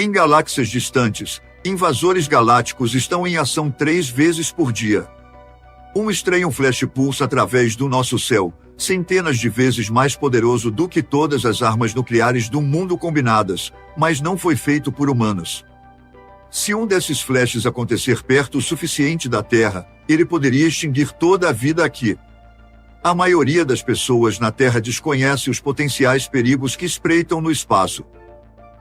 Em galáxias distantes, invasores galácticos estão em ação 3 vezes por dia. Um estranho flash pulsa através do nosso céu, centenas de vezes mais poderoso do que todas as armas nucleares do mundo combinadas, mas não foi feito por humanos. Se um desses flashes acontecer perto o suficiente da Terra, ele poderia extinguir toda a vida aqui. A maioria das pessoas na Terra desconhece os potenciais perigos que espreitam no espaço.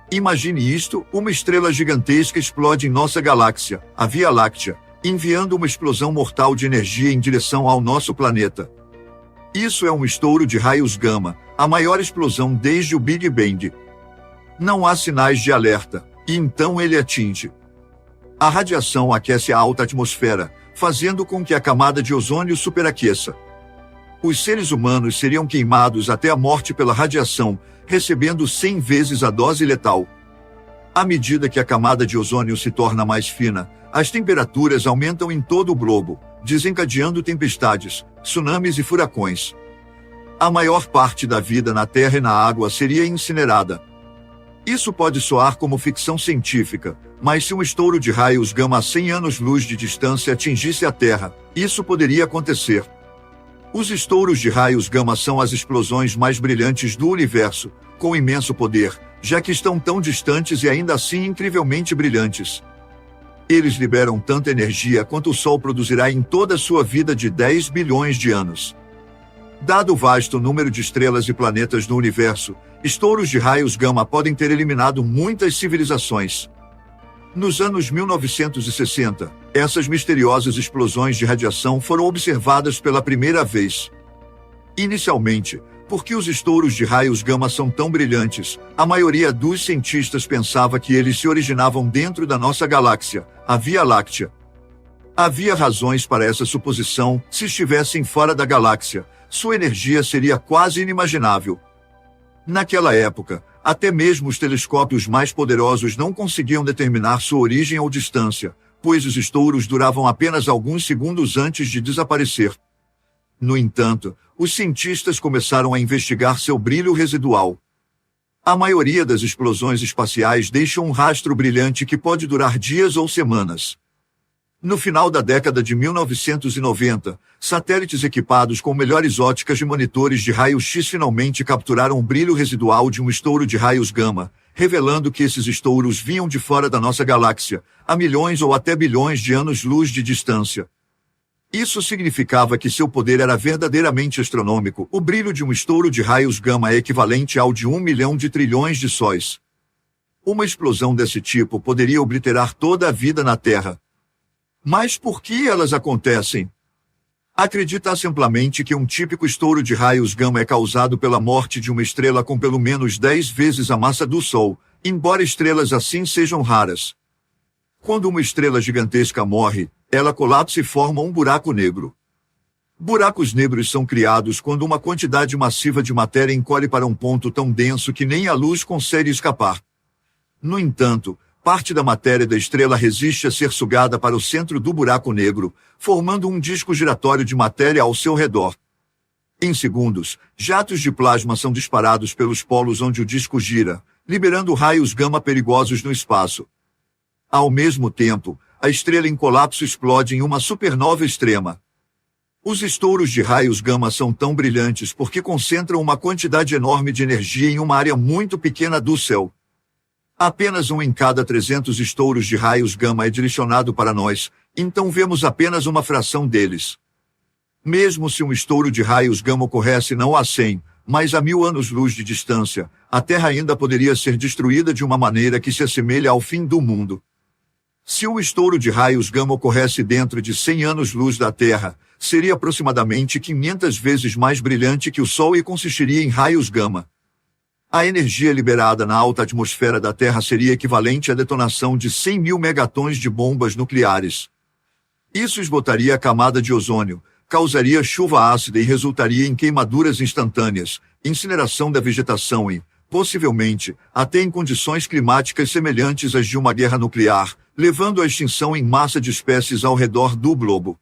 Imagine isto: uma estrela gigantesca explode em nossa galáxia, a Via Láctea, enviando uma explosão mortal de energia em direção ao nosso planeta. Isso é um estouro de raios gama, a maior explosão desde o Big Bang. Não há sinais de alerta, e então ele atinge. A radiação aquece a alta atmosfera, fazendo com que a camada de ozônio superaqueça. Os seres humanos seriam queimados até a morte pela radiação, recebendo 100 vezes a dose letal. À medida que a camada de ozônio se torna mais fina, as temperaturas aumentam em todo o globo, desencadeando tempestades, tsunamis e furacões. A maior parte da vida na Terra e na água seria incinerada. Isso pode soar como ficção científica, mas se um estouro de raios gama a 100 anos-luz de distância atingisse a Terra, isso poderia acontecer. Os estouros de raios gama são as explosões mais brilhantes do universo, com imenso poder, já que estão tão distantes e ainda assim incrivelmente brilhantes. Eles liberam tanta energia quanto o Sol produzirá em toda a sua vida de 10 bilhões de anos. Dado o vasto número de estrelas e planetas no universo, estouros de raios gama podem ter eliminado muitas civilizações. Nos anos 1960, essas misteriosas explosões de radiação foram observadas pela primeira vez. Inicialmente, porque os estouros de raios gama são tão brilhantes, a maioria dos cientistas pensava que eles se originavam dentro da nossa galáxia, a Via Láctea. Havia razões para essa suposição: se estivessem fora da galáxia, sua energia seria quase inimaginável. Naquela época, até mesmo os telescópios mais poderosos não conseguiam determinar sua origem ou distância, pois os estouros duravam apenas alguns segundos antes de desaparecer. No entanto, os cientistas começaram a investigar seu brilho residual. A maioria das explosões espaciais deixam um rastro brilhante que pode durar dias ou semanas. No final da década de 1990, satélites equipados com melhores óticas e monitores de raio-x finalmente capturaram o brilho residual de um estouro de raios gama, revelando que esses estouros vinham de fora da nossa galáxia, a milhões ou até bilhões de anos-luz de distância. Isso significava que seu poder era verdadeiramente astronômico. O brilho de um estouro de raios gama é equivalente ao de 1 milhão de trilhões de sóis. Uma explosão desse tipo poderia obliterar toda a vida na Terra. Mas por que elas acontecem? Acredita-se amplamente que um típico estouro de raios gama é causado pela morte de uma estrela com pelo menos 10 vezes a massa do Sol, embora estrelas assim sejam raras. Quando uma estrela gigantesca morre, ela colapsa e forma um buraco negro. Buracos negros são criados quando uma quantidade massiva de matéria encolhe para um ponto tão denso que nem a luz consegue escapar. No entanto, parte da matéria da estrela resiste a ser sugada para o centro do buraco negro, formando um disco giratório de matéria ao seu redor. Em segundos, jatos de plasma são disparados pelos polos onde o disco gira, liberando raios gama perigosos no espaço. Ao mesmo tempo, a estrela em colapso explode em uma supernova extrema. Os estouros de raios gama são tão brilhantes porque concentram uma quantidade enorme de energia em uma área muito pequena do céu. Apenas 1 em cada 300 estouros de raios gama é direcionado para nós, então vemos apenas uma fração deles. Mesmo se um estouro de raios gama ocorresse não a 100, mas a 1000 anos-luz de distância, a Terra ainda poderia ser destruída de uma maneira que se assemelha ao fim do mundo. Se um estouro de raios gama ocorresse dentro de 100 anos-luz da Terra, seria aproximadamente 500 vezes mais brilhante que o Sol e consistiria em raios gama. A energia liberada na alta atmosfera da Terra seria equivalente à detonação de 100 mil megatons de bombas nucleares. Isso esgotaria a camada de ozônio, causaria chuva ácida e resultaria em queimaduras instantâneas, incineração da vegetação e, possivelmente, até em condições climáticas semelhantes às de uma guerra nuclear, levando à extinção em massa de espécies ao redor do globo.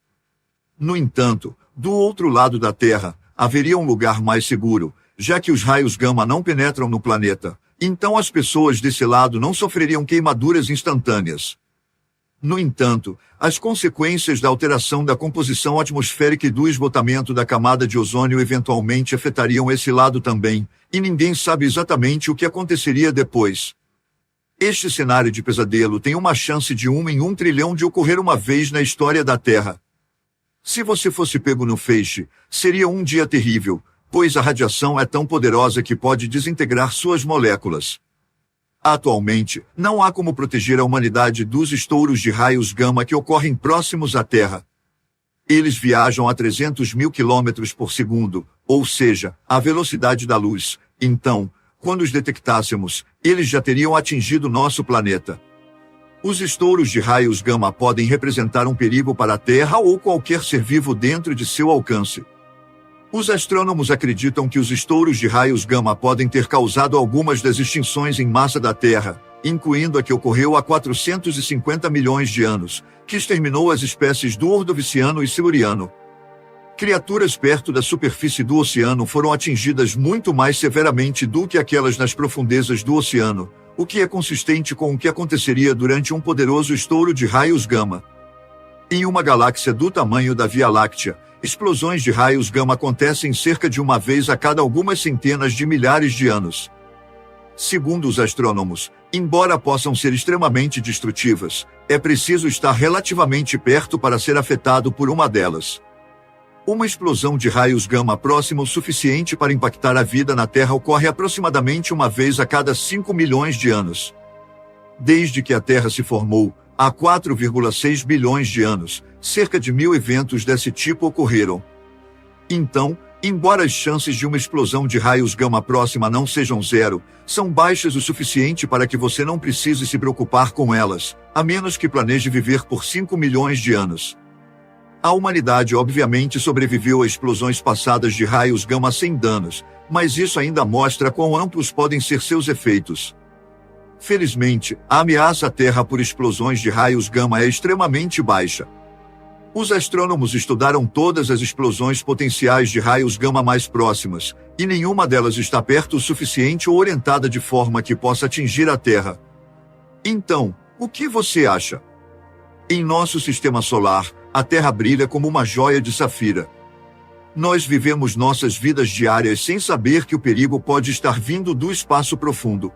No entanto, do outro lado da Terra, haveria um lugar mais seguro, já que os raios gama não penetram no planeta, então as pessoas desse lado não sofreriam queimaduras instantâneas. No entanto, as consequências da alteração da composição atmosférica e do esgotamento da camada de ozônio eventualmente afetariam esse lado também, e ninguém sabe exatamente o que aconteceria depois. Este cenário de pesadelo tem uma chance de 1 em 1 trilhão de ocorrer uma vez na história da Terra. Se você fosse pego no feixe, seria um dia terrível, pois a radiação é tão poderosa que pode desintegrar suas moléculas. Atualmente, não há como proteger a humanidade dos estouros de raios gama que ocorrem próximos à Terra. Eles viajam a 300 mil quilômetros por segundo, ou seja, a velocidade da luz. Então, quando os detectássemos, eles já teriam atingido nosso planeta. Os estouros de raios gama podem representar um perigo para a Terra ou qualquer ser vivo dentro de seu alcance. Os astrônomos acreditam que os estouros de raios gama podem ter causado algumas das extinções em massa da Terra, incluindo a que ocorreu há 450 milhões de anos, que exterminou as espécies do Ordoviciano e Siluriano. Criaturas perto da superfície do oceano foram atingidas muito mais severamente do que aquelas nas profundezas do oceano, o que é consistente com o que aconteceria durante um poderoso estouro de raios gama. Em uma galáxia do tamanho da Via Láctea, explosões de raios gama acontecem cerca de uma vez a cada algumas centenas de milhares de anos. Segundo os astrônomos, embora possam ser extremamente destrutivas, é preciso estar relativamente perto para ser afetado por uma delas. Uma explosão de raios gama próxima o suficiente para impactar a vida na Terra ocorre aproximadamente uma vez a cada 5 milhões de anos. Desde que a Terra se formou, há 4,6 bilhões de anos, cerca de 1000 eventos desse tipo ocorreram. Então, embora as chances de uma explosão de raios gama próxima não sejam zero, são baixas o suficiente para que você não precise se preocupar com elas, a menos que planeje viver por 5 milhões de anos. A humanidade obviamente sobreviveu a explosões passadas de raios gama sem danos, mas isso ainda mostra quão amplos podem ser seus efeitos. Felizmente, a ameaça à Terra por explosões de raios gama é extremamente baixa. Os astrônomos estudaram todas as explosões potenciais de raios gama mais próximas, e nenhuma delas está perto o suficiente ou orientada de forma que possa atingir a Terra. Então, o que você acha? Em nosso sistema solar, a Terra brilha como uma joia de safira. Nós vivemos nossas vidas diárias sem saber que o perigo pode estar vindo do espaço profundo.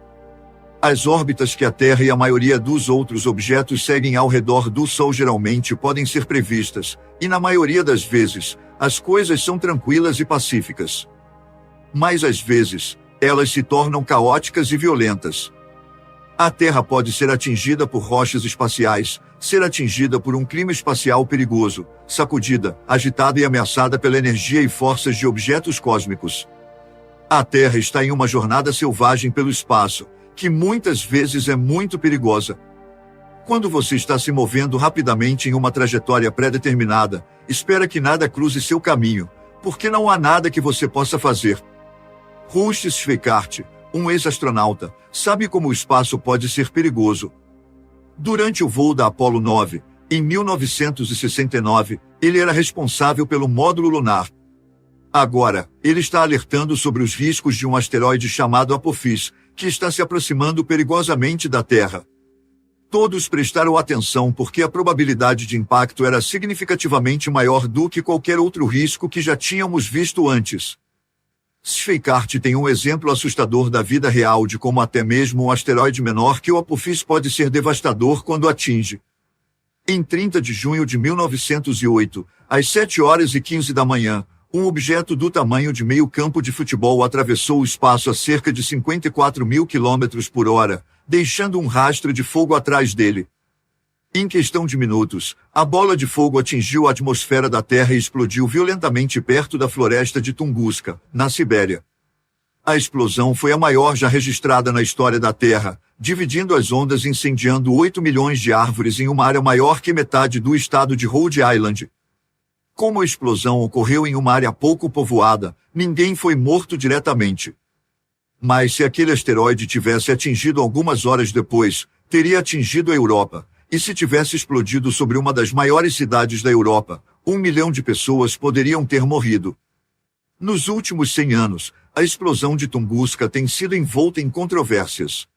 As órbitas que a Terra e a maioria dos outros objetos seguem ao redor do Sol geralmente podem ser previstas, e na maioria das vezes, as coisas são tranquilas e pacíficas. Mas às vezes, elas se tornam caóticas e violentas. A Terra pode ser atingida por rochas espaciais, ser atingida por um clima espacial perigoso, sacudida, agitada e ameaçada pela energia e forças de objetos cósmicos. A Terra está em uma jornada selvagem pelo espaço, que muitas vezes é muito perigosa. Quando você está se movendo rapidamente em uma trajetória pré-determinada, espera que nada cruze seu caminho, porque não há nada que você possa fazer. Rusti Schweikart, um ex-astronauta, sabe como o espaço pode ser perigoso. Durante o voo da Apollo 9, em 1969, ele era responsável pelo módulo lunar. Agora, ele está alertando sobre os riscos de um asteroide chamado Apophis, que está se aproximando perigosamente da Terra. Todos prestaram atenção porque a probabilidade de impacto era significativamente maior do que qualquer outro risco que já tínhamos visto antes. Schweikart tem um exemplo assustador da vida real de como até mesmo um asteroide menor que o Apophis pode ser devastador quando atinge. Em 30 de junho de 1908, às 7h15 da manhã, um objeto do tamanho de meio campo de futebol atravessou o espaço a cerca de 54 mil quilômetros por hora, deixando um rastro de fogo atrás dele. Em questão de minutos, a bola de fogo atingiu a atmosfera da Terra e explodiu violentamente perto da floresta de Tunguska, na Sibéria. A explosão foi a maior já registrada na história da Terra, dividindo as ondas e incendiando 8 milhões de árvores em uma área maior que metade do estado de Rhode Island. Como a explosão ocorreu em uma área pouco povoada, ninguém foi morto diretamente. Mas se aquele asteroide tivesse atingido algumas horas depois, teria atingido a Europa, e se tivesse explodido sobre uma das maiores cidades da Europa, 1 milhão de pessoas poderiam ter morrido. Nos últimos 100 anos, a explosão de Tunguska tem sido envolta em controvérsias.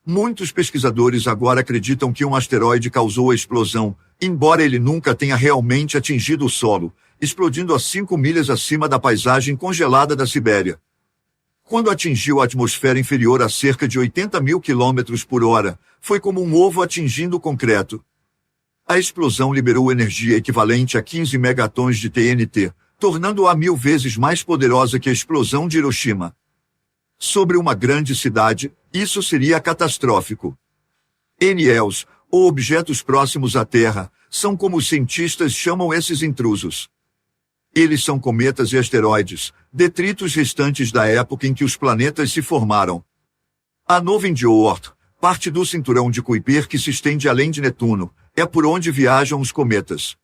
Muitos pesquisadores agora acreditam que um asteroide causou a explosão, embora ele nunca tenha realmente atingido o solo, explodindo a 5 milhas acima da paisagem congelada da Sibéria. Quando atingiu a atmosfera inferior a cerca de 80 mil quilômetros por hora, foi como um ovo atingindo o concreto. A explosão liberou energia equivalente a 15 megatons de TNT, tornando-a 1000 vezes mais poderosa que a explosão de Hiroshima. Sobre uma grande cidade, isso seria catastrófico. NELs, ou objetos próximos à Terra, são como os cientistas chamam esses intrusos. Eles são cometas e asteroides, detritos restantes da época em que os planetas se formaram. A nuvem de Oort, parte do cinturão de Kuiper que se estende além de Netuno, é por onde viajam os cometas.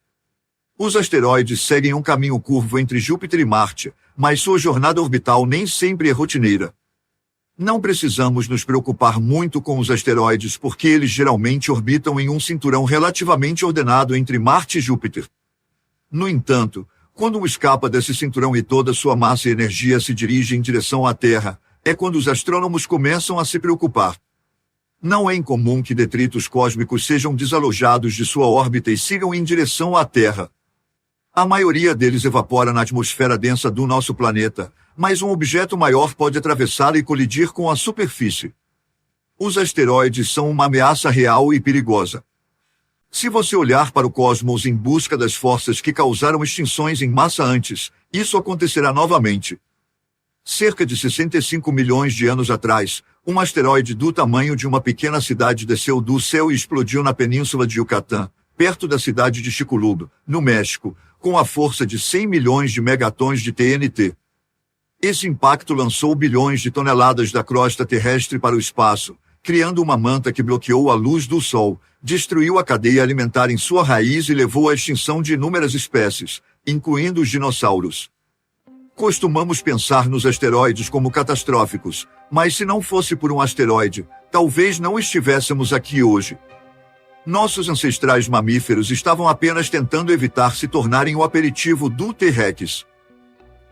Os asteroides seguem um caminho curvo entre Júpiter e Marte, mas sua jornada orbital nem sempre é rotineira. Não precisamos nos preocupar muito com os asteroides porque eles geralmente orbitam em um cinturão relativamente ordenado entre Marte e Júpiter. No entanto, quando um escapa desse cinturão e toda sua massa e energia se dirige em direção à Terra, é quando os astrônomos começam a se preocupar. Não é incomum que detritos cósmicos sejam desalojados de sua órbita e sigam em direção à Terra. A maioria deles evapora na atmosfera densa do nosso planeta, mas um objeto maior pode atravessar e colidir com a superfície. Os asteroides são uma ameaça real e perigosa. Se você olhar para o cosmos em busca das forças que causaram extinções em massa antes, isso acontecerá novamente. Cerca de 65 milhões de anos atrás, um asteroide do tamanho de uma pequena cidade desceu do céu e explodiu na península de Yucatán, perto da cidade de Chicxulub, no México, com a força de 100 milhões de megatons de TNT. Esse impacto lançou bilhões de toneladas da crosta terrestre para o espaço, criando uma manta que bloqueou a luz do Sol, destruiu a cadeia alimentar em sua raiz e levou à extinção de inúmeras espécies, incluindo os dinossauros. Costumamos pensar nos asteroides como catastróficos, mas se não fosse por um asteroide, talvez não estivéssemos aqui hoje. Nossos ancestrais mamíferos estavam apenas tentando evitar se tornarem o aperitivo do T-Rex.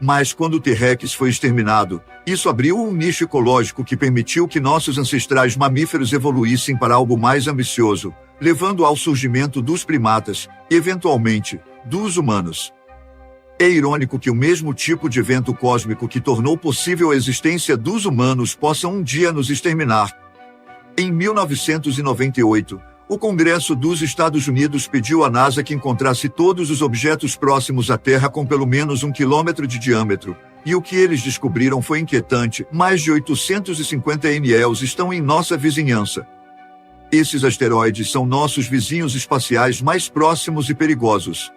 Mas quando o T-Rex foi exterminado, isso abriu um nicho ecológico que permitiu que nossos ancestrais mamíferos evoluíssem para algo mais ambicioso, levando ao surgimento dos primatas e, eventualmente, dos humanos. É irônico que o mesmo tipo de evento cósmico que tornou possível a existência dos humanos possa um dia nos exterminar. Em 1998, o Congresso dos Estados Unidos pediu à NASA que encontrasse todos os objetos próximos à Terra com pelo menos 1 quilômetro de diâmetro, e o que eles descobriram foi inquietante: mais de 850 NELs estão em nossa vizinhança. Esses asteroides são nossos vizinhos espaciais mais próximos e perigosos.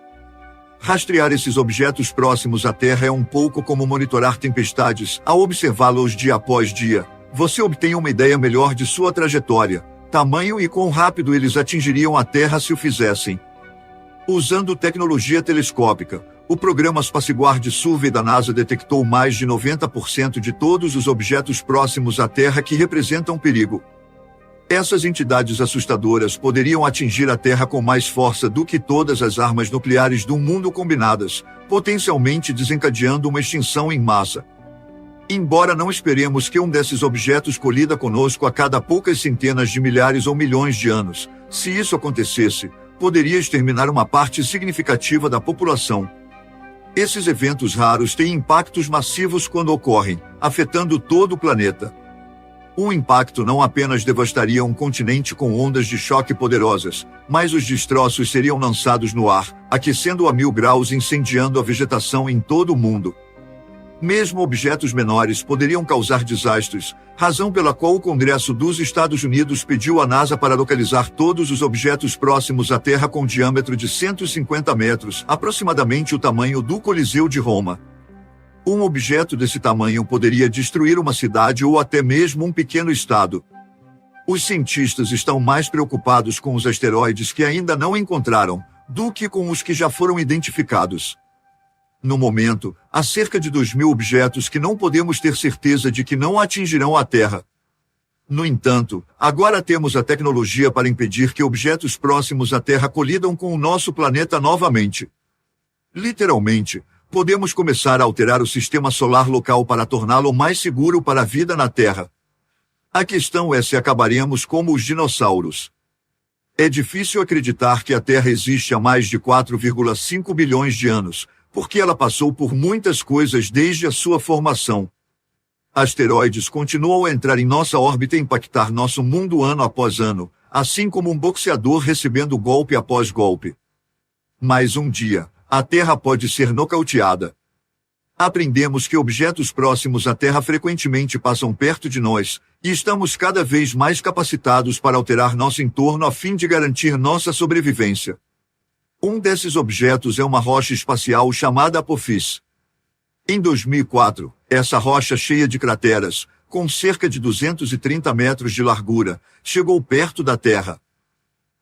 Rastrear esses objetos próximos à Terra é um pouco como monitorar tempestades. Ao observá-los dia após dia, você obtém uma ideia melhor de sua trajetória, tamanho e quão rápido eles atingiriam a Terra se o fizessem. Usando tecnologia telescópica, o programa Spaciguard Survey da NASA detectou mais de 90% de todos os objetos próximos à Terra que representam perigo. Essas entidades assustadoras poderiam atingir a Terra com mais força do que todas as armas nucleares do mundo combinadas, potencialmente desencadeando uma extinção em massa. Embora não esperemos que um desses objetos colida conosco a cada poucas centenas de milhares ou milhões de anos, se isso acontecesse, poderia exterminar uma parte significativa da população. Esses eventos raros têm impactos massivos quando ocorrem, afetando todo o planeta. Um impacto não apenas devastaria um continente com ondas de choque poderosas, mas os destroços seriam lançados no ar, aquecendo a 1000 graus e incendiando a vegetação em todo o mundo. Mesmo objetos menores poderiam causar desastres, razão pela qual o Congresso dos Estados Unidos pediu à NASA para localizar todos os objetos próximos à Terra com diâmetro de 150 metros, aproximadamente o tamanho do Coliseu de Roma. Um objeto desse tamanho poderia destruir uma cidade ou até mesmo um pequeno estado. Os cientistas estão mais preocupados com os asteroides que ainda não encontraram, do que com os que já foram identificados. No momento, há cerca de 2.000 objetos que não podemos ter certeza de que não atingirão a Terra. No entanto, agora temos a tecnologia para impedir que objetos próximos à Terra colidam com o nosso planeta novamente. Literalmente, podemos começar a alterar o sistema solar local para torná-lo mais seguro para a vida na Terra. A questão é se acabaremos como os dinossauros. É difícil acreditar que a Terra existe há mais de 4,5 bilhões de anos, porque ela passou por muitas coisas desde a sua formação. Asteroides continuam a entrar em nossa órbita e impactar nosso mundo ano após ano, assim como um boxeador recebendo golpe após golpe. Mas um dia, a Terra pode ser nocauteada. Aprendemos que objetos próximos à Terra frequentemente passam perto de nós, e estamos cada vez mais capacitados para alterar nosso entorno a fim de garantir nossa sobrevivência. Um desses objetos é uma rocha espacial chamada Apophis. Em 2004, essa rocha cheia de crateras, com cerca de 230 metros de largura, chegou perto da Terra.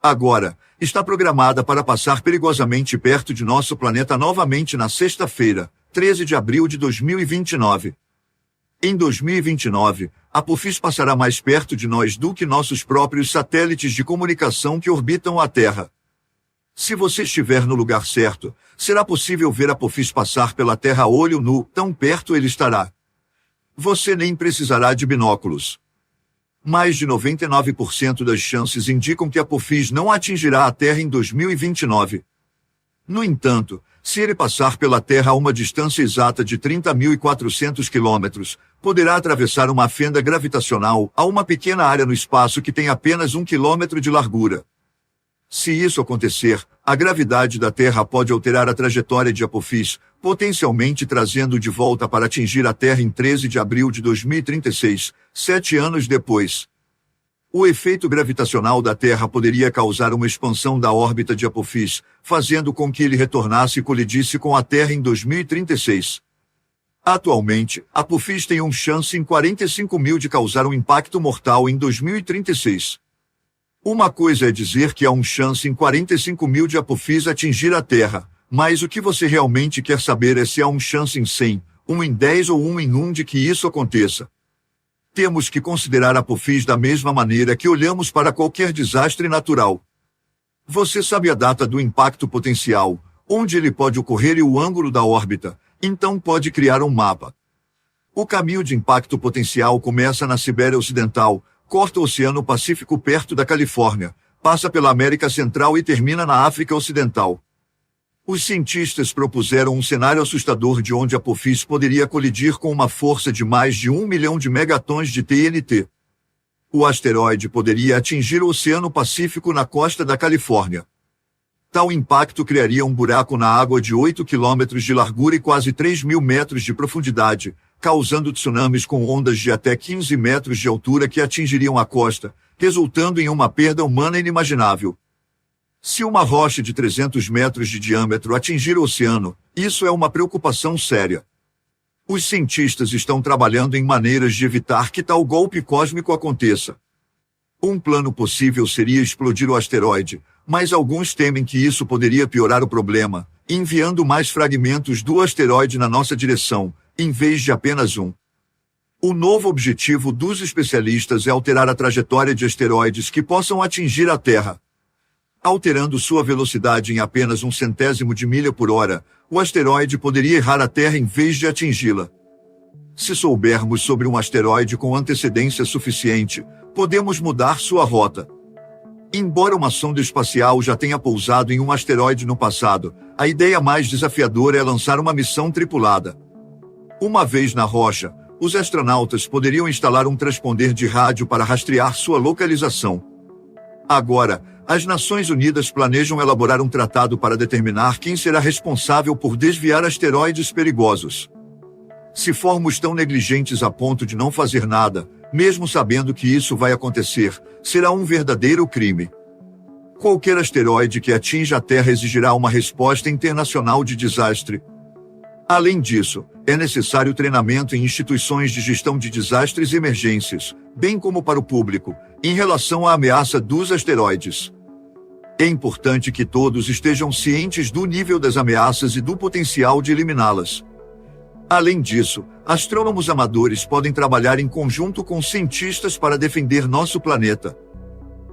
Agora, está programada para passar perigosamente perto de nosso planeta novamente na sexta-feira, 13 de abril de 2029. Em 2029, Apophis passará mais perto de nós do que nossos próprios satélites de comunicação que orbitam a Terra. Se você estiver no lugar certo, será possível ver Apophis passar pela Terra a olho nu, tão perto ele estará. Você nem precisará de binóculos. Mais de 99% das chances indicam que Apophis não atingirá a Terra em 2029. No entanto, se ele passar pela Terra a uma distância exata de 30.400 quilômetros, poderá atravessar uma fenda gravitacional a uma pequena área no espaço que tem apenas 1 quilômetro de largura. Se isso acontecer, a gravidade da Terra pode alterar a trajetória de Apophis, potencialmente trazendo de volta para atingir a Terra em 13 de abril de 2036, 7 anos depois. O efeito gravitacional da Terra poderia causar uma expansão da órbita de Apophis, fazendo com que ele retornasse e colidisse com a Terra em 2036. Atualmente, Apophis tem uma chance em 45.000 de causar um impacto mortal em 2036. Uma coisa é dizer que há uma chance em 45.000 de Apophis atingir a Terra, mas o que você realmente quer saber é se há uma chance em 100, 1 em 10 ou 1 em 1 de que isso aconteça. Temos que considerar Apophis da mesma maneira que olhamos para qualquer desastre natural. Você sabe a data do impacto potencial, onde ele pode ocorrer e o ângulo da órbita, então pode criar um mapa. O caminho de impacto potencial começa na Sibéria Ocidental, corta o Oceano Pacífico perto da Califórnia, passa pela América Central e termina na África Ocidental. Os cientistas propuseram um cenário assustador de onde Apophis poderia colidir com uma força de mais de 1 milhão de megatons de TNT. O asteroide poderia atingir o Oceano Pacífico na costa da Califórnia. Tal impacto criaria um buraco na água de 8 quilômetros de largura e quase 3.000 metros de profundidade, causando tsunamis com ondas de até 15 metros de altura que atingiriam a costa, resultando em uma perda humana inimaginável. Se uma rocha de 300 metros de diâmetro atingir o oceano, isso é uma preocupação séria. Os cientistas estão trabalhando em maneiras de evitar que tal golpe cósmico aconteça. Um plano possível seria explodir o asteroide, mas alguns temem que isso poderia piorar o problema, enviando mais fragmentos do asteroide na nossa direção, em vez de apenas um. O novo objetivo dos especialistas é alterar a trajetória de asteroides que possam atingir a Terra. Alterando sua velocidade em apenas 1/100º de milha por hora, o asteroide poderia errar a Terra em vez de atingi-la. Se soubermos sobre um asteroide com antecedência suficiente, podemos mudar sua rota. Embora uma sonda espacial já tenha pousado em um asteroide no passado, a ideia mais desafiadora é lançar uma missão tripulada. Uma vez na rocha, os astronautas poderiam instalar um transponder de rádio para rastrear sua localização. Agora, as Nações Unidas planejam elaborar um tratado para determinar quem será responsável por desviar asteroides perigosos. Se formos tão negligentes a ponto de não fazer nada, mesmo sabendo que isso vai acontecer, será um verdadeiro crime. Qualquer asteroide que atinja a Terra exigirá uma resposta internacional de desastre. Além disso, é necessário treinamento em instituições de gestão de desastres e emergências, bem como para o público, em relação à ameaça dos asteroides. É importante que todos estejam cientes do nível das ameaças e do potencial de eliminá-las. Além disso, astrônomos amadores podem trabalhar em conjunto com cientistas para defender nosso planeta.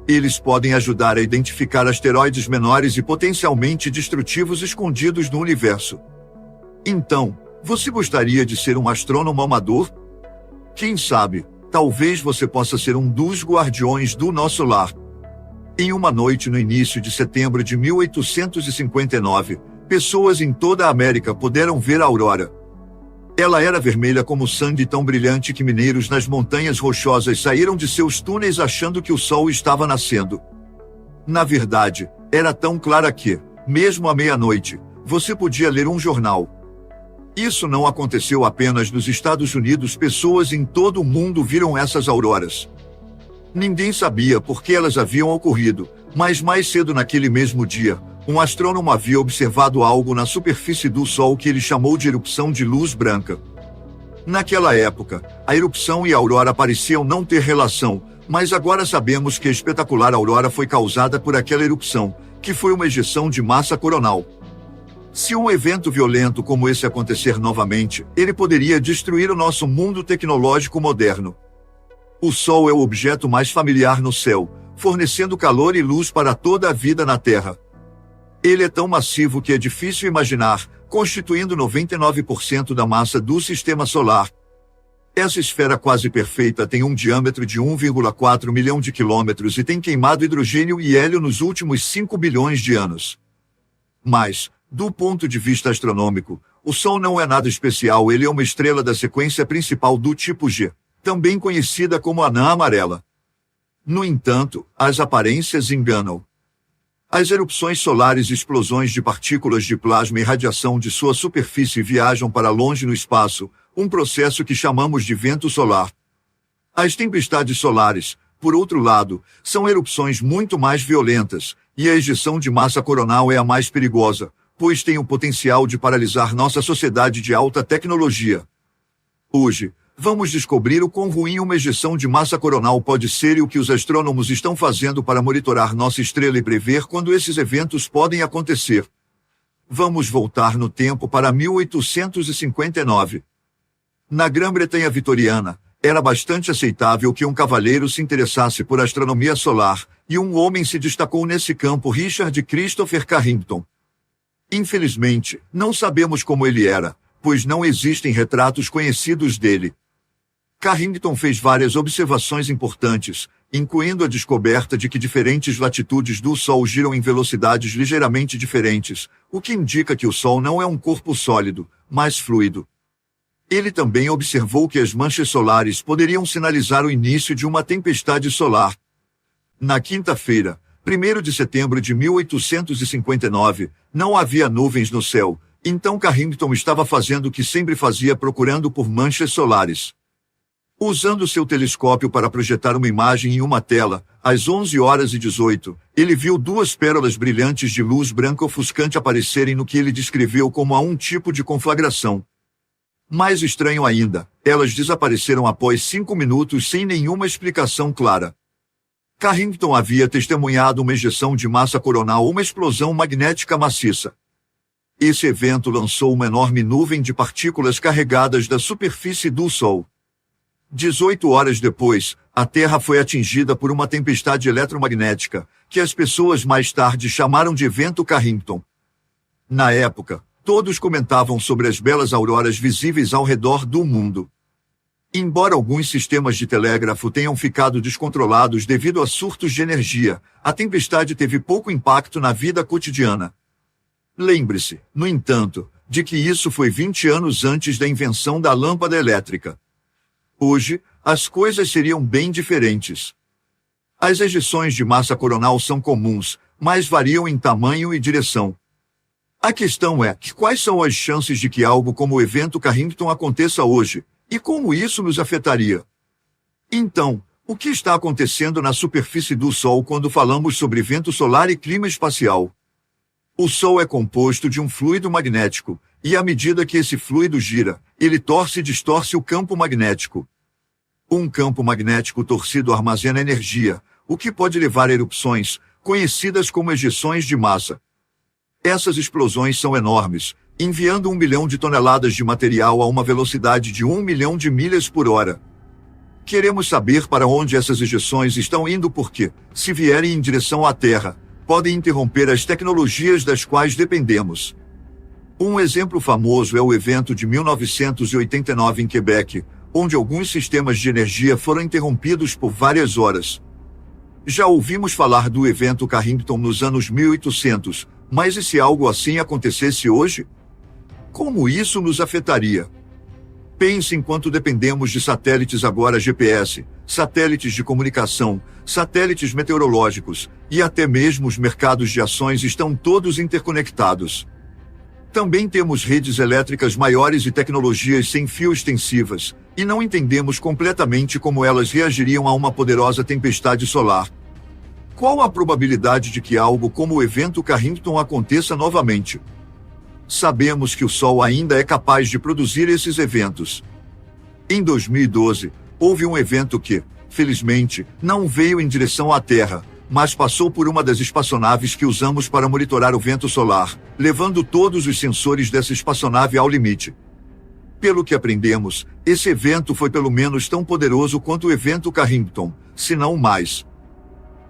Eles podem ajudar a identificar asteroides menores e potencialmente destrutivos escondidos no universo. Então, você gostaria de ser um astrônomo amador? Quem sabe, talvez você possa ser um dos guardiões do nosso lar. Em uma noite no início de setembro de 1859, pessoas em toda a América puderam ver a aurora. Ela era vermelha como sangue, tão brilhante que mineiros nas montanhas rochosas saíram de seus túneis achando que o sol estava nascendo. Na verdade, era tão clara que, mesmo à meia-noite, você podia ler um jornal. Isso não aconteceu apenas nos Estados Unidos, pessoas em todo o mundo viram essas auroras. Ninguém sabia por que elas haviam ocorrido, mas mais cedo naquele mesmo dia, um astrônomo havia observado algo na superfície do Sol que ele chamou de erupção de luz branca. Naquela época, a erupção e a aurora pareciam não ter relação, mas agora sabemos que a espetacular aurora foi causada por aquela erupção, que foi uma ejeção de massa coronal. Se um evento violento como esse acontecer novamente, ele poderia destruir o nosso mundo tecnológico moderno. O Sol é o objeto mais familiar no céu, fornecendo calor e luz para toda a vida na Terra. Ele é tão massivo que é difícil imaginar, constituindo 99% da massa do Sistema Solar. Essa esfera quase perfeita tem um diâmetro de 1,4 milhão de quilômetros e tem queimado hidrogênio e hélio nos últimos 5 bilhões de anos. Mas, do ponto de vista astronômico, o Sol não é nada especial, ele é uma estrela da sequência principal do tipo G, também conhecida como anã amarela. No entanto, as aparências enganam. As erupções solares e explosões de partículas de plasma e radiação de sua superfície viajam para longe no espaço, um processo que chamamos de vento solar. As tempestades solares, por outro lado, são erupções muito mais violentas, e a ejeção de massa coronal é a mais perigosa, pois tem o potencial de paralisar nossa sociedade de alta tecnologia. Hoje, vamos descobrir o quão ruim uma ejeção de massa coronal pode ser e o que os astrônomos estão fazendo para monitorar nossa estrela e prever quando esses eventos podem acontecer. Vamos voltar no tempo para 1859. Na Grã-Bretanha vitoriana, era bastante aceitável que um cavalheiro se interessasse por astronomia solar, e um homem se destacou nesse campo, Richard Christopher Carrington. Infelizmente, não sabemos como ele era, pois não existem retratos conhecidos dele. Carrington fez várias observações importantes, incluindo a descoberta de que diferentes latitudes do Sol giram em velocidades ligeiramente diferentes, o que indica que o Sol não é um corpo sólido, mas fluido. Ele também observou que as manchas solares poderiam sinalizar o início de uma tempestade solar. Na quinta-feira, 1º de setembro de 1859, não havia nuvens no céu, então Carrington estava fazendo o que sempre fazia, procurando por manchas solares. Usando seu telescópio para projetar uma imagem em uma tela, às 11h18, ele viu duas pérolas brilhantes de luz branca ofuscante aparecerem no que ele descreveu como um tipo de conflagração. Mais estranho ainda, elas desapareceram após 5 minutos sem nenhuma explicação clara. Carrington havia testemunhado uma ejeção de massa coronal, uma explosão magnética maciça. Esse evento lançou uma enorme nuvem de partículas carregadas da superfície do Sol. 18 horas depois, a Terra foi atingida por uma tempestade eletromagnética, que as pessoas mais tarde chamaram de evento Carrington. Na época, todos comentavam sobre as belas auroras visíveis ao redor do mundo. Embora alguns sistemas de telégrafo tenham ficado descontrolados devido a surtos de energia, a tempestade teve pouco impacto na vida cotidiana. Lembre-se, no entanto, de que isso foi 20 anos antes da invenção da lâmpada elétrica. Hoje, as coisas seriam bem diferentes. As ejeções de massa coronal são comuns, mas variam em tamanho e direção. A questão é que quais são as chances de que algo como o evento Carrington aconteça hoje, e como isso nos afetaria? Então, o que está acontecendo na superfície do Sol quando falamos sobre vento solar e clima espacial? O Sol é composto de um fluido magnético, e à medida que esse fluido gira, ele torce e distorce o campo magnético. Um campo magnético torcido armazena energia, o que pode levar a erupções, conhecidas como ejeções de massa. Essas explosões são enormes, enviando 1 bilhão de toneladas de material a uma velocidade de 1 milhão de milhas por hora. Queremos saber para onde essas ejeções estão indo porque, se vierem em direção à Terra, podem interromper as tecnologias das quais dependemos. Um exemplo famoso é o evento de 1989 em Quebec, onde alguns sistemas de energia foram interrompidos por várias horas. Já ouvimos falar do evento Carrington nos anos 1800, mas e se algo assim acontecesse hoje? Como isso nos afetaria? Pense em quanto dependemos de satélites agora GPS, satélites de comunicação, satélites meteorológicos, e até mesmo os mercados de ações estão todos interconectados. Também temos redes elétricas maiores e tecnologias sem fio extensivas, e não entendemos completamente como elas reagiriam a uma poderosa tempestade solar. Qual a probabilidade de que algo como o evento Carrington aconteça novamente? Sabemos que o Sol ainda é capaz de produzir esses eventos. Em 2012, houve um evento que, felizmente, não veio em direção à Terra, mas passou por uma das espaçonaves que usamos para monitorar o vento solar, levando todos os sensores dessa espaçonave ao limite. Pelo que aprendemos, esse evento foi pelo menos tão poderoso quanto o evento Carrington, se não mais.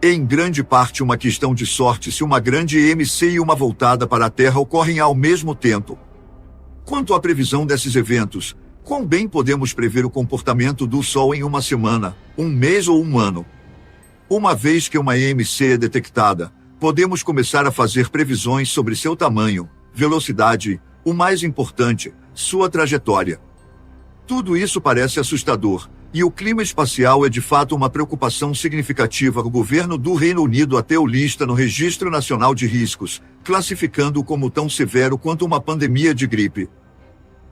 É em grande parte uma questão de sorte se uma grande EMC e uma voltada para a Terra ocorrem ao mesmo tempo. Quanto à previsão desses eventos, quão bem podemos prever o comportamento do Sol em uma semana, um mês ou um ano? Uma vez que uma EMC é detectada, podemos começar a fazer previsões sobre seu tamanho, velocidade e, o mais importante, sua trajetória. Tudo isso parece assustador, e o clima espacial é de fato uma preocupação significativa. O governo do Reino Unido até o lista no Registro Nacional de Riscos, classificando-o como tão severo quanto uma pandemia de gripe.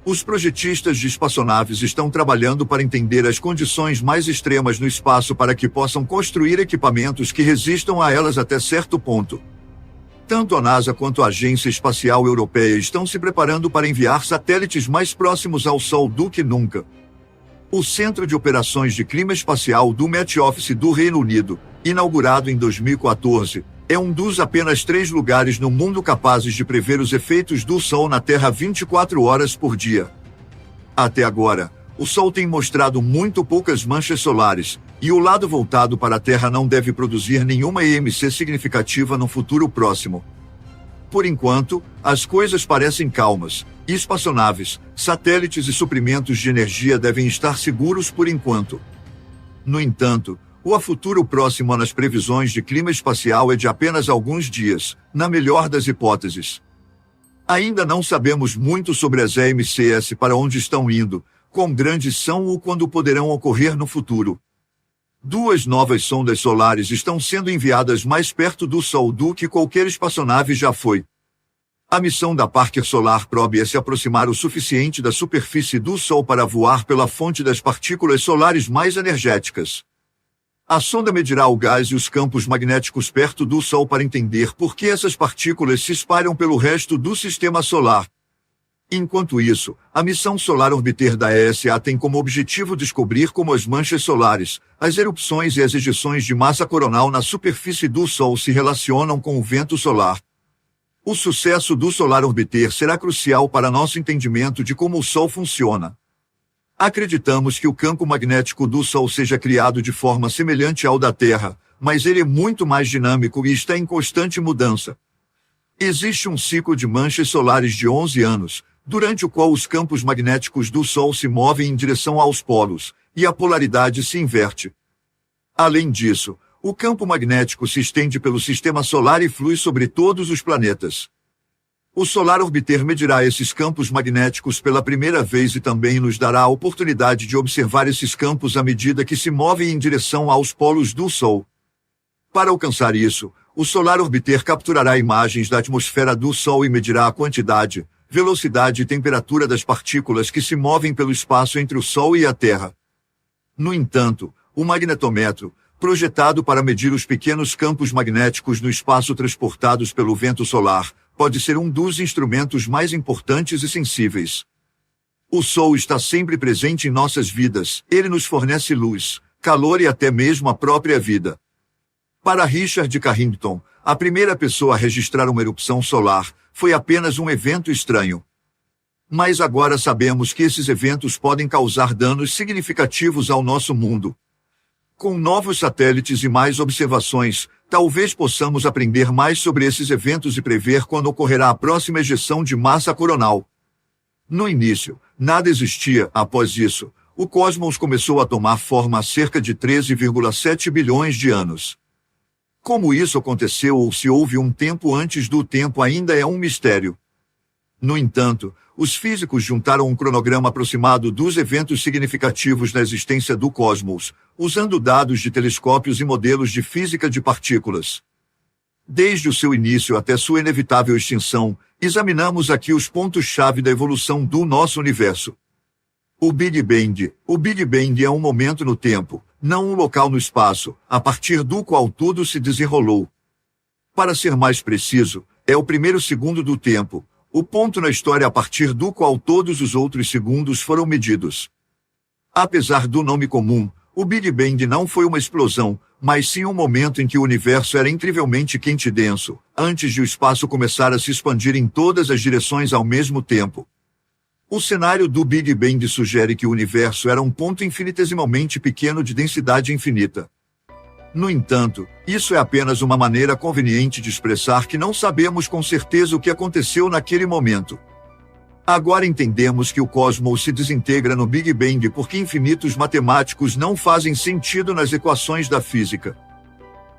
Os projetistas de espaçonaves estão trabalhando para entender as condições mais extremas no espaço para que possam construir equipamentos que resistam a elas até certo ponto. Tanto a NASA quanto a Agência Espacial Europeia estão se preparando para enviar satélites mais próximos ao Sol do que nunca. O Centro de Operações de Clima Espacial do Met Office do Reino Unido, inaugurado em 2014, é um dos apenas 3 lugares no mundo capazes de prever os efeitos do Sol na Terra 24 horas por dia. Até agora, o Sol tem mostrado muito poucas manchas solares, e o lado voltado para a Terra não deve produzir nenhuma EMC significativa no futuro próximo. Por enquanto, as coisas parecem calmas, e espaçonaves, satélites e suprimentos de energia devem estar seguros por enquanto. No entanto, o futuro próximo nas previsões de clima espacial é de apenas alguns dias, na melhor das hipóteses. Ainda não sabemos muito sobre as EMCs para onde estão indo, quão grandes são ou quando poderão ocorrer no futuro. 2 novas sondas solares estão sendo enviadas mais perto do Sol do que qualquer espaçonave já foi. A missão da Parker Solar Probe é se aproximar o suficiente da superfície do Sol para voar pela fonte das partículas solares mais energéticas. A sonda medirá o gás e os campos magnéticos perto do Sol para entender por que essas partículas se espalham pelo resto do sistema solar. Enquanto isso, a missão Solar Orbiter da ESA tem como objetivo descobrir como as manchas solares, as erupções e as ejeções de massa coronal na superfície do Sol se relacionam com o vento solar. O sucesso do Solar Orbiter será crucial para nosso entendimento de como o Sol funciona. Acreditamos que o campo magnético do Sol seja criado de forma semelhante ao da Terra, mas ele é muito mais dinâmico e está em constante mudança. Existe um ciclo de manchas solares de 11 anos, durante o qual os campos magnéticos do Sol se movem em direção aos polos, e a polaridade se inverte. Além disso, o campo magnético se estende pelo sistema solar e flui sobre todos os planetas. O Solar Orbiter medirá esses campos magnéticos pela primeira vez e também nos dará a oportunidade de observar esses campos à medida que se movem em direção aos polos do Sol. Para alcançar isso, o Solar Orbiter capturará imagens da atmosfera do Sol e medirá a quantidade, velocidade e temperatura das partículas que se movem pelo espaço entre o Sol e a Terra. No entanto, o magnetômetro, projetado para medir os pequenos campos magnéticos no espaço transportados pelo vento solar, pode ser um dos instrumentos mais importantes e sensíveis. O Sol está sempre presente em nossas vidas, ele nos fornece luz, calor e até mesmo a própria vida. Para Richard Carrington, a primeira pessoa a registrar uma erupção solar, foi apenas um evento estranho. Mas agora sabemos que esses eventos podem causar danos significativos ao nosso mundo. Com novos satélites e mais observações, Talvez possamos aprender mais sobre esses eventos e prever quando ocorrerá a próxima ejeção de massa coronal. No início, nada existia. Após isso, o cosmos começou a tomar forma há cerca de 13,7 bilhões de anos. Como isso aconteceu ou se houve um tempo antes do tempo ainda é um mistério. No entanto, os físicos juntaram um cronograma aproximado dos eventos significativos na existência do cosmos, usando dados de telescópios e modelos de física de partículas. Desde o seu início até sua inevitável extinção, examinamos aqui os pontos-chave da evolução do nosso universo. O Big Bang. O Big Bang é um momento no tempo, não um local no espaço, a partir do qual tudo se desenrolou. Para ser mais preciso, é o primeiro segundo do tempo, o ponto na história a partir do qual todos os outros segundos foram medidos. Apesar do nome comum, o Big Bang não foi uma explosão, mas sim um momento em que o universo era incrivelmente quente e denso, antes de o espaço começar a se expandir em todas as direções ao mesmo tempo. O cenário do Big Bang sugere que o universo era um ponto infinitesimalmente pequeno de densidade infinita. No entanto, isso é apenas uma maneira conveniente de expressar que não sabemos com certeza o que aconteceu naquele momento. Agora entendemos que o cosmos se desintegra no Big Bang porque infinitos matemáticos não fazem sentido nas equações da física.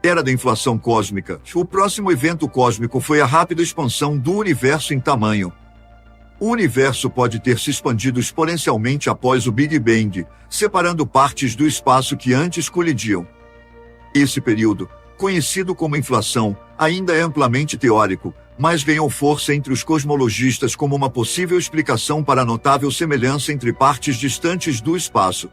Era da inflação cósmica. O próximo evento cósmico foi a rápida expansão do universo em tamanho. O universo pode ter se expandido exponencialmente após o Big Bang, separando partes do espaço que antes colidiam. Esse período, conhecido como inflação, ainda é amplamente teórico, mas ganhou força entre os cosmologistas como uma possível explicação para a notável semelhança entre partes distantes do espaço.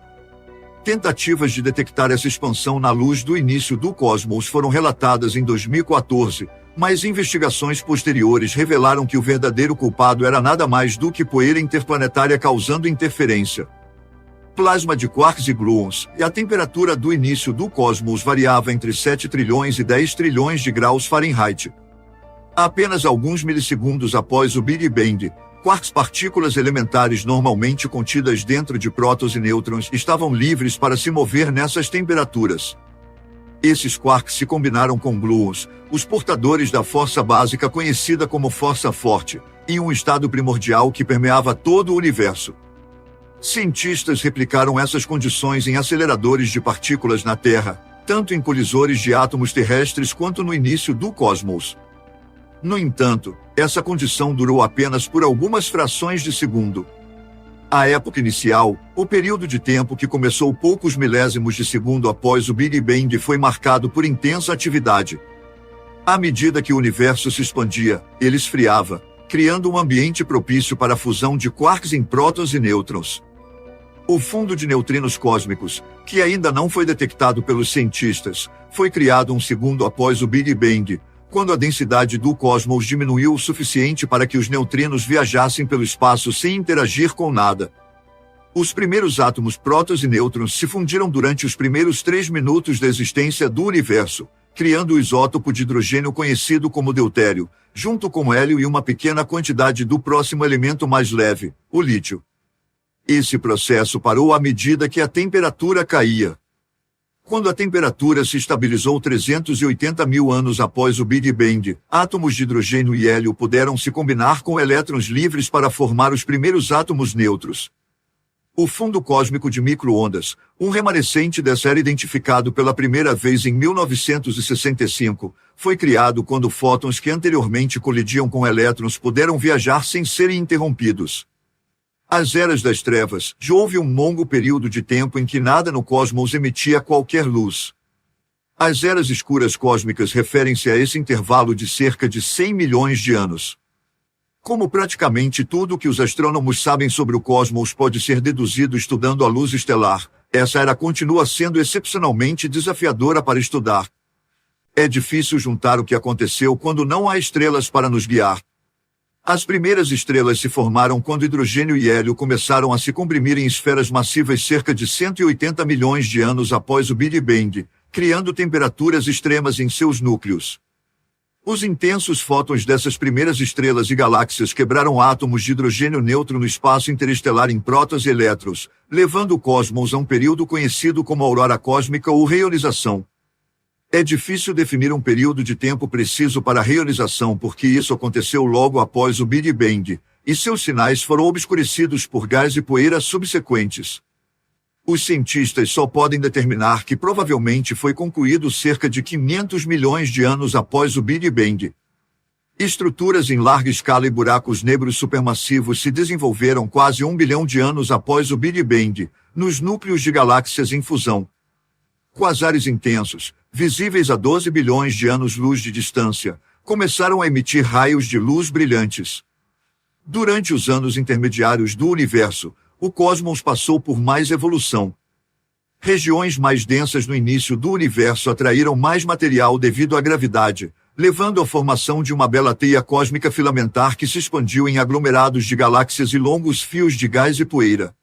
Tentativas de detectar essa expansão na luz do início do cosmos foram relatadas em 2014, mas investigações posteriores revelaram que o verdadeiro culpado era nada mais do que poeira interplanetária causando interferência. Plasma de quarks e gluons, e a temperatura do início do cosmos variava entre 7 trilhões e 10 trilhões de graus Fahrenheit. Apenas alguns milissegundos após o Big Bang, quarks, partículas elementares normalmente contidas dentro de prótons e nêutrons, estavam livres para se mover nessas temperaturas. Esses quarks se combinaram com gluons, os portadores da força básica conhecida como força forte, em um estado primordial que permeava todo o universo. Cientistas replicaram essas condições em aceleradores de partículas na Terra, tanto em colisores de átomos terrestres quanto no início do cosmos. No entanto, essa condição durou apenas por algumas frações de segundo. A época inicial, o período de tempo que começou poucos milésimos de segundo após o Big Bang, foi marcado por intensa atividade. À medida que o universo se expandia, ele esfriava, criando um ambiente propício para a fusão de quarks em prótons e nêutrons. O fundo de neutrinos cósmicos, que ainda não foi detectado pelos cientistas, foi criado um segundo após o Big Bang, quando a densidade do cosmos diminuiu o suficiente para que os neutrinos viajassem pelo espaço sem interagir com nada. Os primeiros átomos prótons e nêutrons se fundiram durante os primeiros 3 minutos da existência do universo, criando o isótopo de hidrogênio conhecido como deutério, junto com hélio e uma pequena quantidade do próximo elemento mais leve, o lítio. Esse processo parou à medida que a temperatura caía. Quando a temperatura se estabilizou 380 mil anos após o Big Bang, átomos de hidrogênio e hélio puderam se combinar com elétrons livres para formar os primeiros átomos neutros. O fundo cósmico de micro-ondas, um remanescente dessa era identificado pela primeira vez em 1965, foi criado quando fótons que anteriormente colidiam com elétrons puderam viajar sem serem interrompidos. As eras das trevas, houve um longo período de tempo em que nada no cosmos emitia qualquer luz. As eras escuras cósmicas referem-se a esse intervalo de cerca de 100 milhões de anos. Como praticamente tudo que os astrônomos sabem sobre o cosmos pode ser deduzido estudando a luz estelar, essa era continua sendo excepcionalmente desafiadora para estudar. É difícil juntar o que aconteceu quando não há estrelas para nos guiar. As primeiras estrelas se formaram quando hidrogênio e hélio começaram a se comprimir em esferas massivas cerca de 180 milhões de anos após o Big Bang, criando temperaturas extremas em seus núcleos. Os intensos fótons dessas primeiras estrelas e galáxias quebraram átomos de hidrogênio neutro no espaço interestelar em prótons e elétrons, levando o cosmos a um período conhecido como aurora cósmica ou reionização. É difícil definir um período de tempo preciso para a realização porque isso aconteceu logo após o Big Bang, e seus sinais foram obscurecidos por gás e poeira subsequentes. Os cientistas só podem determinar que provavelmente foi concluído cerca de 500 milhões de anos após o Big Bang. Estruturas em larga escala e buracos negros supermassivos se desenvolveram quase 1 bilhão de anos após o Big Bang, nos núcleos de galáxias em fusão. Quasares intensos, visíveis a 12 bilhões de anos-luz de distância, começaram a emitir raios de luz brilhantes. Durante os anos intermediários do universo, o cosmos passou por mais evolução. Regiões mais densas no início do universo atraíram mais material devido à gravidade, levando à formação de uma bela teia cósmica filamentar que se expandiu em aglomerados de galáxias e longos fios de gás e poeira.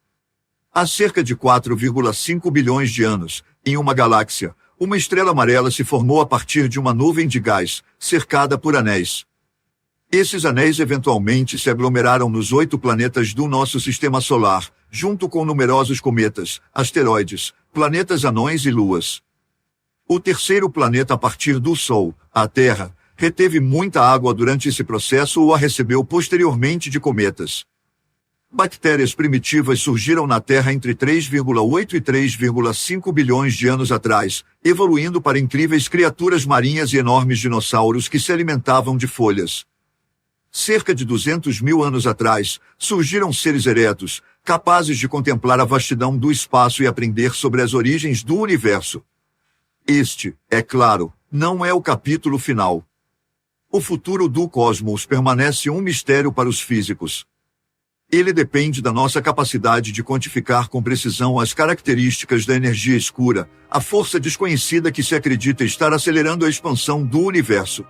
Há cerca de 4,5 bilhões de anos, em uma galáxia, uma estrela amarela se formou a partir de uma nuvem de gás, cercada por anéis. Esses anéis eventualmente se aglomeraram nos 8 planetas do nosso sistema solar, junto com numerosos cometas, asteroides, planetas anões e luas. O terceiro planeta a partir do Sol, a Terra, reteve muita água durante esse processo ou a recebeu posteriormente de cometas. Bactérias primitivas surgiram na Terra entre 3,8 e 3,5 bilhões de anos atrás, evoluindo para incríveis criaturas marinhas e enormes dinossauros que se alimentavam de folhas. Cerca de 200 mil anos atrás, surgiram seres eretos, capazes de contemplar a vastidão do espaço e aprender sobre as origens do universo. Este, é claro, não é o capítulo final. O futuro do cosmos permanece um mistério para os físicos. Ele depende da nossa capacidade de quantificar com precisão as características da energia escura, a força desconhecida que se acredita estar acelerando a expansão do universo.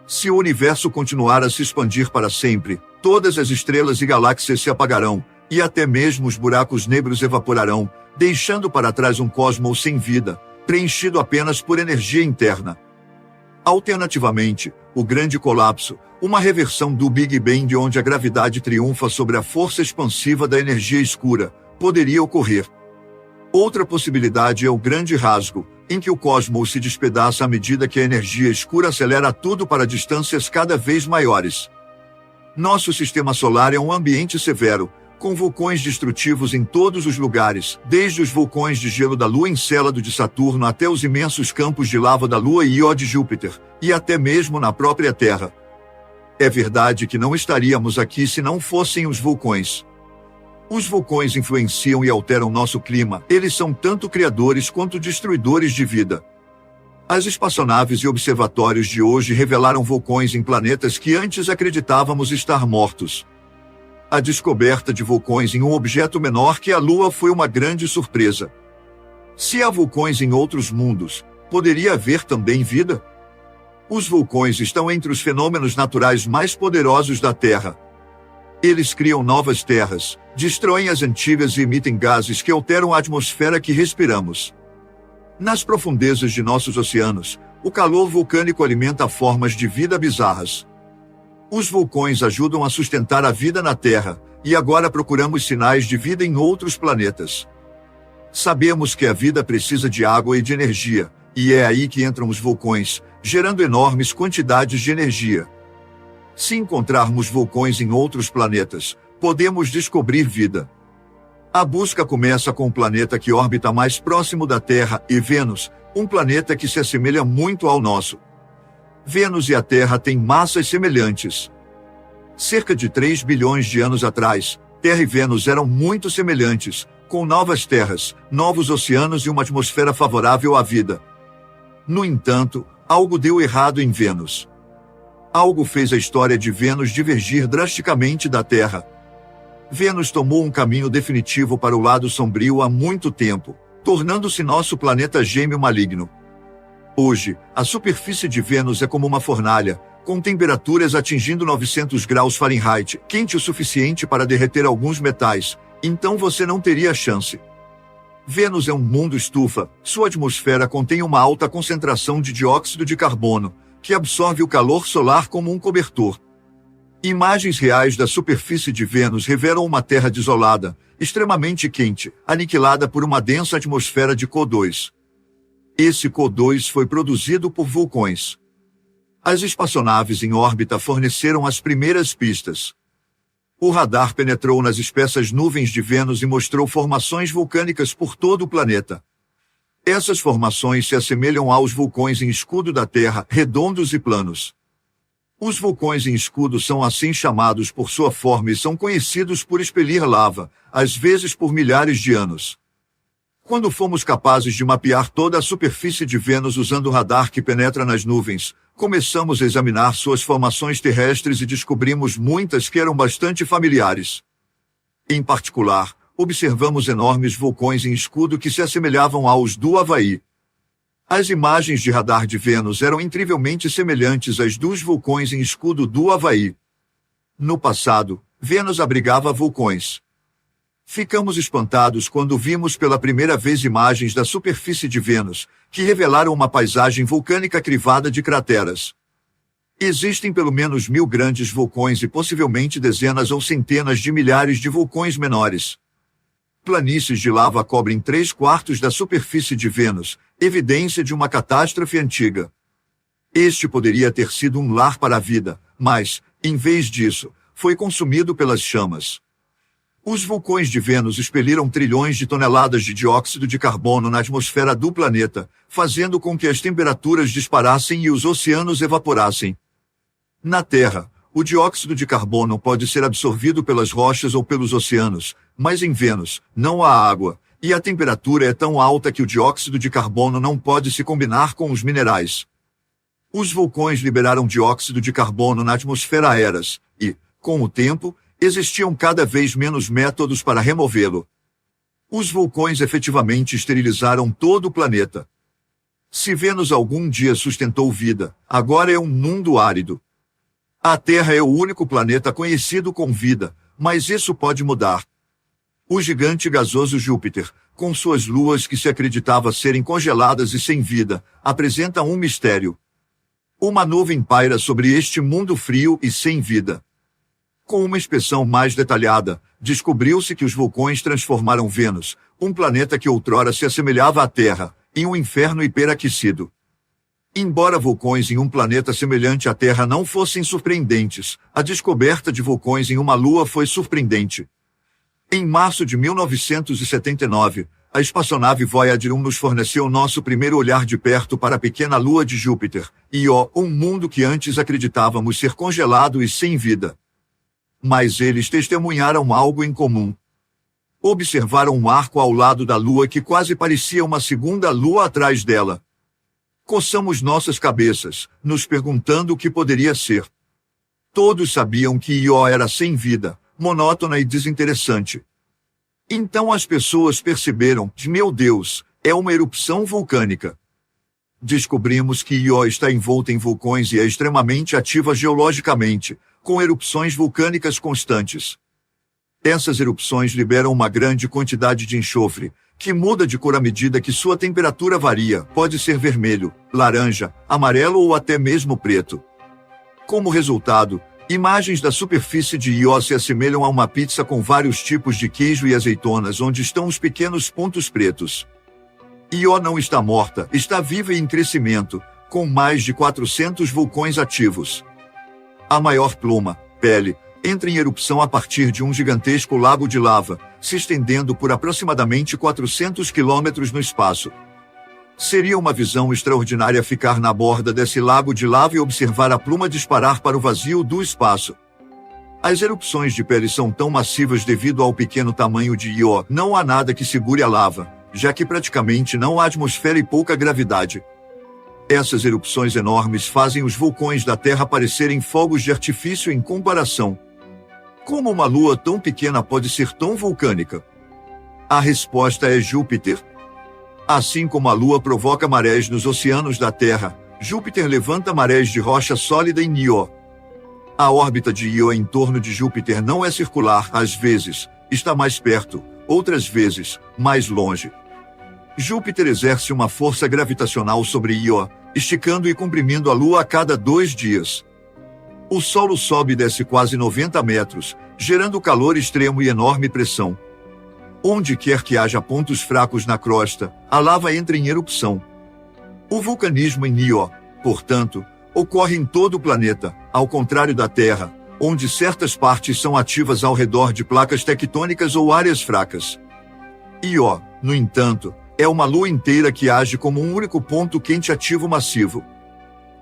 Se o universo continuar a se expandir para sempre, todas as estrelas e galáxias se apagarão, e até mesmo os buracos negros evaporarão, deixando para trás um cosmos sem vida, preenchido apenas por energia interna. Alternativamente, o grande colapso, uma reversão do Big Bang onde a gravidade triunfa sobre a força expansiva da energia escura, poderia ocorrer. Outra possibilidade é o grande rasgo, em que o cosmos se despedaça à medida que a energia escura acelera tudo para distâncias cada vez maiores. Nosso sistema solar é um ambiente severo, com vulcões destrutivos em todos os lugares, desde os vulcões de gelo da Lua Encélado de Saturno até os imensos campos de lava da Lua Io de Júpiter, e até mesmo na própria Terra. É verdade que não estaríamos aqui se não fossem os vulcões. Os vulcões influenciam e alteram nosso clima, eles são tanto criadores quanto destruidores de vida. As espaçonaves e observatórios de hoje revelaram vulcões em planetas que antes acreditávamos estar mortos. A descoberta de vulcões em um objeto menor que a Lua foi uma grande surpresa. Se há vulcões em outros mundos, poderia haver também vida? Os vulcões estão entre os fenômenos naturais mais poderosos da Terra. Eles criam novas terras, destroem as antigas e emitem gases que alteram a atmosfera que respiramos. Nas profundezas de nossos oceanos, o calor vulcânico alimenta formas de vida bizarras. Os vulcões ajudam a sustentar a vida na Terra, e agora procuramos sinais de vida em outros planetas. Sabemos que a vida precisa de água e de energia, e é aí que entram os vulcões, gerando enormes quantidades de energia. Se encontrarmos vulcões em outros planetas, podemos descobrir vida. A busca começa com o planeta que orbita mais próximo da Terra e Vênus, um planeta que se assemelha muito ao nosso. Vênus e a Terra têm massas semelhantes. Cerca de 3 bilhões de anos atrás, Terra e Vênus eram muito semelhantes, com novas terras, novos oceanos e uma atmosfera favorável à vida. No entanto, algo deu errado em Vênus. Algo fez a história de Vênus divergir drasticamente da Terra. Vênus tomou um caminho definitivo para o lado sombrio há muito tempo, tornando-se nosso planeta gêmeo maligno. Hoje, a superfície de Vênus é como uma fornalha, com temperaturas atingindo 900 graus Fahrenheit, quente o suficiente para derreter alguns metais, então você não teria chance. Vênus é um mundo estufa, sua atmosfera contém uma alta concentração de dióxido de carbono, que absorve o calor solar como um cobertor. Imagens reais da superfície de Vênus revelam uma Terra desolada, extremamente quente, aniquilada por uma densa atmosfera de CO2. Esse CO2 foi produzido por vulcões. As espaçonaves em órbita forneceram as primeiras pistas. O radar penetrou nas espessas nuvens de Vênus e mostrou formações vulcânicas por todo o planeta. Essas formações se assemelham aos vulcões em escudo da Terra, redondos e planos. Os vulcões em escudo são assim chamados por sua forma e são conhecidos por expelir lava, às vezes por milhares de anos. Quando fomos capazes de mapear toda a superfície de Vênus usando o radar que penetra nas nuvens, começamos a examinar suas formações terrestres e descobrimos muitas que eram bastante familiares. Em particular, observamos enormes vulcões em escudo que se assemelhavam aos do Havaí. As imagens de radar de Vênus eram incrivelmente semelhantes às dos vulcões em escudo do Havaí. No passado, Vênus abrigava vulcões. Ficamos espantados quando vimos pela primeira vez imagens da superfície de Vênus, que revelaram uma paisagem vulcânica crivada de crateras. Existem pelo menos 1000 grandes vulcões e possivelmente dezenas ou centenas de milhares de vulcões menores. Planícies de lava cobrem 3/4 da superfície de Vênus, evidência de uma catástrofe antiga. Este poderia ter sido um lar para a vida, mas, em vez disso, foi consumido pelas chamas. Os vulcões de Vênus expeliram trilhões de toneladas de dióxido de carbono na atmosfera do planeta, fazendo com que as temperaturas disparassem e os oceanos evaporassem. Na Terra, o dióxido de carbono pode ser absorvido pelas rochas ou pelos oceanos, mas em Vênus, não há água, e a temperatura é tão alta que o dióxido de carbono não pode se combinar com os minerais. Os vulcões liberaram dióxido de carbono na atmosfera há eras, e, com o tempo, existiam cada vez menos métodos para removê-lo. Os vulcões efetivamente esterilizaram todo o planeta. Se Vênus algum dia sustentou vida, agora é um mundo árido. A Terra é o único planeta conhecido com vida, mas isso pode mudar. O gigante gasoso Júpiter, com suas luas que se acreditava serem congeladas e sem vida, apresenta um mistério. Uma nuvem paira sobre este mundo frio e sem vida. Com uma inspeção mais detalhada, descobriu-se que os vulcões transformaram Vênus, um planeta que outrora se assemelhava à Terra, em um inferno hiperaquecido. Embora vulcões em um planeta semelhante à Terra não fossem surpreendentes, a descoberta de vulcões em uma lua foi surpreendente. Em março de 1979, a espaçonave Voyager 1 nos forneceu nosso primeiro olhar de perto para a pequena lua de Júpiter, Io, um mundo que antes acreditávamos ser congelado e sem vida. Mas eles testemunharam algo em comum. Observaram um arco ao lado da lua que quase parecia uma segunda lua atrás dela. Coçamos nossas cabeças, nos perguntando o que poderia ser. Todos sabiam que Io era sem vida, monótona e desinteressante. Então as pessoas perceberam que, meu Deus, é uma erupção vulcânica. Descobrimos que Io está envolta em vulcões e é extremamente ativa geologicamente, com erupções vulcânicas constantes. Essas erupções liberam uma grande quantidade de enxofre, que muda de cor à medida que sua temperatura varia, pode ser vermelho, laranja, amarelo ou até mesmo preto. Como resultado, imagens da superfície de Io se assemelham a uma pizza com vários tipos de queijo e azeitonas onde estão os pequenos pontos pretos. Io não está morta, está viva e em crescimento, com mais de 400 vulcões ativos. A maior pluma, Pele, entra em erupção a partir de um gigantesco lago de lava, se estendendo por aproximadamente 400 quilômetros no espaço. Seria uma visão extraordinária ficar na borda desse lago de lava e observar a pluma disparar para o vazio do espaço. As erupções de Pele são tão massivas devido ao pequeno tamanho de Io, não há nada que segure a lava, já que praticamente não há atmosfera e pouca gravidade. Essas erupções enormes fazem os vulcões da Terra parecerem fogos de artifício em comparação. Como uma lua tão pequena pode ser tão vulcânica? A resposta é Júpiter. Assim como a Lua provoca marés nos oceanos da Terra, Júpiter levanta marés de rocha sólida em Io. A órbita de Io em torno de Júpiter não é circular, às vezes, está mais perto, outras vezes, mais longe. Júpiter exerce uma força gravitacional sobre Io, esticando e comprimindo a Lua a cada 2 dias. O solo sobe e desce quase 90 metros, gerando calor extremo e enorme pressão. Onde quer que haja pontos fracos na crosta, a lava entra em erupção. O vulcanismo em Io, portanto, ocorre em todo o planeta, ao contrário da Terra, onde certas partes são ativas ao redor de placas tectônicas ou áreas fracas. Io, no entanto, é uma lua inteira que age como um único ponto quente ativo massivo.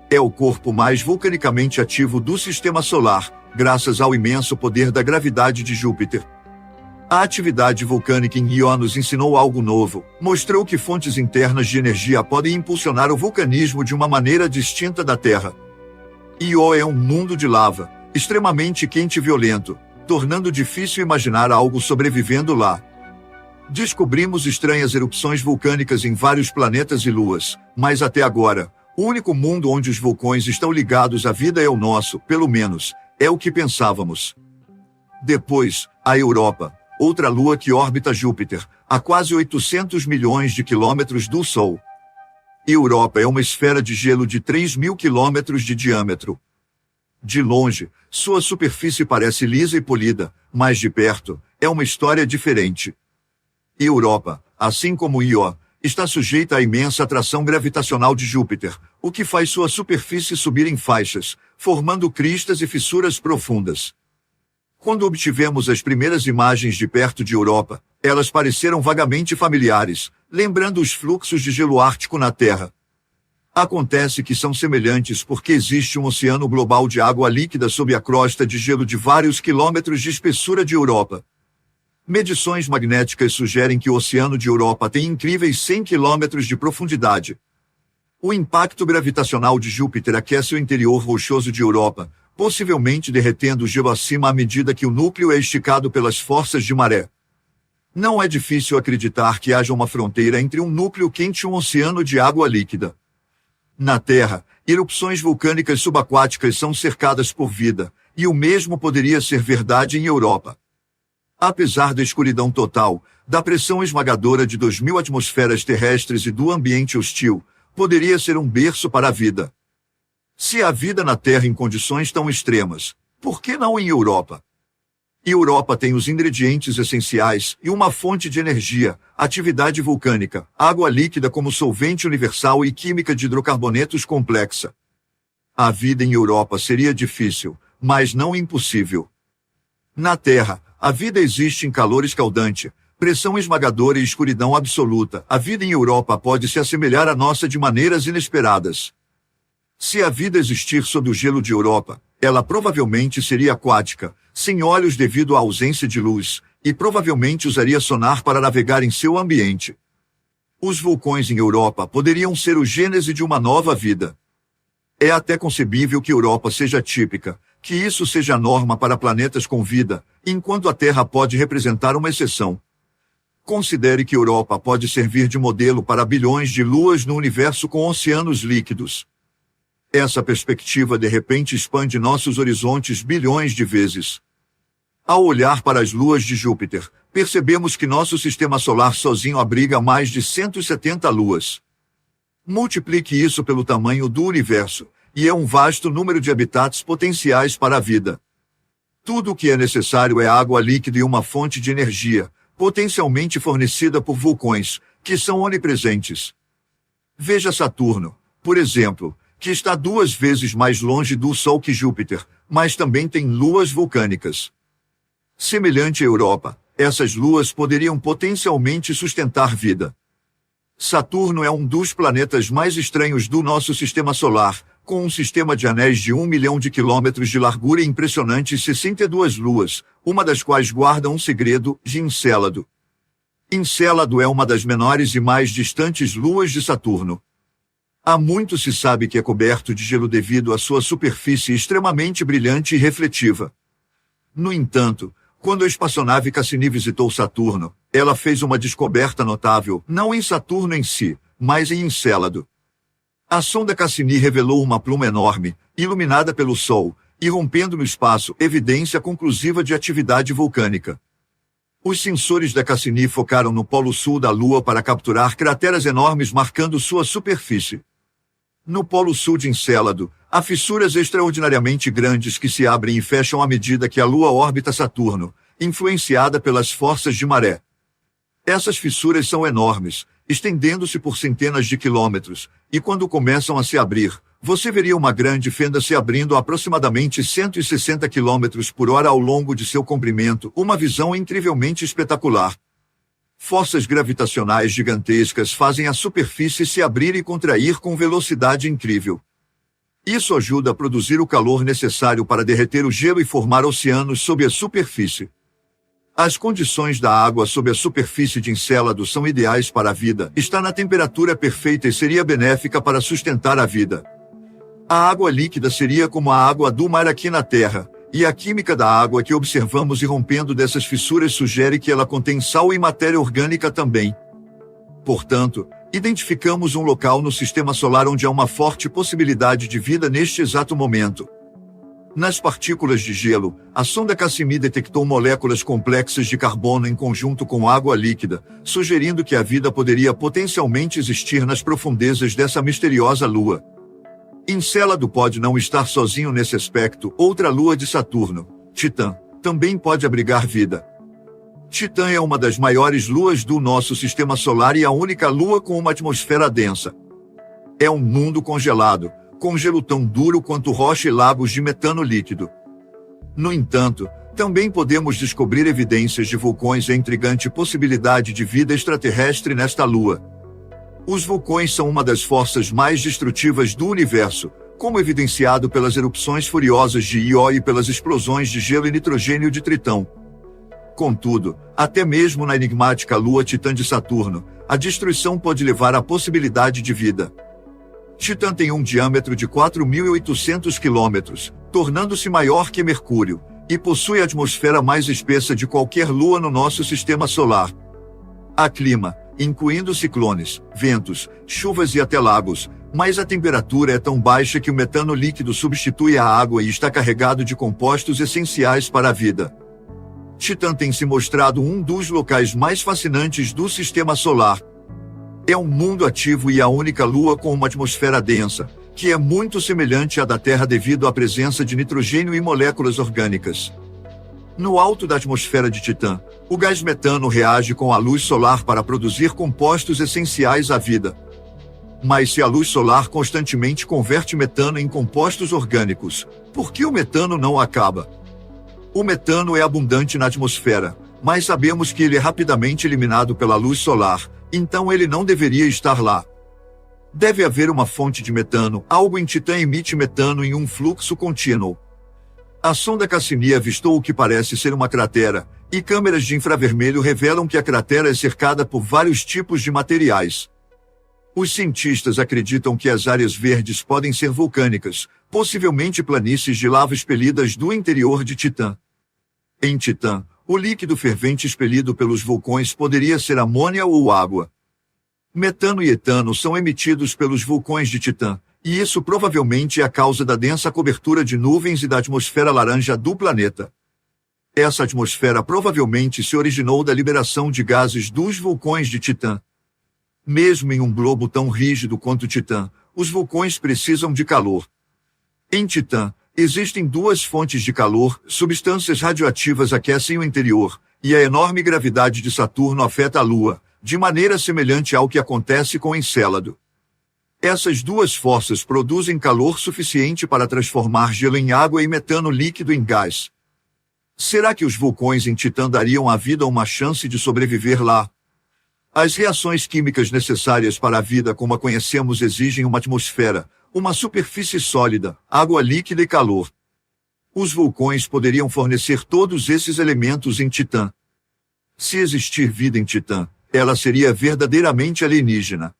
É o corpo mais vulcanicamente ativo do Sistema Solar, graças ao imenso poder da gravidade de Júpiter. A atividade vulcânica em Io nos ensinou algo novo, mostrou que fontes internas de energia podem impulsionar o vulcanismo de uma maneira distinta da Terra. Io é um mundo de lava, extremamente quente e violento, tornando difícil imaginar algo sobrevivendo lá. Descobrimos estranhas erupções vulcânicas em vários planetas e luas, mas até agora, o único mundo onde os vulcões estão ligados à vida é o nosso, pelo menos, é o que pensávamos. Depois, a Europa, outra lua que orbita Júpiter, a quase 800 milhões de quilômetros do Sol. Europa é uma esfera de gelo de 3.000 quilômetros de diâmetro. De longe, sua superfície parece lisa e polida, mas de perto, é uma história diferente. Europa, assim como Io, está sujeita à imensa atração gravitacional de Júpiter, o que faz sua superfície subir em faixas, formando cristas e fissuras profundas. Quando obtivemos as primeiras imagens de perto de Europa, elas pareceram vagamente familiares, lembrando os fluxos de gelo ártico na Terra. Acontece que são semelhantes porque existe um oceano global de água líquida sob a crosta de gelo de vários quilômetros de espessura de Europa. Medições magnéticas sugerem que o oceano de Europa tem incríveis 100 quilômetros de profundidade. O impacto gravitacional de Júpiter aquece o interior rochoso de Europa, possivelmente derretendo o gelo acima à medida que o núcleo é esticado pelas forças de maré. Não é difícil acreditar que haja uma fronteira entre um núcleo quente e um oceano de água líquida. Na Terra, erupções vulcânicas subaquáticas são cercadas por vida, e o mesmo poderia ser verdade em Europa. Apesar da escuridão total, da pressão esmagadora de 2.000 atmosferas terrestres e do ambiente hostil, poderia ser um berço para a vida. Se há vida na Terra em condições tão extremas, por que não em Europa? Europa tem os ingredientes essenciais e uma fonte de energia, atividade vulcânica, água líquida como solvente universal e química de hidrocarbonetos complexa. A vida em Europa seria difícil, mas não impossível. Na Terra, a vida existe em calor escaldante, pressão esmagadora e escuridão absoluta. A vida em Europa pode se assemelhar à nossa de maneiras inesperadas. Se a vida existir sob o gelo de Europa, ela provavelmente seria aquática, sem olhos devido à ausência de luz, e provavelmente usaria sonar para navegar em seu ambiente. Os vulcões em Europa poderiam ser o gênese de uma nova vida. É até concebível que Europa seja típica, que isso seja a norma para planetas com vida, enquanto a Terra pode representar uma exceção. Considere que Europa pode servir de modelo para bilhões de luas no universo com oceanos líquidos. Essa perspectiva de repente expande nossos horizontes bilhões de vezes. Ao olhar para as luas de Júpiter, percebemos que nosso sistema solar sozinho abriga mais de 170 luas. Multiplique isso pelo tamanho do universo, e é um vasto número de habitats potenciais para a vida. Tudo o que é necessário é água líquida e uma fonte de energia, potencialmente fornecida por vulcões, que são onipresentes. Veja Saturno, por exemplo, que está 2 vezes mais longe do Sol que Júpiter, mas também tem luas vulcânicas. Semelhante à Europa, essas luas poderiam potencialmente sustentar vida. Saturno é um dos planetas mais estranhos do nosso sistema solar, com um sistema de anéis de 1 milhão de quilômetros de largura e impressionantes 62 luas, uma das quais guarda um segredo, de Encélado. Encélado é uma das menores e mais distantes luas de Saturno. Há muito se sabe que é coberto de gelo devido à sua superfície extremamente brilhante e refletiva. No entanto, quando a espaçonave Cassini visitou Saturno, ela fez uma descoberta notável, não em Saturno em si, mas em Encélado. A sonda Cassini revelou uma pluma enorme, iluminada pelo Sol, irrompendo no espaço evidência conclusiva de atividade vulcânica. Os sensores da Cassini focaram no polo sul da Lua para capturar crateras enormes marcando sua superfície. No polo sul de Encélado, há fissuras extraordinariamente grandes que se abrem e fecham à medida que a Lua orbita Saturno, influenciada pelas forças de maré. Essas fissuras são enormes, estendendo-se por centenas de quilômetros, e quando começam a se abrir, você veria uma grande fenda se abrindo a aproximadamente 160 km por hora ao longo de seu comprimento, uma visão incrivelmente espetacular. Forças gravitacionais gigantescas fazem a superfície se abrir e contrair com velocidade incrível. Isso ajuda a produzir o calor necessário para derreter o gelo e formar oceanos sob a superfície. As condições da água sob a superfície de Encélado são ideais para a vida. Está na temperatura perfeita e seria benéfica para sustentar a vida. A água líquida seria como a água do mar aqui na Terra, e a química da água que observamos irrompendo dessas fissuras sugere que ela contém sal e matéria orgânica também. Portanto, identificamos um local no Sistema Solar onde há uma forte possibilidade de vida neste exato momento. Nas partículas de gelo, a sonda Cassini detectou moléculas complexas de carbono em conjunto com água líquida, sugerindo que a vida poderia potencialmente existir nas profundezas dessa misteriosa lua. Encélado pode não estar sozinho nesse aspecto. Outra lua de Saturno, Titã, também pode abrigar vida. Titã é uma das maiores luas do nosso Sistema Solar e a única lua com uma atmosfera densa. É um mundo congelado, com gelo tão duro quanto rocha e lagos de metano líquido. No entanto, também podemos descobrir evidências de vulcões e a intrigante possibilidade de vida extraterrestre nesta lua. Os vulcões são uma das forças mais destrutivas do universo, como evidenciado pelas erupções furiosas de Ío e pelas explosões de gelo e nitrogênio de Tritão. Contudo, até mesmo na enigmática lua Titã de Saturno, a destruição pode levar à possibilidade de vida. Titã tem um diâmetro de 4.800 km, tornando-se maior que Mercúrio, e possui a atmosfera mais espessa de qualquer lua no nosso Sistema Solar. Há clima, incluindo ciclones, ventos, chuvas e até lagos, mas a temperatura é tão baixa que o metano líquido substitui a água e está carregado de compostos essenciais para a vida. Titã tem se mostrado um dos locais mais fascinantes do Sistema Solar. É um mundo ativo e a única lua com uma atmosfera densa, que é muito semelhante à da Terra devido à presença de nitrogênio e moléculas orgânicas. No alto da atmosfera de Titã, o gás metano reage com a luz solar para produzir compostos essenciais à vida. Mas se a luz solar constantemente converte metano em compostos orgânicos, por que o metano não acaba? O metano é abundante na atmosfera, mas sabemos que ele é rapidamente eliminado pela luz solar, então ele não deveria estar lá. Deve haver uma fonte de metano. Algo em Titã emite metano em um fluxo contínuo. A sonda Cassini avistou o que parece ser uma cratera, e câmeras de infravermelho revelam que a cratera é cercada por vários tipos de materiais. Os cientistas acreditam que as áreas verdes podem ser vulcânicas, possivelmente planícies de lava expelidas do interior de Titã. Em Titã, o líquido fervente expelido pelos vulcões poderia ser amônia ou água. Metano e etano são emitidos pelos vulcões de Titã, e isso provavelmente é a causa da densa cobertura de nuvens e da atmosfera laranja do planeta. Essa atmosfera provavelmente se originou da liberação de gases dos vulcões de Titã. Mesmo em um globo tão rígido quanto Titã, os vulcões precisam de calor. Em Titã, existem duas fontes de calor, substâncias radioativas aquecem o interior, e a enorme gravidade de Saturno afeta a Lua, de maneira semelhante ao que acontece com Encélado. Essas duas forças produzem calor suficiente para transformar gelo em água e metano líquido em gás. Será que os vulcões em Titã dariam à vida uma chance de sobreviver lá? As reações químicas necessárias para a vida como a conhecemos exigem uma atmosfera, uma superfície sólida, água líquida e calor. Os vulcões poderiam fornecer todos esses elementos em Titã. Se existir vida em Titã, ela seria verdadeiramente alienígena.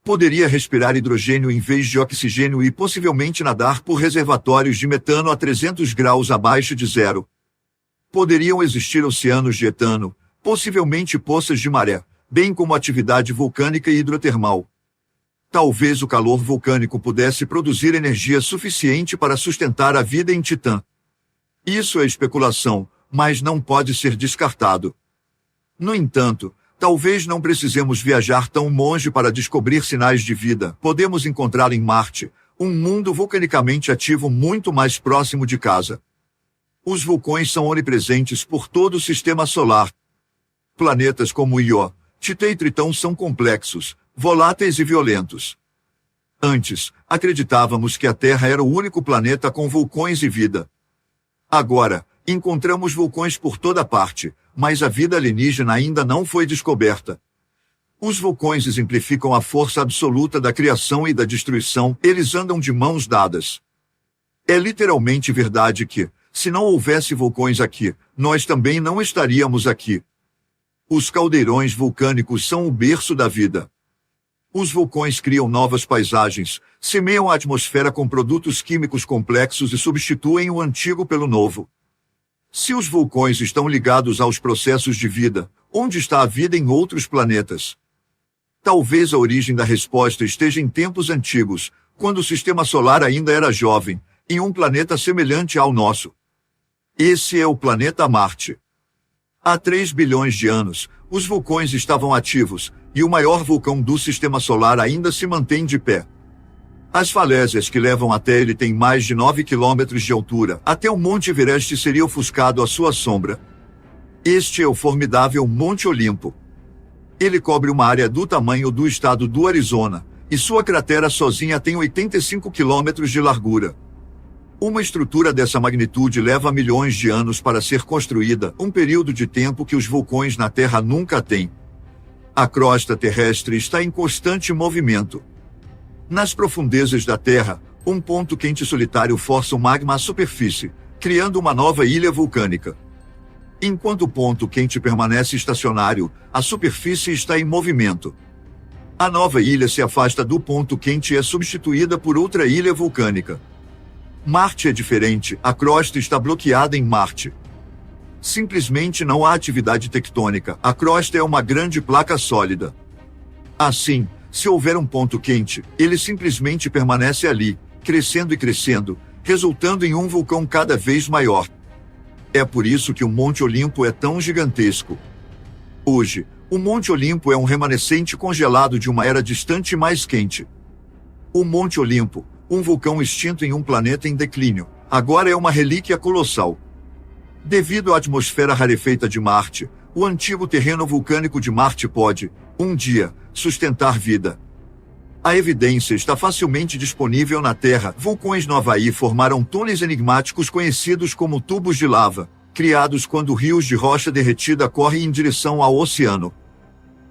Poderia respirar hidrogênio em vez de oxigênio e possivelmente nadar por reservatórios de metano a 300 graus abaixo de zero. Poderiam existir oceanos de etano, possivelmente poças de maré, bem como atividade vulcânica e hidrotermal. Talvez o calor vulcânico pudesse produzir energia suficiente para sustentar a vida em Titã. Isso é especulação, mas não pode ser descartado. No entanto, talvez não precisemos viajar tão longe para descobrir sinais de vida. Podemos encontrar em Marte, um mundo vulcanicamente ativo muito mais próximo de casa. Os vulcões são onipresentes por todo o Sistema Solar. Planetas como Io, Titã e Tritão são complexos, voláteis e violentos. Antes, acreditávamos que a Terra era o único planeta com vulcões e vida. Agora, encontramos vulcões por toda parte, mas a vida alienígena ainda não foi descoberta. Os vulcões exemplificam a força absoluta da criação e da destruição, eles andam de mãos dadas. É literalmente verdade que, se não houvesse vulcões aqui, nós também não estaríamos aqui. Os caldeirões vulcânicos são o berço da vida. Os vulcões criam novas paisagens, semeiam a atmosfera com produtos químicos complexos e substituem o antigo pelo novo. Se os vulcões estão ligados aos processos de vida, onde está a vida em outros planetas? Talvez a origem da resposta esteja em tempos antigos, quando o sistema solar ainda era jovem, em um planeta semelhante ao nosso. Esse é o planeta Marte. Há 3 bilhões de anos, os vulcões estavam ativos, e o maior vulcão do sistema solar ainda se mantém de pé. As falésias que levam até ele têm mais de 9 quilômetros de altura, até o Monte Everest seria ofuscado à sua sombra. Este é o formidável Monte Olimpo. Ele cobre uma área do tamanho do estado do Arizona, e sua cratera sozinha tem 85 quilômetros de largura. Uma estrutura dessa magnitude leva milhões de anos para ser construída, um período de tempo que os vulcões na Terra nunca têm. A crosta terrestre está em constante movimento. Nas profundezas da Terra, um ponto quente solitário força o magma à superfície, criando uma nova ilha vulcânica. Enquanto o ponto quente permanece estacionário, a superfície está em movimento. A nova ilha se afasta do ponto quente e é substituída por outra ilha vulcânica. Marte é diferente, a crosta está bloqueada em Marte. Simplesmente não há atividade tectônica, a crosta é uma grande placa sólida. Assim, se houver um ponto quente, ele simplesmente permanece ali, crescendo e crescendo, resultando em um vulcão cada vez maior. É por isso que o Monte Olimpo é tão gigantesco. Hoje, o Monte Olimpo é um remanescente congelado de uma era distante mais quente. O Monte Olimpo, um vulcão extinto em um planeta em declínio, agora é uma relíquia colossal. Devido à atmosfera rarefeita de Marte, o antigo terreno vulcânico de Marte pode, um dia, sustentar vida. A evidência está facilmente disponível na Terra. Vulcões no Havaí formaram túneis enigmáticos conhecidos como tubos de lava, criados quando rios de rocha derretida correm em direção ao oceano.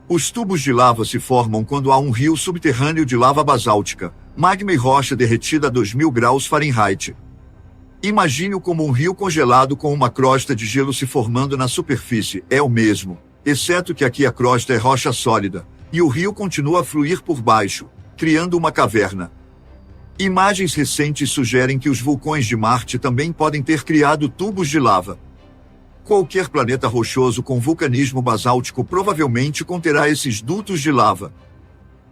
Os tubos de lava se formam quando há um rio subterrâneo de lava basáltica, magma e rocha derretida a 2000 graus Fahrenheit. Imagine-o como um rio congelado com uma crosta de gelo se formando na superfície. É o mesmo, exceto que aqui a crosta é rocha sólida, e o rio continua a fluir por baixo, criando uma caverna. Imagens recentes sugerem que os vulcões de Marte também podem ter criado tubos de lava. Qualquer planeta rochoso com vulcanismo basáltico provavelmente conterá esses dutos de lava.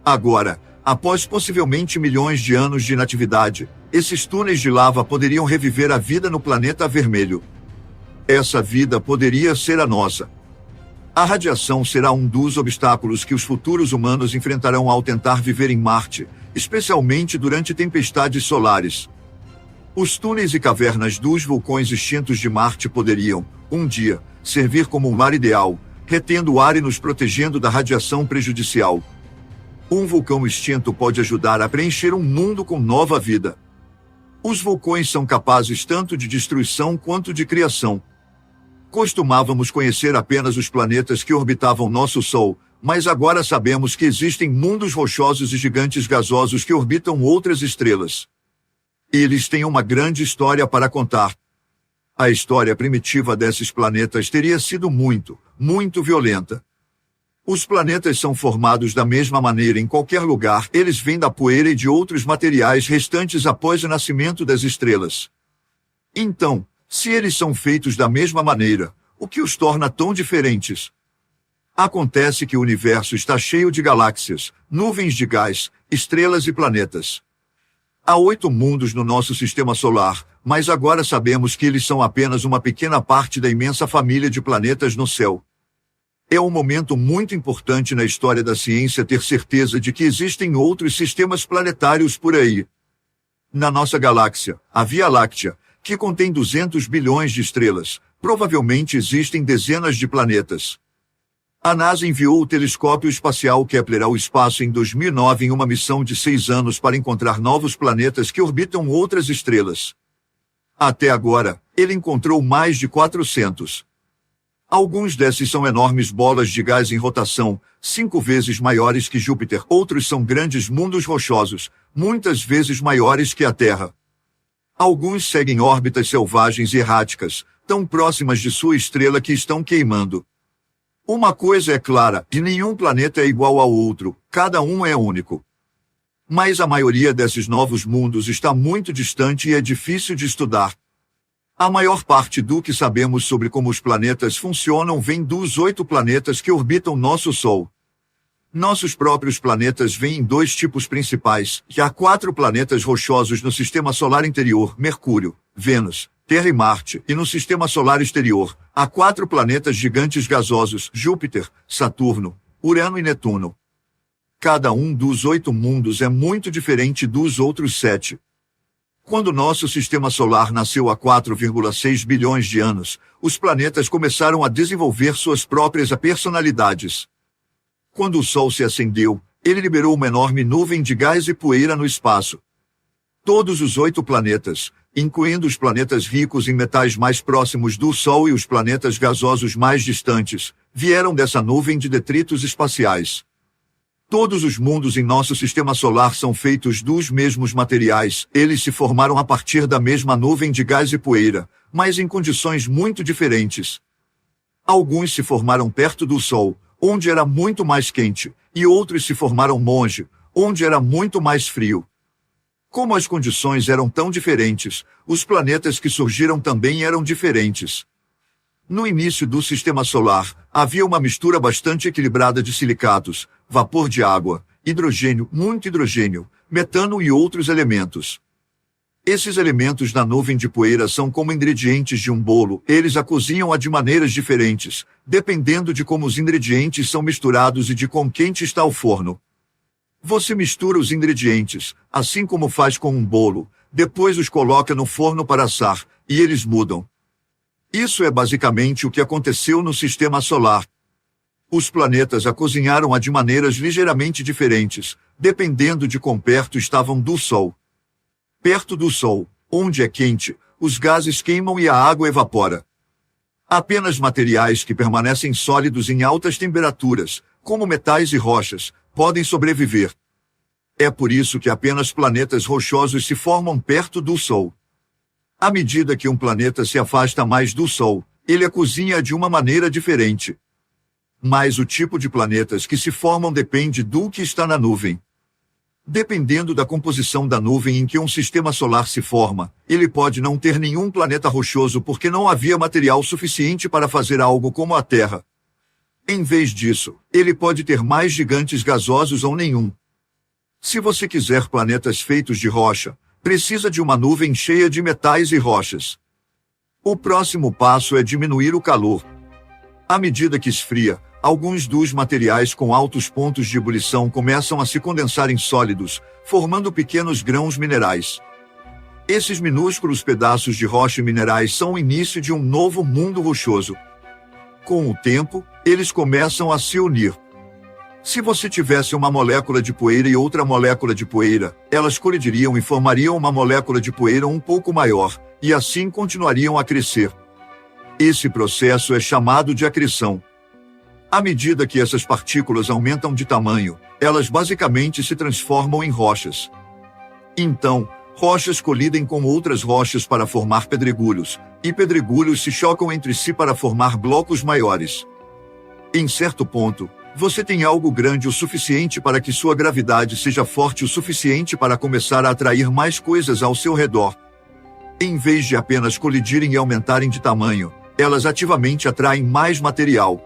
Agora, após possivelmente milhões de anos de inatividade, esses túneis de lava poderiam reviver a vida no planeta vermelho. Essa vida poderia ser a nossa. A radiação será um dos obstáculos que os futuros humanos enfrentarão ao tentar viver em Marte, especialmente durante tempestades solares. Os túneis e cavernas dos vulcões extintos de Marte poderiam, um dia, servir como um lar ideal, retendo o ar e nos protegendo da radiação prejudicial. Um vulcão extinto pode ajudar a preencher um mundo com nova vida. Os vulcões são capazes tanto de destruição quanto de criação. Costumávamos conhecer apenas os planetas que orbitavam nosso Sol, mas agora sabemos que existem mundos rochosos e gigantes gasosos que orbitam outras estrelas. Eles têm uma grande história para contar. A história primitiva desses planetas teria sido muito, muito violenta. Os planetas são formados da mesma maneira em qualquer lugar, eles vêm da poeira e de outros materiais restantes após o nascimento das estrelas. Então, se eles são feitos da mesma maneira, o que os torna tão diferentes? Acontece que o universo está cheio de galáxias, nuvens de gás, estrelas e planetas. Há 8 mundos no nosso sistema solar, mas agora sabemos que eles são apenas uma pequena parte da imensa família de planetas no céu. É um momento muito importante na história da ciência ter certeza de que existem outros sistemas planetários por aí. Na nossa galáxia, a Via Láctea, que contém 200 bilhões de estrelas, provavelmente existem dezenas de planetas. A NASA enviou o telescópio espacial Kepler ao espaço em 2009 em uma missão de 6 anos para encontrar novos planetas que orbitam outras estrelas. Até agora, ele encontrou mais de 400. Alguns desses são enormes bolas de gás em rotação, 5 vezes maiores que Júpiter. Outros são grandes mundos rochosos, muitas vezes maiores que a Terra. Alguns seguem órbitas selvagens e erráticas, tão próximas de sua estrela que estão queimando. Uma coisa é clara, e nenhum planeta é igual ao outro, cada um é único. Mas a maioria desses novos mundos está muito distante e é difícil de estudar. A maior parte do que sabemos sobre como os planetas funcionam vem dos 8 planetas que orbitam nosso Sol. Nossos próprios planetas vêm em 2 tipos principais, que há 4 planetas rochosos no Sistema Solar Interior: Mercúrio, Vênus, Terra e Marte, e no Sistema Solar Exterior, há 4 planetas gigantes gasosos: Júpiter, Saturno, Urano e Netuno. Cada um dos 8 mundos é muito diferente dos outros 7. Quando nosso Sistema Solar nasceu há 4,6 bilhões de anos, os planetas começaram a desenvolver suas próprias personalidades. Quando o Sol se acendeu, ele liberou uma enorme nuvem de gás e poeira no espaço. Todos os 8 planetas, incluindo os planetas ricos em metais mais próximos do Sol e os planetas gasosos mais distantes, vieram dessa nuvem de detritos espaciais. Todos os mundos em nosso sistema solar são feitos dos mesmos materiais. Eles se formaram a partir da mesma nuvem de gás e poeira, mas em condições muito diferentes. Alguns se formaram perto do Sol, onde era muito mais quente, e outros se formaram longe, onde era muito mais frio. Como as condições eram tão diferentes, os planetas que surgiram também eram diferentes. No início do sistema solar, havia uma mistura bastante equilibrada de silicatos, vapor de água, hidrogênio, muito hidrogênio, metano e outros elementos. Esses elementos na nuvem de poeira são como ingredientes de um bolo. Eles a cozinham de maneiras diferentes, dependendo de como os ingredientes são misturados e de quão quente está o forno. Você mistura os ingredientes, assim como faz com um bolo, depois os coloca no forno para assar, e eles mudam. Isso é basicamente o que aconteceu no sistema solar. Os planetas a cozinharam de maneiras ligeiramente diferentes, dependendo de quão perto estavam do Sol. Perto do Sol, onde é quente, os gases queimam e a água evapora. Apenas materiais que permanecem sólidos em altas temperaturas, como metais e rochas, podem sobreviver. É por isso que apenas planetas rochosos se formam perto do Sol. À medida que um planeta se afasta mais do Sol, ele a cozinha de uma maneira diferente. Mas o tipo de planetas que se formam depende do que está na nuvem. Dependendo da composição da nuvem em que um sistema solar se forma, ele pode não ter nenhum planeta rochoso porque não havia material suficiente para fazer algo como a Terra. Em vez disso, ele pode ter mais gigantes gasosos ou nenhum. Se você quiser planetas feitos de rocha, precisa de uma nuvem cheia de metais e rochas. O próximo passo é diminuir o calor. À medida que esfria, alguns dos materiais com altos pontos de ebulição começam a se condensar em sólidos, formando pequenos grãos minerais. Esses minúsculos pedaços de rocha e minerais são o início de um novo mundo rochoso. Com o tempo, eles começam a se unir. Se você tivesse uma molécula de poeira e outra molécula de poeira, elas colidiriam e formariam uma molécula de poeira um pouco maior, e assim continuariam a crescer. Esse processo é chamado de acreção. À medida que essas partículas aumentam de tamanho, elas basicamente se transformam em rochas. Então, rochas colidem com outras rochas para formar pedregulhos, e pedregulhos se chocam entre si para formar blocos maiores. Em certo ponto, você tem algo grande o suficiente para que sua gravidade seja forte o suficiente para começar a atrair mais coisas ao seu redor. Em vez de apenas colidirem e aumentarem de tamanho, elas ativamente atraem mais material.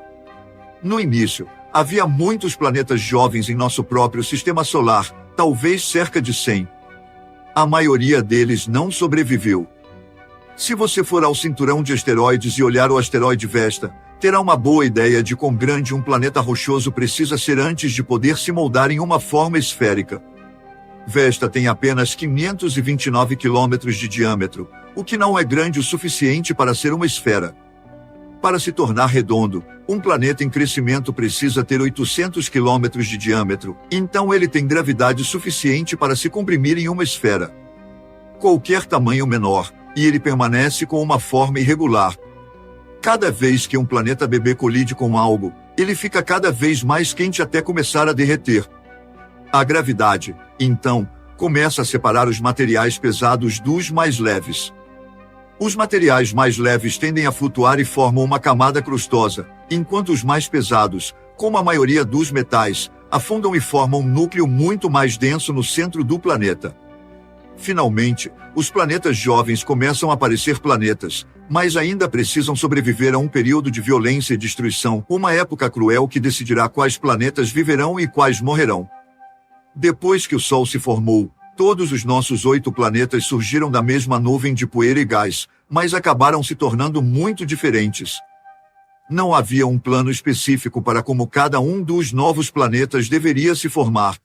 No início, havia muitos planetas jovens em nosso próprio sistema solar, talvez cerca de 100. A maioria deles não sobreviveu. Se você for ao cinturão de asteroides e olhar o asteroide Vesta, terá uma boa ideia de quão grande um planeta rochoso precisa ser antes de poder se moldar em uma forma esférica. Vesta tem apenas 529 quilômetros de diâmetro, o que não é grande o suficiente para ser uma esfera. Para se tornar redondo, um planeta em crescimento precisa ter 800 quilômetros de diâmetro, então ele tem gravidade suficiente para se comprimir em uma esfera. Qualquer tamanho menor, e ele permanece com uma forma irregular. Cada vez que um planeta bebê colide com algo, ele fica cada vez mais quente até começar a derreter. A gravidade, então, começa a separar os materiais pesados dos mais leves. Os materiais mais leves tendem a flutuar e formam uma camada crustosa, enquanto os mais pesados, como a maioria dos metais, afundam e formam um núcleo muito mais denso no centro do planeta. Finalmente, os planetas jovens começam a parecer planetas, mas ainda precisam sobreviver a um período de violência e destruição, uma época cruel que decidirá quais planetas viverão e quais morrerão. Depois que o Sol se formou, todos os nossos 8 planetas surgiram da mesma nuvem de poeira e gás, mas acabaram se tornando muito diferentes. Não havia um plano específico para como cada um dos novos planetas deveria se formar.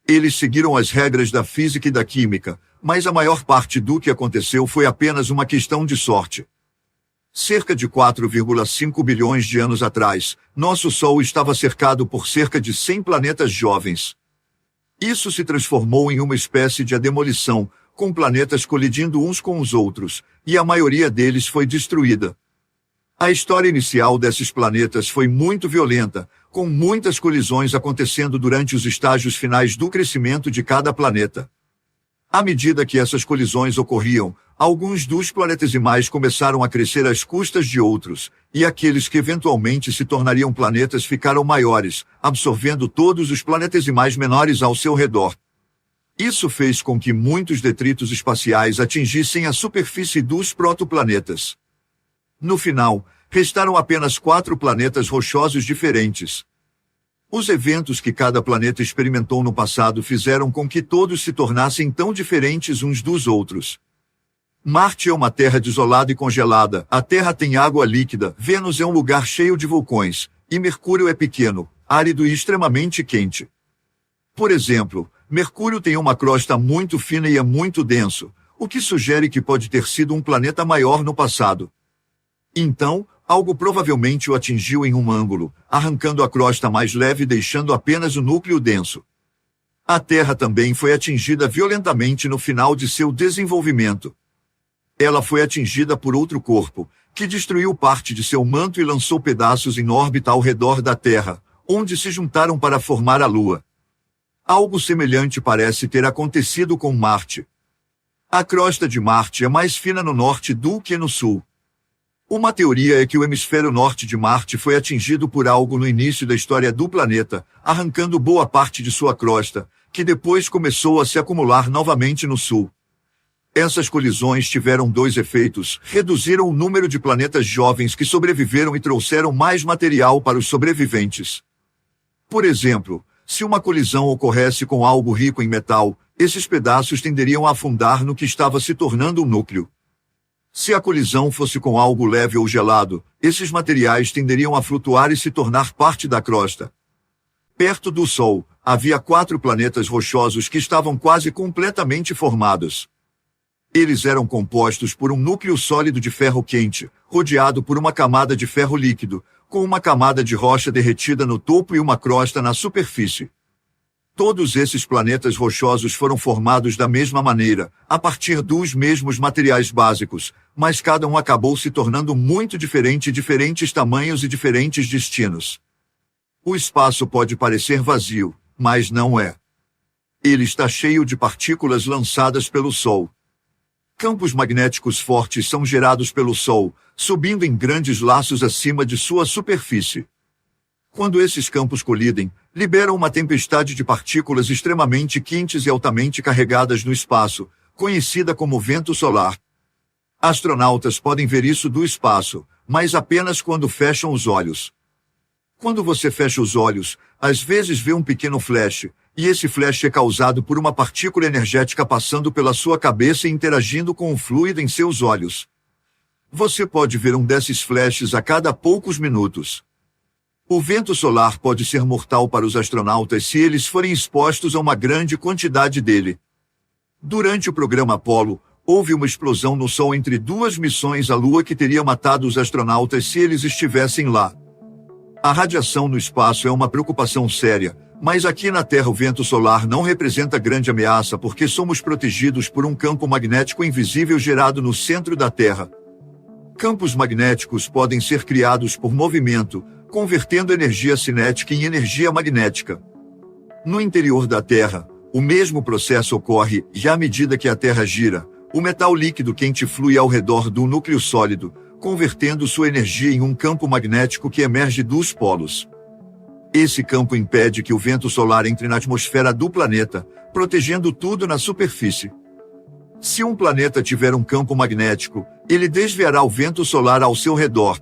Eles seguiram as regras da física e da química, mas a maior parte do que aconteceu foi apenas uma questão de sorte. Cerca de 4,5 bilhões de anos atrás, nosso Sol estava cercado por cerca de 100 planetas jovens. Isso se transformou em uma espécie de demolição, com planetas colidindo uns com os outros, e a maioria deles foi destruída. A história inicial desses planetas foi muito violenta, com muitas colisões acontecendo durante os estágios finais do crescimento de cada planeta. À medida que essas colisões ocorriam, alguns dos planetesimais começaram a crescer às custas de outros, e aqueles que eventualmente se tornariam planetas ficaram maiores, absorvendo todos os planetesimais menores ao seu redor. Isso fez com que muitos detritos espaciais atingissem a superfície dos protoplanetas. No final, restaram apenas 4 planetas rochosos diferentes. Os eventos que cada planeta experimentou no passado fizeram com que todos se tornassem tão diferentes uns dos outros. Marte é uma terra desolada e congelada, a Terra tem água líquida, Vênus é um lugar cheio de vulcões, e Mercúrio é pequeno, árido e extremamente quente. Por exemplo, Mercúrio tem uma crosta muito fina e é muito denso, o que sugere que pode ter sido um planeta maior no passado. Então, algo provavelmente o atingiu em um ângulo, arrancando a crosta mais leve e deixando apenas o núcleo denso. A Terra também foi atingida violentamente no final de seu desenvolvimento. Ela foi atingida por outro corpo, que destruiu parte de seu manto e lançou pedaços em órbita ao redor da Terra, onde se juntaram para formar a Lua. Algo semelhante parece ter acontecido com Marte. A crosta de Marte é mais fina no norte do que no sul. Uma teoria é que o hemisfério norte de Marte foi atingido por algo no início da história do planeta, arrancando boa parte de sua crosta, que depois começou a se acumular novamente no sul. Essas colisões tiveram 2 efeitos: reduziram o número de planetas jovens que sobreviveram e trouxeram mais material para os sobreviventes. Por exemplo, se uma colisão ocorresse com algo rico em metal, esses pedaços tenderiam a afundar no que estava se tornando um núcleo. Se a colisão fosse com algo leve ou gelado, esses materiais tenderiam a flutuar e se tornar parte da crosta. Perto do Sol, havia 4 planetas rochosos que estavam quase completamente formados. Eles eram compostos por um núcleo sólido de ferro quente, rodeado por uma camada de ferro líquido, com uma camada de rocha derretida no topo e uma crosta na superfície. Todos esses planetas rochosos foram formados da mesma maneira, a partir dos mesmos materiais básicos, mas cada um acabou se tornando muito diferente em diferentes tamanhos e diferentes destinos. O espaço pode parecer vazio, mas não é. Ele está cheio de partículas lançadas pelo Sol. Campos magnéticos fortes são gerados pelo Sol, subindo em grandes laços acima de sua superfície. Quando esses campos colidem, liberam uma tempestade de partículas extremamente quentes e altamente carregadas no espaço, conhecida como vento solar. Astronautas podem ver isso do espaço, mas apenas quando fecham os olhos. Quando você fecha os olhos, às vezes vê um pequeno flash, e esse flash é causado por uma partícula energética passando pela sua cabeça e interagindo com o fluido em seus olhos. Você pode ver um desses flashes a cada poucos minutos. O vento solar pode ser mortal para os astronautas se eles forem expostos a uma grande quantidade dele. Durante o programa Apollo, Houve uma explosão no Sol entre duas missões à Lua que teria matado os astronautas se eles estivessem lá. A radiação no espaço é uma preocupação séria, mas aqui na Terra o vento solar não representa grande ameaça porque somos protegidos por um campo magnético invisível gerado no centro da Terra. Campos magnéticos podem ser criados por movimento, convertendo energia cinética em energia magnética. No interior da Terra, o mesmo processo ocorre e à medida que a Terra gira, o metal líquido quente flui ao redor do núcleo sólido, convertendo sua energia em um campo magnético que emerge dos polos. Esse campo impede que o vento solar entre na atmosfera do planeta, protegendo tudo na superfície. Se um planeta tiver um campo magnético, ele desviará o vento solar ao seu redor.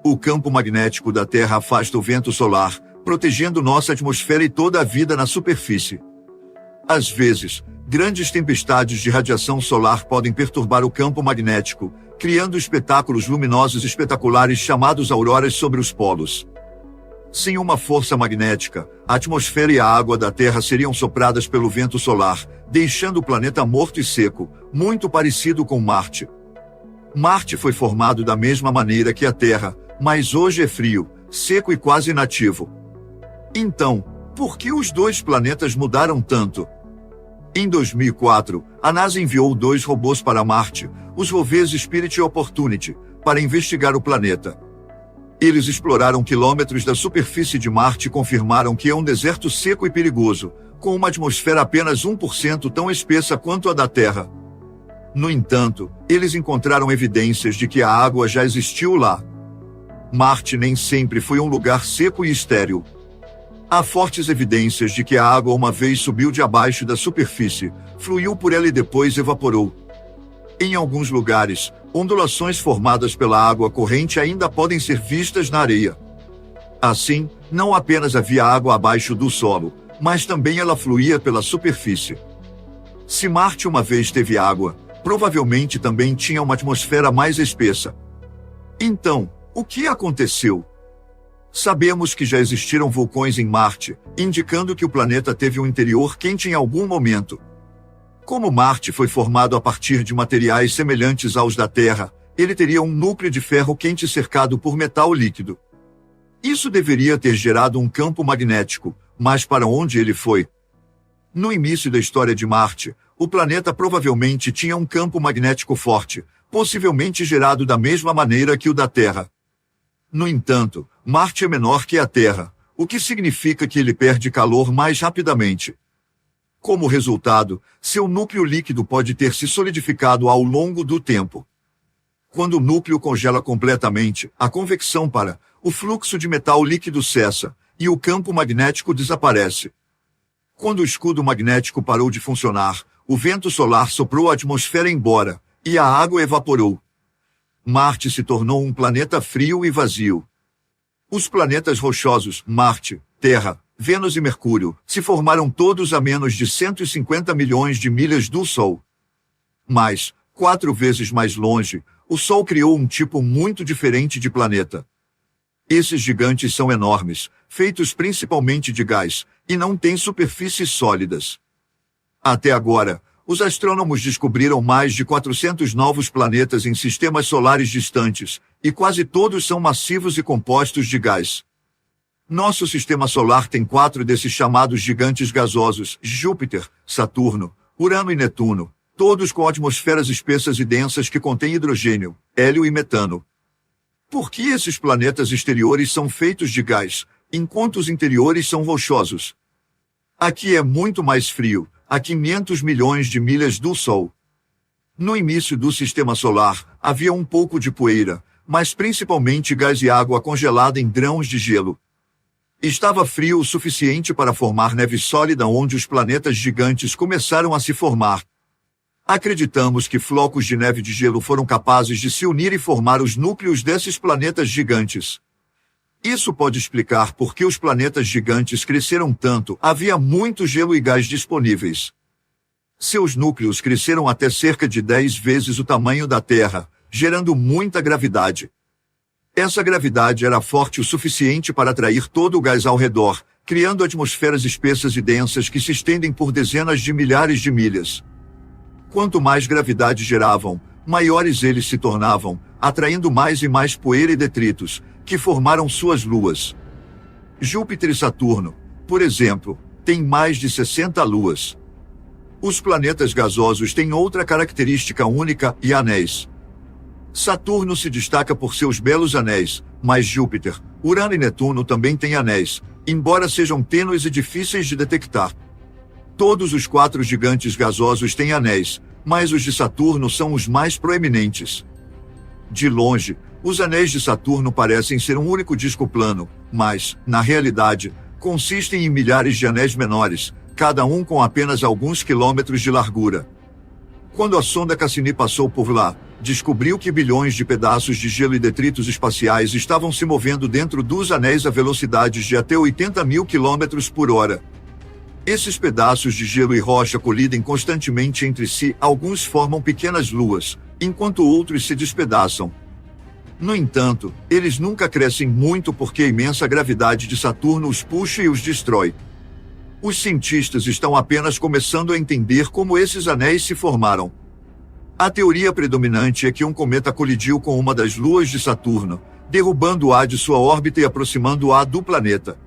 O campo magnético da Terra afasta o vento solar, protegendo nossa atmosfera e toda a vida na superfície. Às vezes, grandes tempestades de radiação solar podem perturbar o campo magnético, criando espetáculos luminosos espetaculares chamados auroras sobre os polos. Sem uma força magnética, a atmosfera e a água da Terra seriam sopradas pelo vento solar, deixando o planeta morto e seco, muito parecido com Marte. Marte foi formado da mesma maneira que a Terra, mas hoje é frio, seco e quase inativo. Então, por que os dois planetas mudaram tanto? Em 2004, a NASA enviou 2 robôs para Marte, os rovers Spirit e Opportunity, para investigar o planeta. Eles exploraram quilômetros da superfície de Marte e confirmaram que é um deserto seco e perigoso, com uma atmosfera apenas 1% tão espessa quanto a da Terra. No entanto, eles encontraram evidências de que a água já existiu lá. Marte nem sempre foi um lugar seco e estéril. Há fortes evidências de que a água uma vez subiu de abaixo da superfície, fluiu por ela e depois evaporou. Em alguns lugares, ondulações formadas pela água corrente ainda podem ser vistas na areia. Assim, não apenas havia água abaixo do solo, mas também ela fluía pela superfície. Se Marte uma vez teve água, provavelmente também tinha uma atmosfera mais espessa. Então, o que aconteceu? Sabemos que já existiram vulcões em Marte, indicando que o planeta teve um interior quente em algum momento. Como Marte foi formado a partir de materiais semelhantes aos da Terra, ele teria um núcleo de ferro quente cercado por metal líquido. Isso deveria ter gerado um campo magnético, mas para onde ele foi? No início da história de Marte, o planeta provavelmente tinha um campo magnético forte, possivelmente gerado da mesma maneira que o da Terra. No entanto, Marte é menor que a Terra, o que significa que ele perde calor mais rapidamente. Como resultado, seu núcleo líquido pode ter se solidificado ao longo do tempo. Quando o núcleo congela completamente, a convecção para, o fluxo de metal líquido cessa, e o campo magnético desaparece. Quando o escudo magnético parou de funcionar, o vento solar soprou a atmosfera embora, e a água evaporou. Marte se tornou um planeta frio e vazio. Os planetas rochosos, Marte, Terra, Vênus e Mercúrio, se formaram todos a menos de 150 milhões de milhas do Sol. Mas, 4 vezes mais longe, o Sol criou um tipo muito diferente de planeta. Esses gigantes são enormes, feitos principalmente de gás, e não têm superfícies sólidas. Até agora, os astrônomos descobriram mais de 400 novos planetas em sistemas solares distantes, e quase todos são massivos e compostos de gás. Nosso sistema solar tem 4 desses chamados gigantes gasosos: Júpiter, Saturno, Urano e Netuno, todos com atmosferas espessas e densas que contêm hidrogênio, hélio e metano. Por que esses planetas exteriores são feitos de gás, enquanto os interiores são rochosos? Aqui é muito mais frio, a 500 milhões de milhas do Sol. No início do sistema solar, havia um pouco de poeira, mas principalmente gás e água congelada em grãos de gelo. Estava frio o suficiente para formar neve sólida onde os planetas gigantes começaram a se formar. Acreditamos que flocos de neve de gelo foram capazes de se unir e formar os núcleos desses planetas gigantes. Isso pode explicar por que os planetas gigantes cresceram tanto. Havia muito gelo e gás disponíveis. Seus núcleos cresceram até cerca de 10 vezes o tamanho da Terra, gerando muita gravidade. Essa gravidade era forte o suficiente para atrair todo o gás ao redor, criando atmosferas espessas e densas que se estendem por dezenas de milhares de milhas. Quanto mais gravidade geravam, maiores eles se tornavam, atraindo mais e mais poeira e detritos, que formaram suas luas. Júpiter e Saturno, por exemplo, têm mais de 60 luas. Os planetas gasosos têm outra característica única e anéis. Saturno se destaca por seus belos anéis, mas Júpiter, Urano e Netuno também têm anéis, embora sejam tênues e difíceis de detectar. Todos os 4 gigantes gasosos têm anéis, mas os de Saturno são os mais proeminentes. De longe, os anéis de Saturno parecem ser um único disco plano, mas, na realidade, consistem em milhares de anéis menores, cada um com apenas alguns quilômetros de largura. Quando a sonda Cassini passou por lá, descobriu que bilhões de pedaços de gelo e detritos espaciais estavam se movendo dentro dos anéis a velocidades de até 80 mil quilômetros por hora. Esses pedaços de gelo e rocha colidem constantemente entre si, alguns formam pequenas luas, enquanto outros se despedaçam. No entanto, eles nunca crescem muito porque a imensa gravidade de Saturno os puxa e os destrói. Os cientistas estão apenas começando a entender como esses anéis se formaram. A teoria predominante é que um cometa colidiu com uma das luas de Saturno, derrubando-a de sua órbita e aproximando-a do planeta.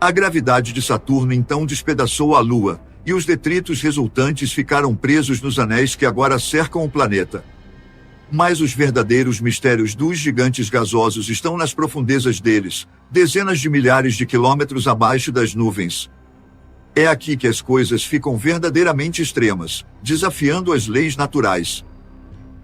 A gravidade de Saturno então despedaçou a Lua, e os detritos resultantes ficaram presos nos anéis que agora cercam o planeta. Mas os verdadeiros mistérios dos gigantes gasosos estão nas profundezas deles, dezenas de milhares de quilômetros abaixo das nuvens. É aqui que as coisas ficam verdadeiramente extremas, desafiando as leis naturais.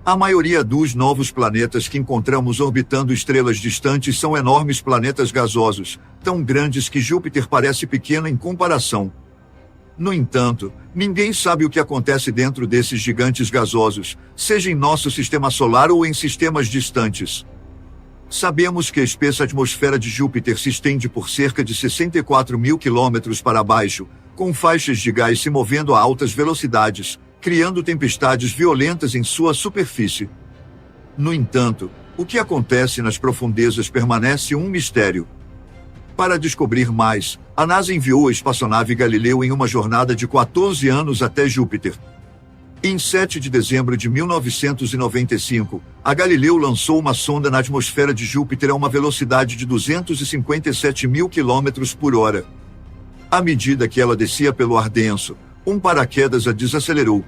A maioria dos novos planetas que encontramos orbitando estrelas distantes são enormes planetas gasosos, tão grandes que Júpiter parece pequeno em comparação. No entanto, ninguém sabe o que acontece dentro desses gigantes gasosos, seja em nosso sistema solar ou em sistemas distantes. Sabemos que a espessa atmosfera de Júpiter se estende por cerca de 64 mil quilômetros para baixo, com faixas de gás se movendo a altas velocidades, criando tempestades violentas em sua superfície. No entanto, o que acontece nas profundezas permanece um mistério. Para descobrir mais, a NASA enviou a espaçonave Galileu em uma jornada de 14 anos até Júpiter. Em 7 de dezembro de 1995, a Galileu lançou uma sonda na atmosfera de Júpiter a uma velocidade de 257 mil quilômetros por hora. À medida que ela descia pelo ar denso, um paraquedas a desacelerou.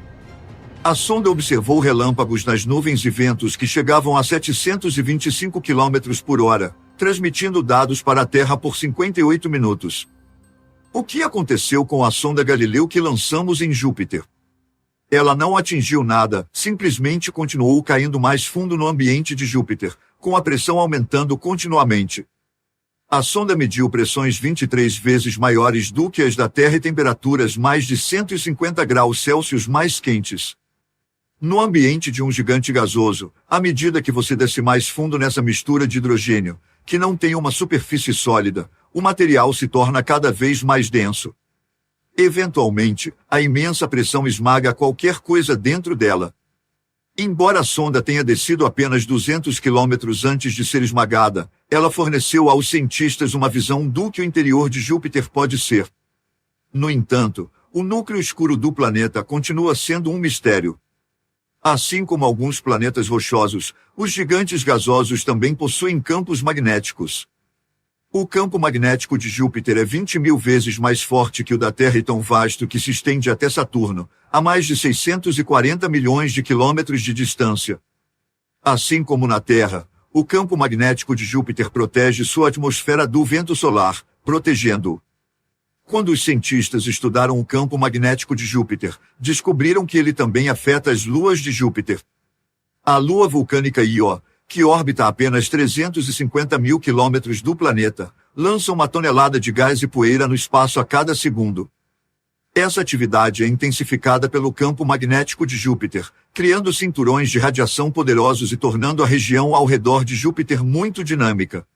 A sonda observou relâmpagos nas nuvens e ventos que chegavam a 725 quilômetros por hora, transmitindo dados para a Terra por 58 minutos. O que aconteceu com a sonda Galileu que lançamos em Júpiter? Ela não atingiu nada, simplesmente continuou caindo mais fundo no ambiente de Júpiter, com a pressão aumentando continuamente. A sonda mediu pressões 23 vezes maiores do que as da Terra e temperaturas mais de 150 graus Celsius mais quentes. No ambiente de um gigante gasoso, à medida que você desce mais fundo nessa mistura de hidrogênio, que não tem uma superfície sólida, o material se torna cada vez mais denso. Eventualmente, a imensa pressão esmaga qualquer coisa dentro dela. Embora a sonda tenha descido apenas 200 quilômetros antes de ser esmagada, ela forneceu aos cientistas uma visão do que o interior de Júpiter pode ser. No entanto, o núcleo escuro do planeta continua sendo um mistério. Assim como alguns planetas rochosos, os gigantes gasosos também possuem campos magnéticos. O campo magnético de Júpiter é 20 mil vezes mais forte que o da Terra e tão vasto que se estende até Saturno, a mais de 640 milhões de quilômetros de distância. Assim como na Terra, o campo magnético de Júpiter protege sua atmosfera do vento solar, protegendo-o. Quando os cientistas estudaram o campo magnético de Júpiter, descobriram que ele também afeta as luas de Júpiter. A lua vulcânica Io, que orbita a apenas 350 mil quilômetros do planeta, lança uma tonelada de gás e poeira no espaço a cada segundo. Essa atividade é intensificada pelo campo magnético de Júpiter, criando cinturões de radiação poderosos e tornando a região ao redor de Júpiter muito dinâmica.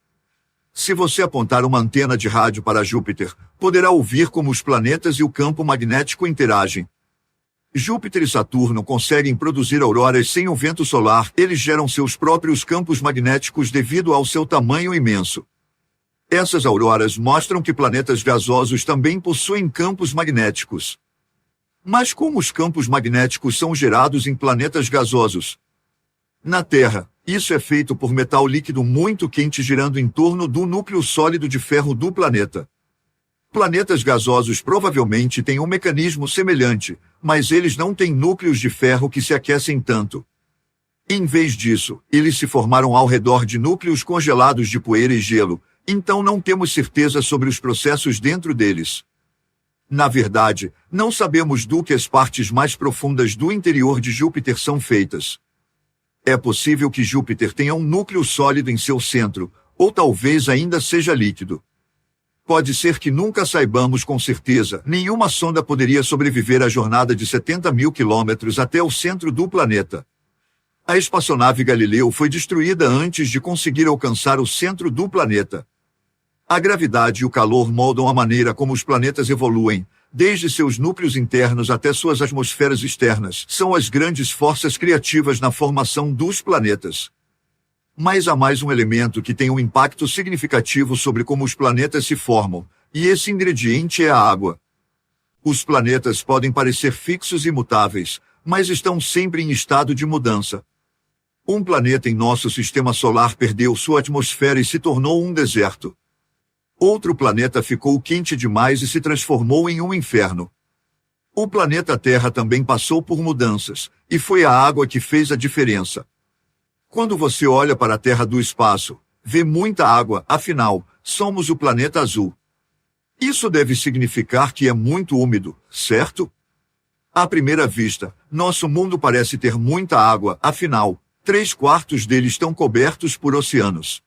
Se você apontar uma antena de rádio para Júpiter, poderá ouvir como os planetas e o campo magnético interagem. Júpiter e Saturno conseguem produzir auroras sem o vento solar, eles geram seus próprios campos magnéticos devido ao seu tamanho imenso. Essas auroras mostram que planetas gasosos também possuem campos magnéticos. Mas como os campos magnéticos são gerados em planetas gasosos? Na Terra, isso é feito por metal líquido muito quente girando em torno do núcleo sólido de ferro do planeta. Planetas gasosos provavelmente têm um mecanismo semelhante, mas eles não têm núcleos de ferro que se aquecem tanto. Em vez disso, eles se formaram ao redor de núcleos congelados de poeira e gelo, então não temos certeza sobre os processos dentro deles. Na verdade, não sabemos do que as partes mais profundas do interior de Júpiter são feitas. É possível que Júpiter tenha um núcleo sólido em seu centro, ou talvez ainda seja líquido. Pode ser que nunca saibamos com certeza. Nenhuma sonda poderia sobreviver à jornada de 70 mil quilômetros até o centro do planeta. A espaçonave Galileu foi destruída antes de conseguir alcançar o centro do planeta. A gravidade e o calor moldam a maneira como os planetas evoluem, desde seus núcleos internos até suas atmosferas externas. São as grandes forças criativas na formação dos planetas. Mas há mais um elemento que tem um impacto significativo sobre como os planetas se formam, e esse ingrediente é a água. Os planetas podem parecer fixos e imutáveis, mas estão sempre em estado de mudança. Um planeta em nosso sistema solar perdeu sua atmosfera e se tornou um deserto. Outro planeta ficou quente demais e se transformou em um inferno. O planeta Terra também passou por mudanças, e foi a água que fez a diferença. Quando você olha para a Terra do espaço, vê muita água, afinal, somos o planeta azul. Isso deve significar que é muito úmido, certo? À primeira vista, nosso mundo parece ter muita água, afinal, 3/4 dele estão cobertos por oceanos.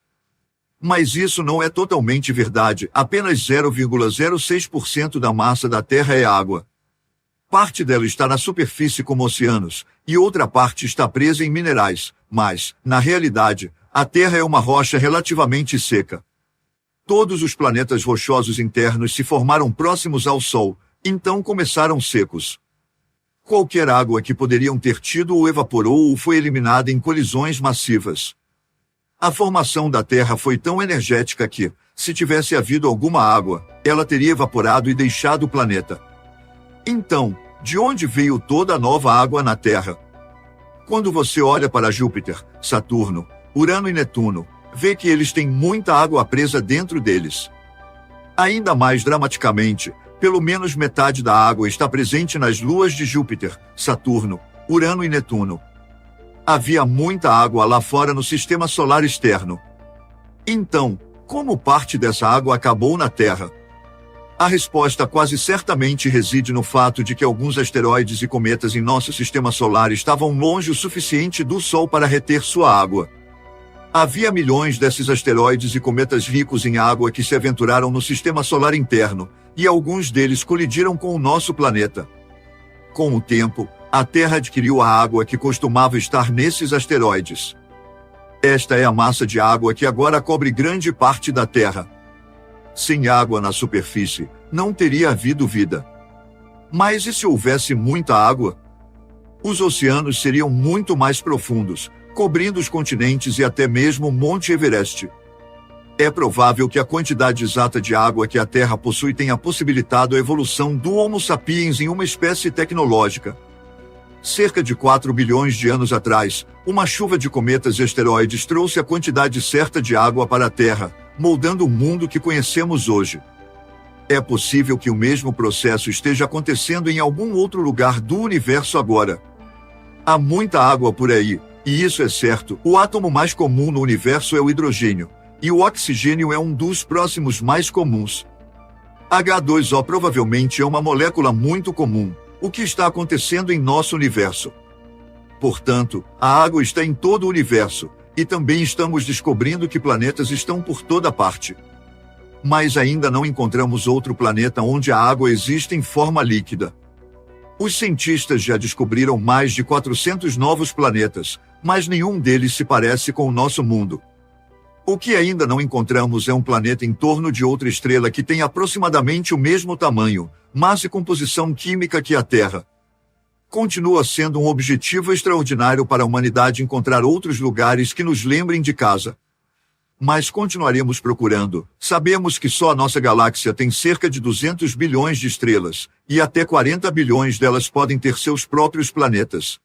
Mas isso não é totalmente verdade, apenas 0,06% da massa da Terra é água. Parte dela está na superfície como oceanos, e outra parte está presa em minerais, mas, na realidade, a Terra é uma rocha relativamente seca. Todos os planetas rochosos internos se formaram próximos ao Sol, então começaram secos. Qualquer água que poderiam ter tido ou evaporou ou foi eliminada em colisões massivas. A formação da Terra foi tão energética que, se tivesse havido alguma água, ela teria evaporado e deixado o planeta. Então, de onde veio toda a nova água na Terra? Quando você olha para Júpiter, Saturno, Urano e Netuno, vê que eles têm muita água presa dentro deles. Ainda mais dramaticamente, pelo menos metade da água está presente nas luas de Júpiter, Saturno, Urano e Netuno. Havia muita água lá fora no sistema solar externo. Então, como parte dessa água acabou na Terra? A resposta quase certamente reside no fato de que alguns asteroides e cometas em nosso sistema solar estavam longe o suficiente do Sol para reter sua água. Havia milhões desses asteroides e cometas ricos em água que se aventuraram no sistema solar interno, e alguns deles colidiram com o nosso planeta. Com o tempo, a Terra adquiriu a água que costumava estar nesses asteroides. Esta é a massa de água que agora cobre grande parte da Terra. Sem água na superfície, não teria havido vida. Mas e se houvesse muita água? Os oceanos seriam muito mais profundos, cobrindo os continentes e até mesmo o Monte Everest. É provável que a quantidade exata de água que a Terra possui tenha possibilitado a evolução do Homo sapiens em uma espécie tecnológica. Cerca de 4 bilhões de anos atrás, uma chuva de cometas e asteroides trouxe a quantidade certa de água para a Terra, moldando o mundo que conhecemos hoje. É possível que o mesmo processo esteja acontecendo em algum outro lugar do universo agora. Há muita água por aí, e isso é certo. O átomo mais comum no universo é o hidrogênio, e o oxigênio é um dos próximos mais comuns. H2O provavelmente é uma molécula muito comum, o que está acontecendo em nosso universo. Portanto, a água está em todo o universo, e também estamos descobrindo que planetas estão por toda parte. Mas ainda não encontramos outro planeta onde a água existe em forma líquida. Os cientistas já descobriram mais de 400 novos planetas, mas nenhum deles se parece com o nosso mundo. O que ainda não encontramos é um planeta em torno de outra estrela que tem aproximadamente o mesmo tamanho, massa e composição química que a Terra. Continua sendo um objetivo extraordinário para a humanidade encontrar outros lugares que nos lembrem de casa. Mas continuaremos procurando. Sabemos que só a nossa galáxia tem cerca de 200 bilhões de estrelas, e até 40 bilhões delas podem ter seus próprios planetas.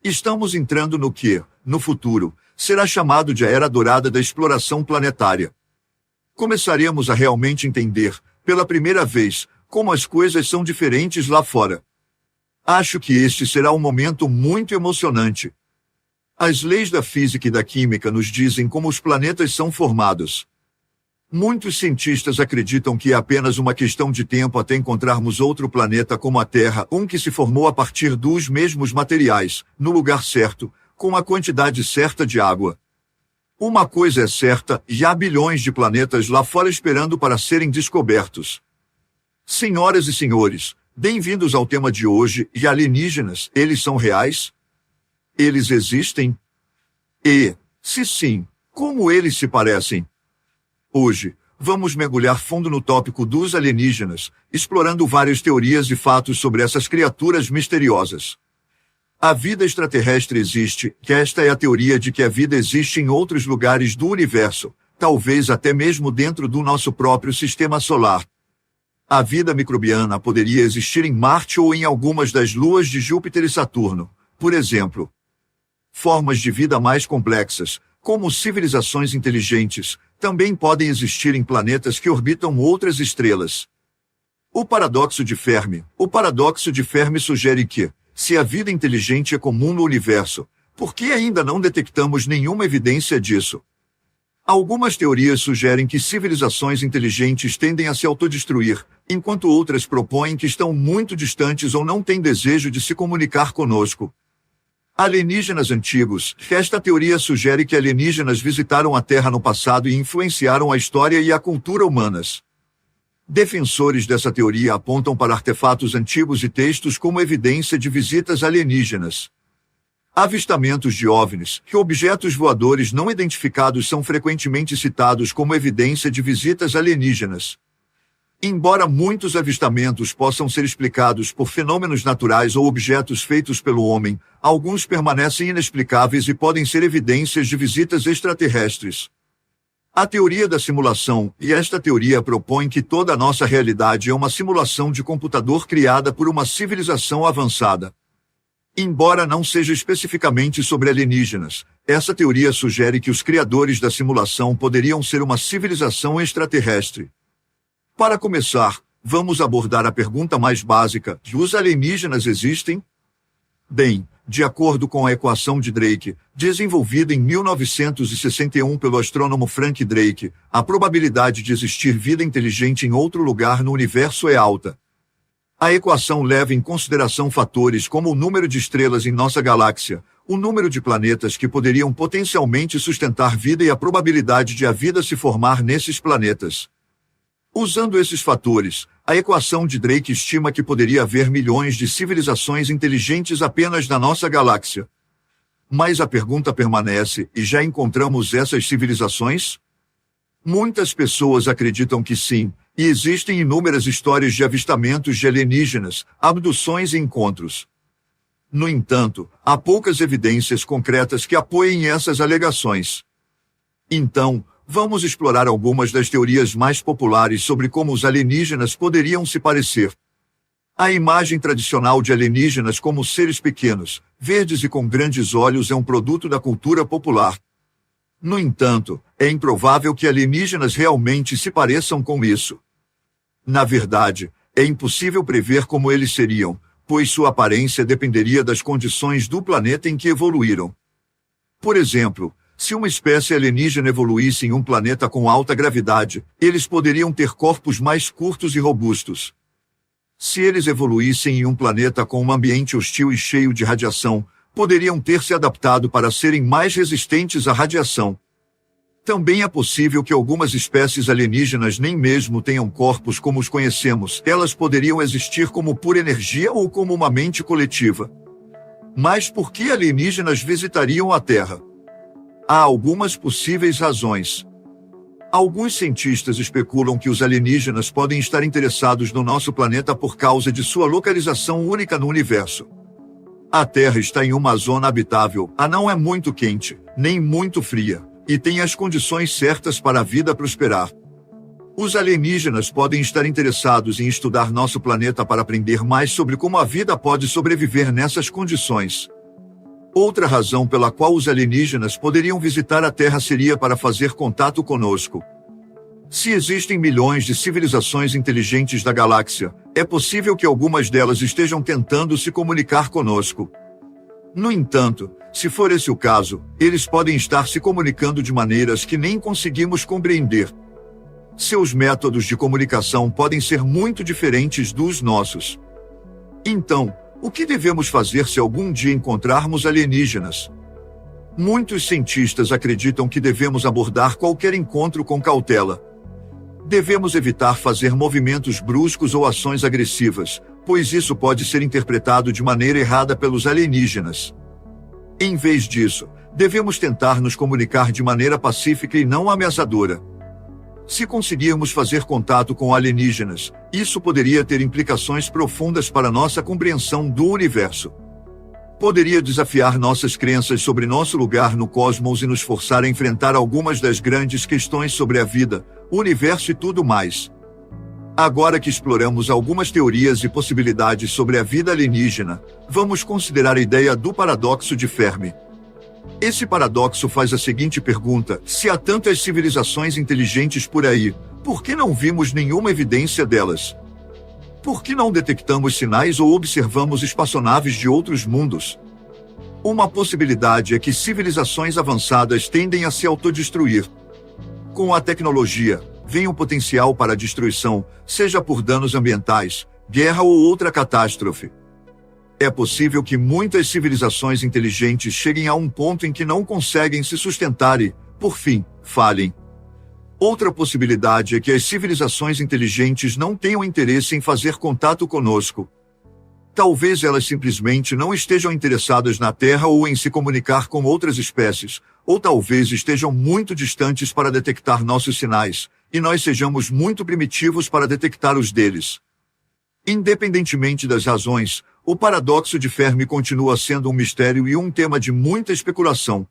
Estamos entrando no que, no futuro, será chamado de a Era Dourada da Exploração Planetária. Começaremos a realmente entender, pela primeira vez, como as coisas são diferentes lá fora. Acho que este será um momento muito emocionante. As leis da física e da química nos dizem como os planetas são formados. Muitos cientistas acreditam que é apenas uma questão de tempo até encontrarmos outro planeta como a Terra, um que se formou a partir dos mesmos materiais, no lugar certo, com a quantidade certa de água. Uma coisa é certa, e há bilhões de planetas lá fora esperando para serem descobertos. Senhoras e senhores, bem-vindos ao tema de hoje, e alienígenas, eles são reais? Eles existem? E, se sim, como eles se parecem? Hoje, vamos mergulhar fundo no tópico dos alienígenas, explorando várias teorias e fatos sobre essas criaturas misteriosas. A vida extraterrestre existe, que esta é a teoria de que a vida existe em outros lugares do universo, talvez até mesmo dentro do nosso próprio sistema solar. A vida microbiana poderia existir em Marte ou em algumas das luas de Júpiter e Saturno, por exemplo. Formas de vida mais complexas, como civilizações inteligentes, também podem existir em planetas que orbitam outras estrelas. O paradoxo de Fermi. O paradoxo de Fermi sugere que, se a vida inteligente é comum no universo, por que ainda não detectamos nenhuma evidência disso? Algumas teorias sugerem que civilizações inteligentes tendem a se autodestruir, enquanto outras propõem que estão muito distantes ou não têm desejo de se comunicar conosco. Alienígenas antigos. Esta teoria sugere que alienígenas visitaram a Terra no passado e influenciaram a história e a cultura humanas. Defensores dessa teoria apontam para artefatos antigos e textos como evidência de visitas alienígenas. Avistamentos de OVNIs, que objetos voadores não identificados são frequentemente citados como evidência de visitas alienígenas. Embora muitos avistamentos possam ser explicados por fenômenos naturais ou objetos feitos pelo homem, alguns permanecem inexplicáveis e podem ser evidências de visitas extraterrestres. A teoria da simulação, e esta teoria propõe que toda a nossa realidade é uma simulação de computador criada por uma civilização avançada. Embora não seja especificamente sobre alienígenas, essa teoria sugere que os criadores da simulação poderiam ser uma civilização extraterrestre. Para começar, vamos abordar a pergunta mais básica: os alienígenas existem? Bem, de acordo com a equação de Drake, desenvolvida em 1961 pelo astrônomo Frank Drake, a probabilidade de existir vida inteligente em outro lugar no universo é alta. A equação leva em consideração fatores como o número de estrelas em nossa galáxia, o número de planetas que poderiam potencialmente sustentar vida e a probabilidade de a vida se formar nesses planetas. Usando esses fatores, a equação de Drake estima que poderia haver milhões de civilizações inteligentes apenas na nossa galáxia. Mas a pergunta permanece: e já encontramos essas civilizações? Muitas pessoas acreditam que sim, e existem inúmeras histórias de avistamentos de alienígenas, abduções e encontros. No entanto, há poucas evidências concretas que apoiem essas alegações. Então, vamos explorar algumas das teorias mais populares sobre como os alienígenas poderiam se parecer. A imagem tradicional de alienígenas como seres pequenos, verdes e com grandes olhos é um produto da cultura popular. No entanto, é improvável que alienígenas realmente se pareçam com isso. Na verdade, é impossível prever como eles seriam, pois sua aparência dependeria das condições do planeta em que evoluíram. Por exemplo, se uma espécie alienígena evoluísse em um planeta com alta gravidade, eles poderiam ter corpos mais curtos e robustos. Se eles evoluíssem em um planeta com um ambiente hostil e cheio de radiação, poderiam ter se adaptado para serem mais resistentes à radiação. Também é possível que algumas espécies alienígenas nem mesmo tenham corpos como os conhecemos. Elas poderiam existir como pura energia ou como uma mente coletiva. Mas por que alienígenas visitariam a Terra? Há algumas possíveis razões. Alguns cientistas especulam que os alienígenas podem estar interessados no nosso planeta por causa de sua localização única no universo. A Terra está em uma zona habitável, a não é muito quente, nem muito fria, e têm as condições certas para a vida prosperar. Os alienígenas podem estar interessados em estudar nosso planeta para aprender mais sobre como a vida pode sobreviver nessas condições. Outra razão pela qual os alienígenas poderiam visitar a Terra seria para fazer contato conosco. Se existem milhões de civilizações inteligentes da galáxia, é possível que algumas delas estejam tentando se comunicar conosco. No entanto, se for esse o caso, eles podem estar se comunicando de maneiras que nem conseguimos compreender. Seus métodos de comunicação podem ser muito diferentes dos nossos. Então, o que devemos fazer se algum dia encontrarmos alienígenas? Muitos cientistas acreditam que devemos abordar qualquer encontro com cautela. Devemos evitar fazer movimentos bruscos ou ações agressivas, pois isso pode ser interpretado de maneira errada pelos alienígenas. Em vez disso, devemos tentar nos comunicar de maneira pacífica e não ameaçadora. Se conseguirmos fazer contato com alienígenas, isso poderia ter implicações profundas para nossa compreensão do universo. Poderia desafiar nossas crenças sobre nosso lugar no cosmos e nos forçar a enfrentar algumas das grandes questões sobre a vida, o universo e tudo mais. Agora que exploramos algumas teorias e possibilidades sobre a vida alienígena, vamos considerar a ideia do paradoxo de Fermi. Esse paradoxo faz a seguinte pergunta: se há tantas civilizações inteligentes por aí, por que não vimos nenhuma evidência delas? Por que não detectamos sinais ou observamos espaçonaves de outros mundos? Uma possibilidade é que civilizações avançadas tendem a se autodestruir. Com a tecnologia, vem o potencial para a destruição, seja por danos ambientais, guerra ou outra catástrofe. É possível que muitas civilizações inteligentes cheguem a um ponto em que não conseguem se sustentar e, por fim, falhem. Outra possibilidade é que as civilizações inteligentes não tenham interesse em fazer contato conosco. Talvez elas simplesmente não estejam interessadas na Terra ou em se comunicar com outras espécies, ou talvez estejam muito distantes para detectar nossos sinais, e nós sejamos muito primitivos para detectar os deles. Independentemente das razões, o paradoxo de Fermi continua sendo um mistério e um tema de muita especulação.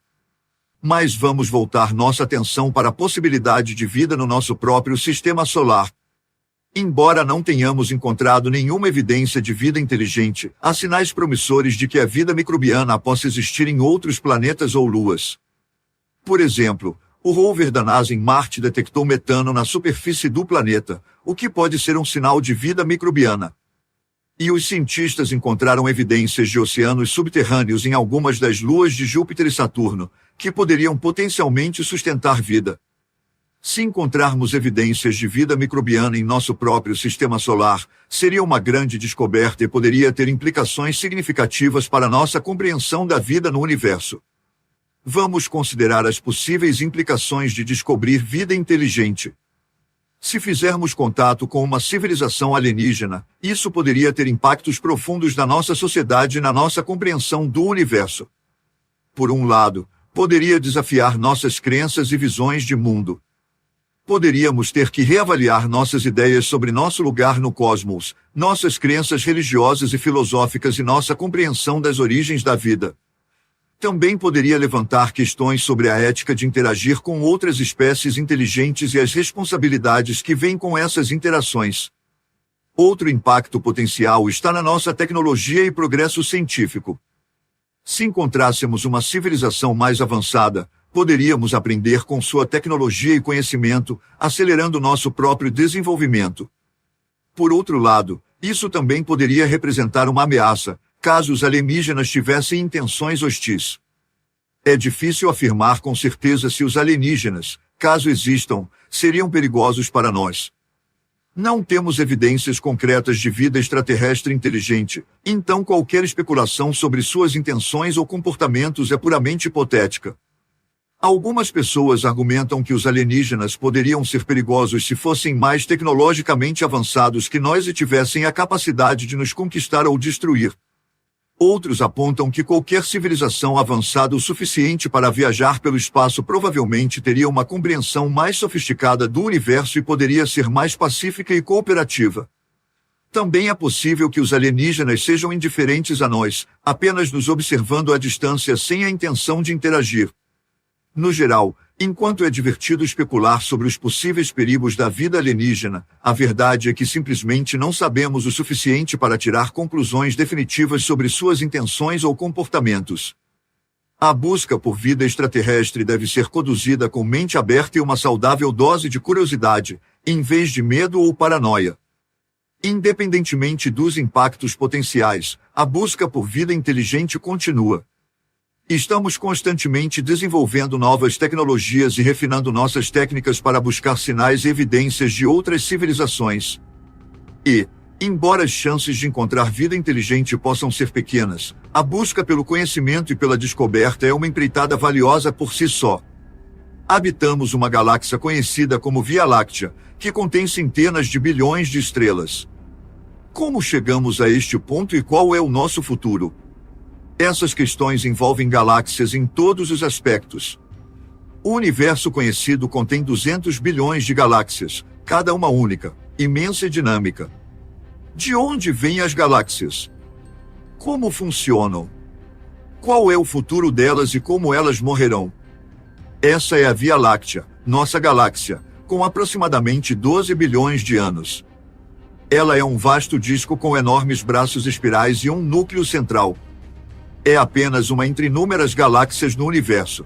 Mas vamos voltar nossa atenção para a possibilidade de vida no nosso próprio sistema solar. Embora não tenhamos encontrado nenhuma evidência de vida inteligente, há sinais promissores de que a vida microbiana possa existir em outros planetas ou luas. Por exemplo, o rover da NASA em Marte detectou metano na superfície do planeta, o que pode ser um sinal de vida microbiana. E os cientistas encontraram evidências de oceanos subterrâneos em algumas das luas de Júpiter e Saturno, que poderiam potencialmente sustentar vida. Se encontrarmos evidências de vida microbiana em nosso próprio sistema solar, seria uma grande descoberta e poderia ter implicações significativas para nossa compreensão da vida no universo. Vamos considerar as possíveis implicações de descobrir vida inteligente. Se fizermos contato com uma civilização alienígena, isso poderia ter impactos profundos na nossa sociedade e na nossa compreensão do universo. Por um lado, poderia desafiar nossas crenças e visões de mundo. Poderíamos ter que reavaliar nossas ideias sobre nosso lugar no cosmos, nossas crenças religiosas e filosóficas e nossa compreensão das origens da vida. Também poderia levantar questões sobre a ética de interagir com outras espécies inteligentes e as responsabilidades que vêm com essas interações. Outro impacto potencial está na nossa tecnologia e progresso científico. Se encontrássemos uma civilização mais avançada, poderíamos aprender com sua tecnologia e conhecimento, acelerando nosso próprio desenvolvimento. Por outro lado, isso também poderia representar uma ameaça, caso os alienígenas tivessem intenções hostis. É difícil afirmar com certeza se os alienígenas, caso existam, seriam perigosos para nós. Não temos evidências concretas de vida extraterrestre inteligente, então qualquer especulação sobre suas intenções ou comportamentos é puramente hipotética. Algumas pessoas argumentam que os alienígenas poderiam ser perigosos se fossem mais tecnologicamente avançados que nós e tivessem a capacidade de nos conquistar ou destruir. Outros apontam que qualquer civilização avançada o suficiente para viajar pelo espaço provavelmente teria uma compreensão mais sofisticada do universo e poderia ser mais pacífica e cooperativa. Também é possível que os alienígenas sejam indiferentes a nós, apenas nos observando à distância sem a intenção de interagir. No geral, Enquanto é divertido especular sobre os possíveis perigos da vida alienígena, a verdade é que simplesmente não sabemos o suficiente para tirar conclusões definitivas sobre suas intenções ou comportamentos. A busca por vida extraterrestre deve ser conduzida com mente aberta e uma saudável dose de curiosidade, em vez de medo ou paranoia. Independentemente dos impactos potenciais, a busca por vida inteligente continua. Estamos constantemente desenvolvendo novas tecnologias e refinando nossas técnicas para buscar sinais e evidências de outras civilizações. E, embora as chances de encontrar vida inteligente possam ser pequenas, a busca pelo conhecimento e pela descoberta é uma empreitada valiosa por si só. Habitamos uma galáxia conhecida como Via Láctea, que contém centenas de bilhões de estrelas. Como chegamos a este ponto e qual é o nosso futuro? Essas questões envolvem galáxias em todos os aspectos. O universo conhecido contém 200 bilhões de galáxias, cada uma única, imensa e dinâmica. De onde vêm as galáxias? Como funcionam? Qual é o futuro delas e como elas morrerão? Essa é a Via Láctea, nossa galáxia, com aproximadamente 12 bilhões de anos. Ela é um vasto disco com enormes braços espirais e um núcleo central. É apenas uma entre inúmeras galáxias no universo.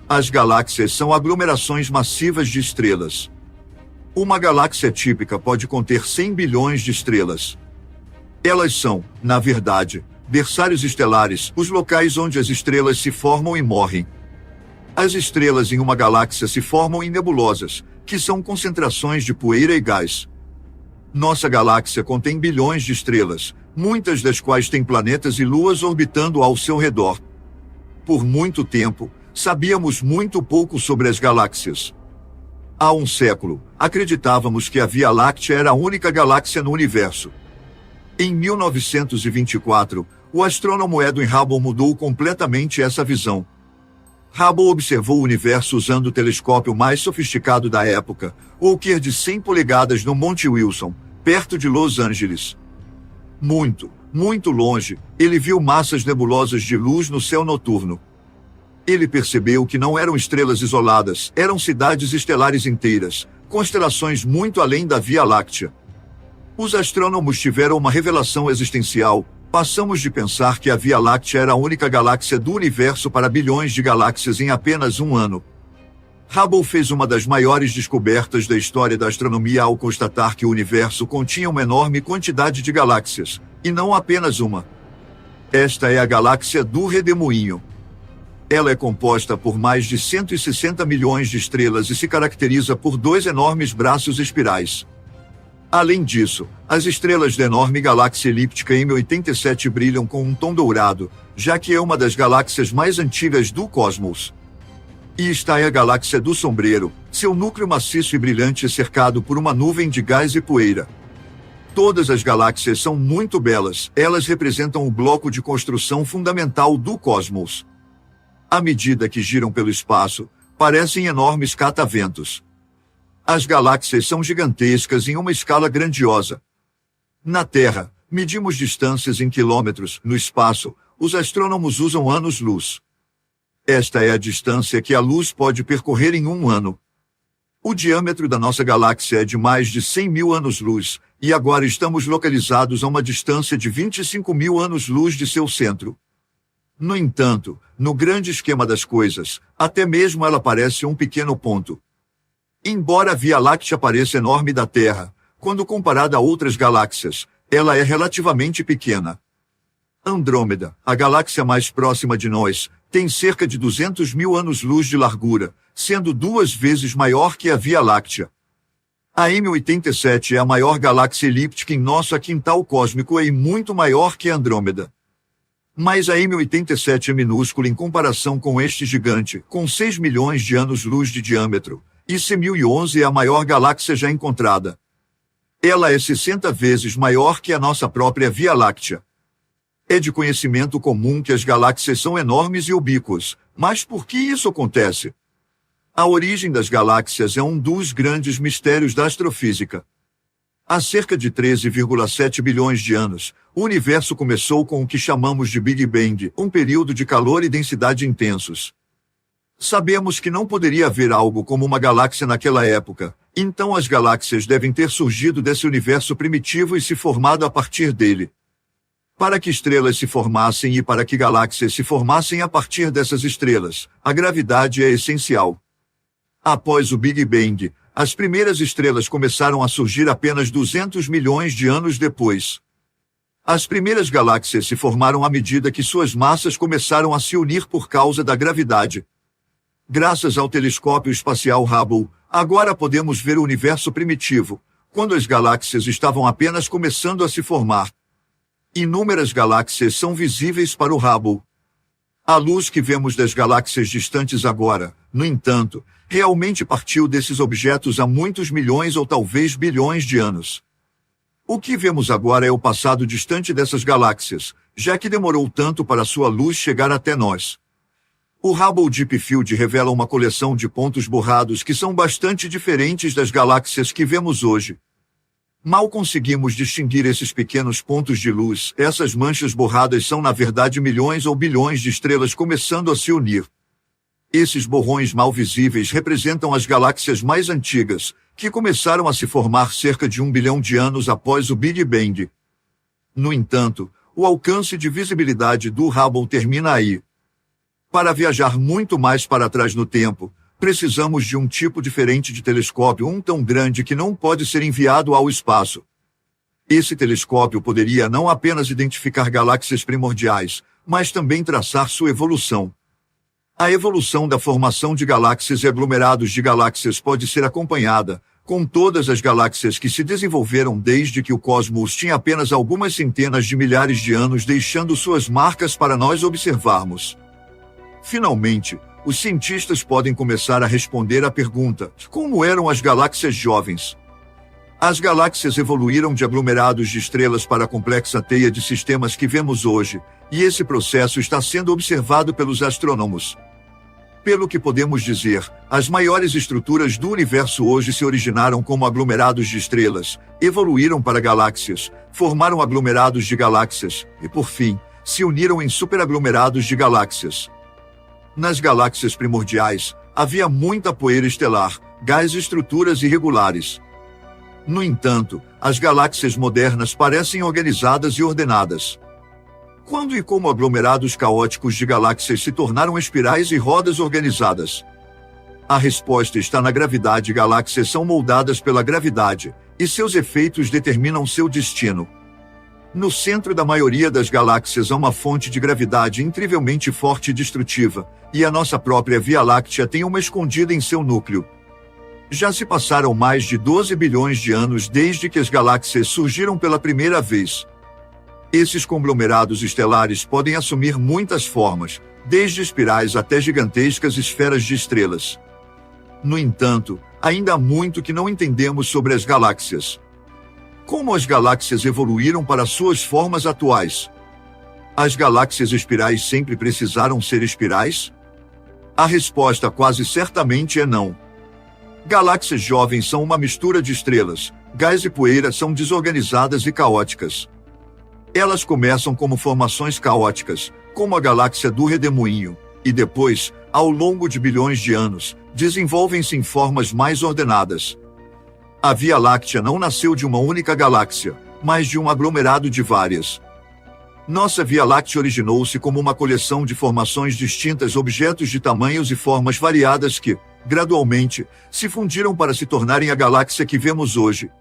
As galáxias são aglomerações massivas de estrelas. Uma galáxia típica pode conter 100 bilhões de estrelas. Elas são, na verdade, berçários estelares, os locais onde as estrelas se formam e morrem. As estrelas em uma galáxia se formam em nebulosas, que são concentrações de poeira e gás. Nossa galáxia contém bilhões de estrelas, muitas das quais têm planetas e luas orbitando ao seu redor. Por muito tempo, sabíamos muito pouco sobre as galáxias. Há um século, acreditávamos que a Via Láctea era a única galáxia no universo. Em 1924, o astrônomo Edwin Hubble mudou completamente essa visão. Hubble observou o universo usando o telescópio mais sofisticado da época, o Walker de 100 polegadas no Monte Wilson, perto de Los Angeles. Muito, muito longe, ele viu massas nebulosas de luz no céu noturno. Ele percebeu que não eram estrelas isoladas, eram cidades estelares inteiras, constelações muito além da Via Láctea. Os astrônomos tiveram uma revelação existencial. Passamos de pensar que a Via Láctea era a única galáxia do universo para bilhões de galáxias em apenas um ano. Hubble fez uma das maiores descobertas da história da astronomia ao constatar que o universo continha uma enorme quantidade de galáxias, e não apenas uma. Esta é a galáxia do Redemoinho. Ela é composta por mais de 160 milhões de estrelas e se caracteriza por dois enormes braços espirais. Além disso, as estrelas da enorme galáxia elíptica M87 brilham com um tom dourado, já que é uma das galáxias mais antigas do cosmos. E está a galáxia do Sombreiro, seu núcleo maciço e brilhante cercado por uma nuvem de gás e poeira. Todas as galáxias são muito belas, elas representam o bloco de construção fundamental do cosmos. À medida que giram pelo espaço, parecem enormes cataventos. As galáxias são gigantescas em uma escala grandiosa. Na Terra, medimos distâncias em quilômetros, no espaço, os astrônomos usam anos-luz. Esta é a distância que a luz pode percorrer em um ano. O diâmetro da nossa galáxia é de mais de 100 mil anos-luz, e agora estamos localizados a uma distância de 25 mil anos-luz de seu centro. No entanto, no grande esquema das coisas, até mesmo ela parece um pequeno ponto. Embora a Via Láctea pareça enorme da Terra, quando comparada a outras galáxias, ela é relativamente pequena. Andrômeda, a galáxia mais próxima de nós, tem cerca de 200 mil anos-luz de largura, sendo 2 vezes maior que a Via Láctea. A M87 é a maior galáxia elíptica em nosso quintal cósmico e muito maior que a Andrômeda. Mas a M87 é minúscula em comparação com este gigante, com 6 milhões de anos-luz de diâmetro, e C1011 é a maior galáxia já encontrada. Ela é 60 vezes maior que a nossa própria Via Láctea. É de conhecimento comum que as galáxias são enormes e ubíquas, mas por que isso acontece? A origem das galáxias é um dos grandes mistérios da astrofísica. Há cerca de 13,7 bilhões de anos, o universo começou com o que chamamos de Big Bang, um período de calor e densidade intensos. Sabemos que não poderia haver algo como uma galáxia naquela época, então as galáxias devem ter surgido desse universo primitivo e se formado a partir dele. Para que estrelas se formassem e para que galáxias se formassem a partir dessas estrelas, a gravidade é essencial. Após o Big Bang, as primeiras estrelas começaram a surgir apenas 200 milhões de anos depois. As primeiras galáxias se formaram à medida que suas massas começaram a se unir por causa da gravidade. Graças ao telescópio espacial Hubble, agora podemos ver o universo primitivo, quando as galáxias estavam apenas começando a se formar. Inúmeras galáxias são visíveis para o Hubble. A luz que vemos das galáxias distantes agora, no entanto, realmente partiu desses objetos há muitos milhões ou talvez bilhões de anos. O que vemos agora é o passado distante dessas galáxias, já que demorou tanto para sua luz chegar até nós. O Hubble Deep Field revela uma coleção de pontos borrados que são bastante diferentes das galáxias que vemos hoje. Mal conseguimos distinguir esses pequenos pontos de luz. Essas manchas borradas são na verdade milhões ou bilhões de estrelas começando a se unir. Esses borrões mal visíveis representam as galáxias mais antigas, que começaram a se formar cerca de 1 bilhão de anos após o Big Bang. No entanto, o alcance de visibilidade do Hubble termina aí. Para viajar muito mais para trás no tempo, precisamos de um tipo diferente de telescópio, tão grande que não pode ser enviado ao espaço. Esse telescópio poderia não apenas identificar galáxias primordiais, mas também traçar sua evolução. A evolução da formação de galáxias e aglomerados de galáxias pode ser acompanhada, com todas as galáxias que se desenvolveram desde que o cosmos tinha apenas algumas centenas de milhares de anos, deixando suas marcas para nós observarmos. Finalmente, os cientistas podem começar a responder à pergunta: como eram as galáxias jovens? As galáxias evoluíram de aglomerados de estrelas para a complexa teia de sistemas que vemos hoje, e esse processo está sendo observado pelos astrônomos. Pelo que podemos dizer, as maiores estruturas do universo hoje se originaram como aglomerados de estrelas, evoluíram para galáxias, formaram aglomerados de galáxias, e por fim, se uniram em superaglomerados de galáxias. Nas galáxias primordiais, havia muita poeira estelar, gás e estruturas irregulares. No entanto, as galáxias modernas parecem organizadas e ordenadas. Quando e como aglomerados caóticos de galáxias se tornaram espirais e rodas organizadas? A resposta está na gravidade. Galáxias são moldadas pela gravidade, e seus efeitos determinam seu destino. No centro da maioria das galáxias há uma fonte de gravidade incrivelmente forte e destrutiva, e a nossa própria Via Láctea tem uma escondida em seu núcleo. Já se passaram mais de 12 bilhões de anos desde que as galáxias surgiram pela primeira vez. Esses conglomerados estelares podem assumir muitas formas, desde espirais até gigantescas esferas de estrelas. No entanto, ainda há muito que não entendemos sobre as galáxias. Como as galáxias evoluíram para suas formas atuais? As galáxias espirais sempre precisaram ser espirais? A resposta quase certamente é não. Galáxias jovens são uma mistura de estrelas, gás e poeira, são desorganizadas e caóticas. Elas começam como formações caóticas, como a galáxia do Redemoinho, e depois, ao longo de bilhões de anos, desenvolvem-se em formas mais ordenadas. A Via Láctea não nasceu de uma única galáxia, mas de um aglomerado de várias. Nossa Via Láctea originou-se como uma coleção de formações distintas, objetos de tamanhos e formas variadas que, gradualmente, se fundiram para se tornarem a galáxia que vemos hoje.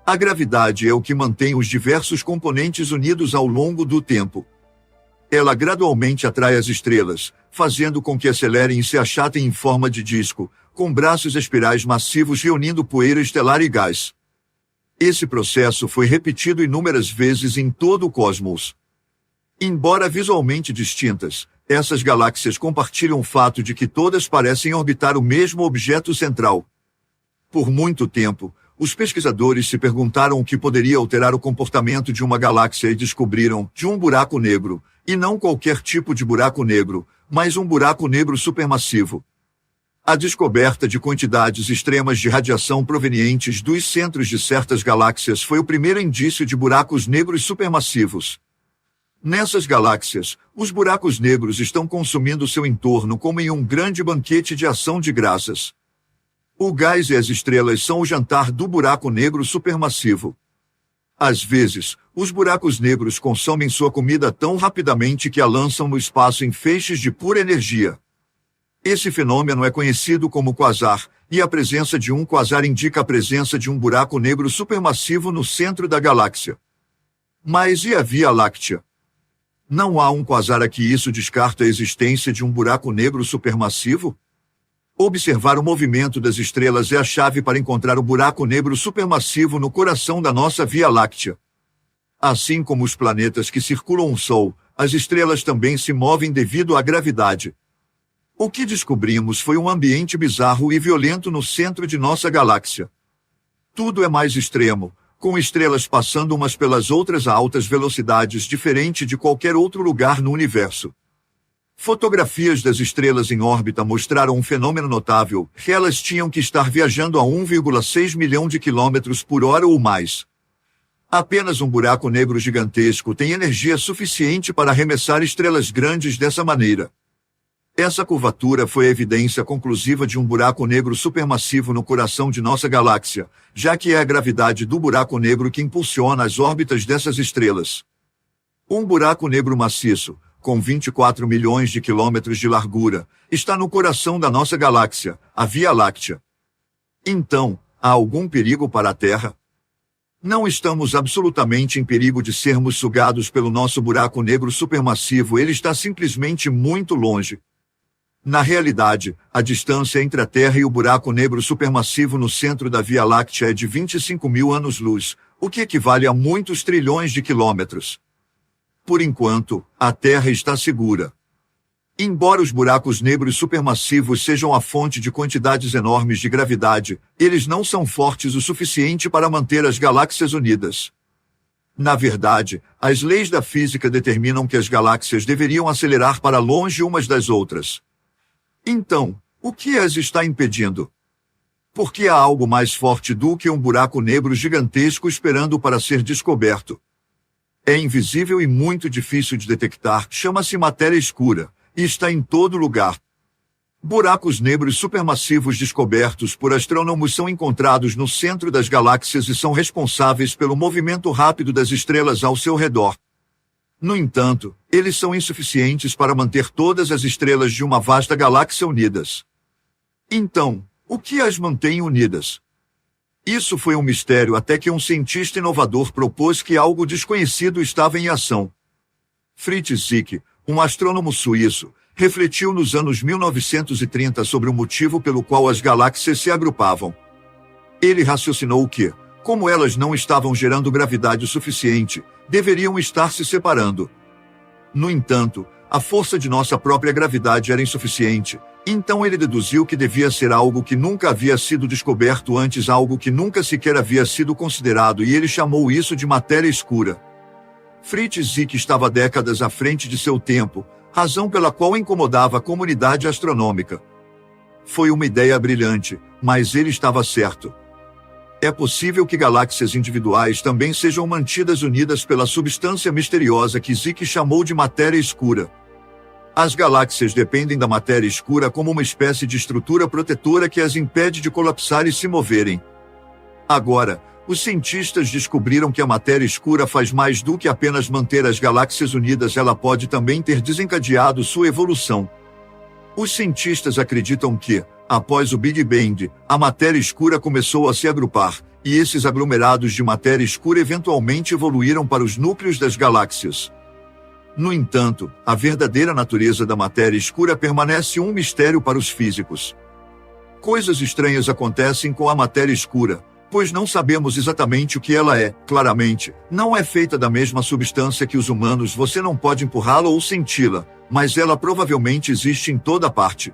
A gravidade é o que mantém os diversos componentes unidos ao longo do tempo. Ela gradualmente atrai as estrelas, fazendo com que acelerem e se achatem em forma de disco, com braços espirais massivos reunindo poeira estelar e gás. Esse processo foi repetido inúmeras vezes em todo o cosmos. Embora visualmente distintas, essas galáxias compartilham o fato de que todas parecem orbitar o mesmo objeto central. Por muito tempo, os pesquisadores se perguntaram o que poderia alterar o comportamento de uma galáxia e descobriram de um buraco negro, e não qualquer tipo de buraco negro, mas um buraco negro supermassivo. A descoberta de quantidades extremas de radiação provenientes dos centros de certas galáxias foi o primeiro indício de buracos negros supermassivos. Nessas galáxias, os buracos negros estão consumindo seu entorno como em um grande banquete de ação de graças. O gás e as estrelas são o jantar do buraco negro supermassivo. Às vezes, os buracos negros consomem sua comida tão rapidamente que a lançam no espaço em feixes de pura energia. Esse fenômeno é conhecido como quasar, e a presença de um quasar indica a presença de um buraco negro supermassivo no centro da galáxia. Mas e a Via Láctea? Não há um quasar aqui, isso descarta a existência de um buraco negro supermassivo? Observar o movimento das estrelas é a chave para encontrar o buraco negro supermassivo no coração da nossa Via Láctea. Assim como os planetas que circulam o Sol, as estrelas também se movem devido à gravidade. O que descobrimos foi um ambiente bizarro e violento no centro de nossa galáxia. Tudo é mais extremo, com estrelas passando umas pelas outras a altas velocidades diferente de qualquer outro lugar no universo. Fotografias das estrelas em órbita mostraram um fenômeno notável, que elas tinham que estar viajando a 1,6 milhão de quilômetros por hora ou mais. Apenas um buraco negro gigantesco tem energia suficiente para arremessar estrelas grandes dessa maneira. Essa curvatura foi a evidência conclusiva de um buraco negro supermassivo no coração de nossa galáxia, já que é a gravidade do buraco negro que impulsiona as órbitas dessas estrelas. Um buraco negro maciço, com 24 milhões de quilômetros de largura, está no coração da nossa galáxia, a Via Láctea. Então, há algum perigo para a Terra? Não estamos absolutamente em perigo de sermos sugados pelo nosso buraco negro supermassivo, ele está simplesmente muito longe. Na realidade, a distância entre a Terra e o buraco negro supermassivo no centro da Via Láctea é de 25 mil anos-luz, o que equivale a muitos trilhões de quilômetros. Por enquanto, a Terra está segura. Embora os buracos negros supermassivos sejam a fonte de quantidades enormes de gravidade, eles não são fortes o suficiente para manter as galáxias unidas. Na verdade, as leis da física determinam que as galáxias deveriam acelerar para longe umas das outras. Então, o que as está impedindo? Porque há algo mais forte do que um buraco negro gigantesco esperando para ser descoberto. É invisível e muito difícil de detectar, chama-se matéria escura, e está em todo lugar. Buracos negros supermassivos descobertos por astrônomos são encontrados no centro das galáxias e são responsáveis pelo movimento rápido das estrelas ao seu redor. No entanto, eles são insuficientes para manter todas as estrelas de uma vasta galáxia unidas. Então, o que as mantém unidas? Isso foi um mistério até que um cientista inovador propôs que algo desconhecido estava em ação. Fritz Zwick, um astrônomo suíço, refletiu nos anos 1930 sobre o motivo pelo qual as galáxias se agrupavam. Ele raciocinou que, como elas não estavam gerando gravidade o suficiente, deveriam estar se separando. No entanto, a força de nossa própria gravidade era insuficiente, então ele deduziu que devia ser algo que nunca havia sido descoberto antes, algo que nunca sequer havia sido considerado, e ele chamou isso de matéria escura. Fritz Zwick estava décadas à frente de seu tempo, razão pela qual incomodava a comunidade astronômica. Foi uma ideia brilhante, mas ele estava certo. É possível que galáxias individuais também sejam mantidas unidas pela substância misteriosa que Zwick chamou de matéria escura. As galáxias dependem da matéria escura como uma espécie de estrutura protetora que as impede de colapsar e se moverem. Agora, os cientistas descobriram que a matéria escura faz mais do que apenas manter as galáxias unidas, ela pode também ter desencadeado sua evolução. Os cientistas acreditam que, após o Big Bang, a matéria escura começou a se agrupar, e esses aglomerados de matéria escura eventualmente evoluíram para os núcleos das galáxias. No entanto, a verdadeira natureza da matéria escura permanece um mistério para os físicos. Coisas estranhas acontecem com a matéria escura, pois não sabemos exatamente o que ela é. Claramente, não é feita da mesma substância que os humanos, você não pode empurrá-la ou senti-la, mas ela provavelmente existe em toda parte.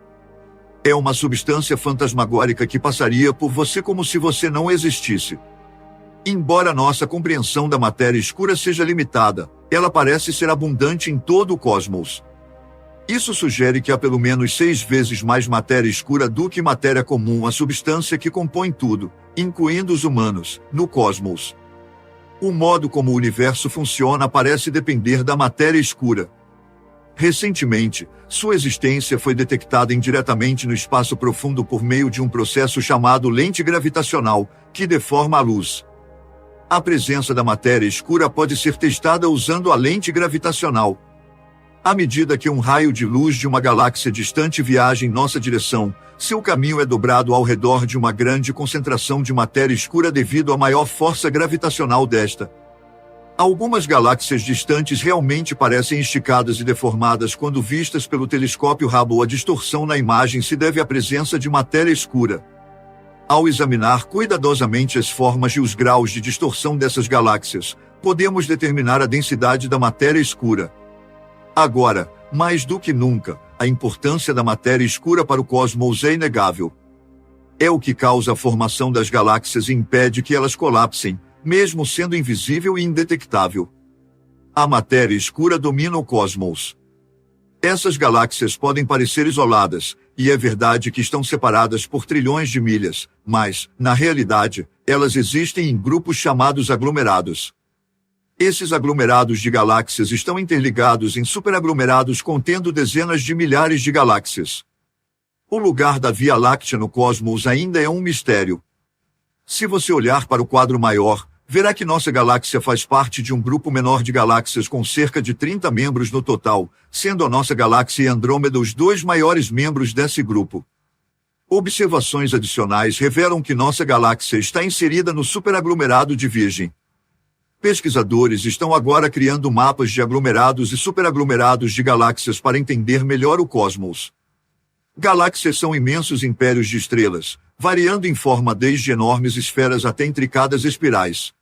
É uma substância fantasmagórica que passaria por você como se você não existisse. Embora nossa compreensão da matéria escura seja limitada, ela parece ser abundante em todo o cosmos. Isso sugere que há pelo menos 6 vezes mais matéria escura do que matéria comum, a substância que compõe tudo, incluindo os humanos, no cosmos. O modo como o universo funciona parece depender da matéria escura. Recentemente, sua existência foi detectada indiretamente no espaço profundo por meio de um processo chamado lente gravitacional, que deforma a luz. A presença da matéria escura pode ser testada usando a lente gravitacional. À medida que um raio de luz de uma galáxia distante viaja em nossa direção, seu caminho é dobrado ao redor de uma grande concentração de matéria escura devido à maior força gravitacional desta. Algumas galáxias distantes realmente parecem esticadas e deformadas quando vistas pelo telescópio Hubble. A distorção na imagem se deve à presença de matéria escura. Ao examinar cuidadosamente as formas e os graus de distorção dessas galáxias, podemos determinar a densidade da matéria escura. Agora, mais do que nunca, a importância da matéria escura para o cosmos é inegável. É o que causa a formação das galáxias e impede que elas colapsem, mesmo sendo invisível e indetectável. A matéria escura domina o cosmos. Essas galáxias podem parecer isoladas, e é verdade que estão separadas por trilhões de milhas, mas, na realidade, elas existem em grupos chamados aglomerados. Esses aglomerados de galáxias estão interligados em superaglomerados contendo dezenas de milhares de galáxias. O lugar da Via Láctea no cosmos ainda é um mistério. Se você olhar para o quadro maior, verá que nossa galáxia faz parte de um grupo menor de galáxias com cerca de 30 membros no total, sendo a nossa galáxia e Andrômeda os dois maiores membros desse grupo. Observações adicionais revelam que nossa galáxia está inserida no superaglomerado de Virgem. Pesquisadores estão agora criando mapas de aglomerados e superaglomerados de galáxias para entender melhor o cosmos. Galáxias são imensos impérios de estrelas, variando em forma desde enormes esferas até intricadas espirais.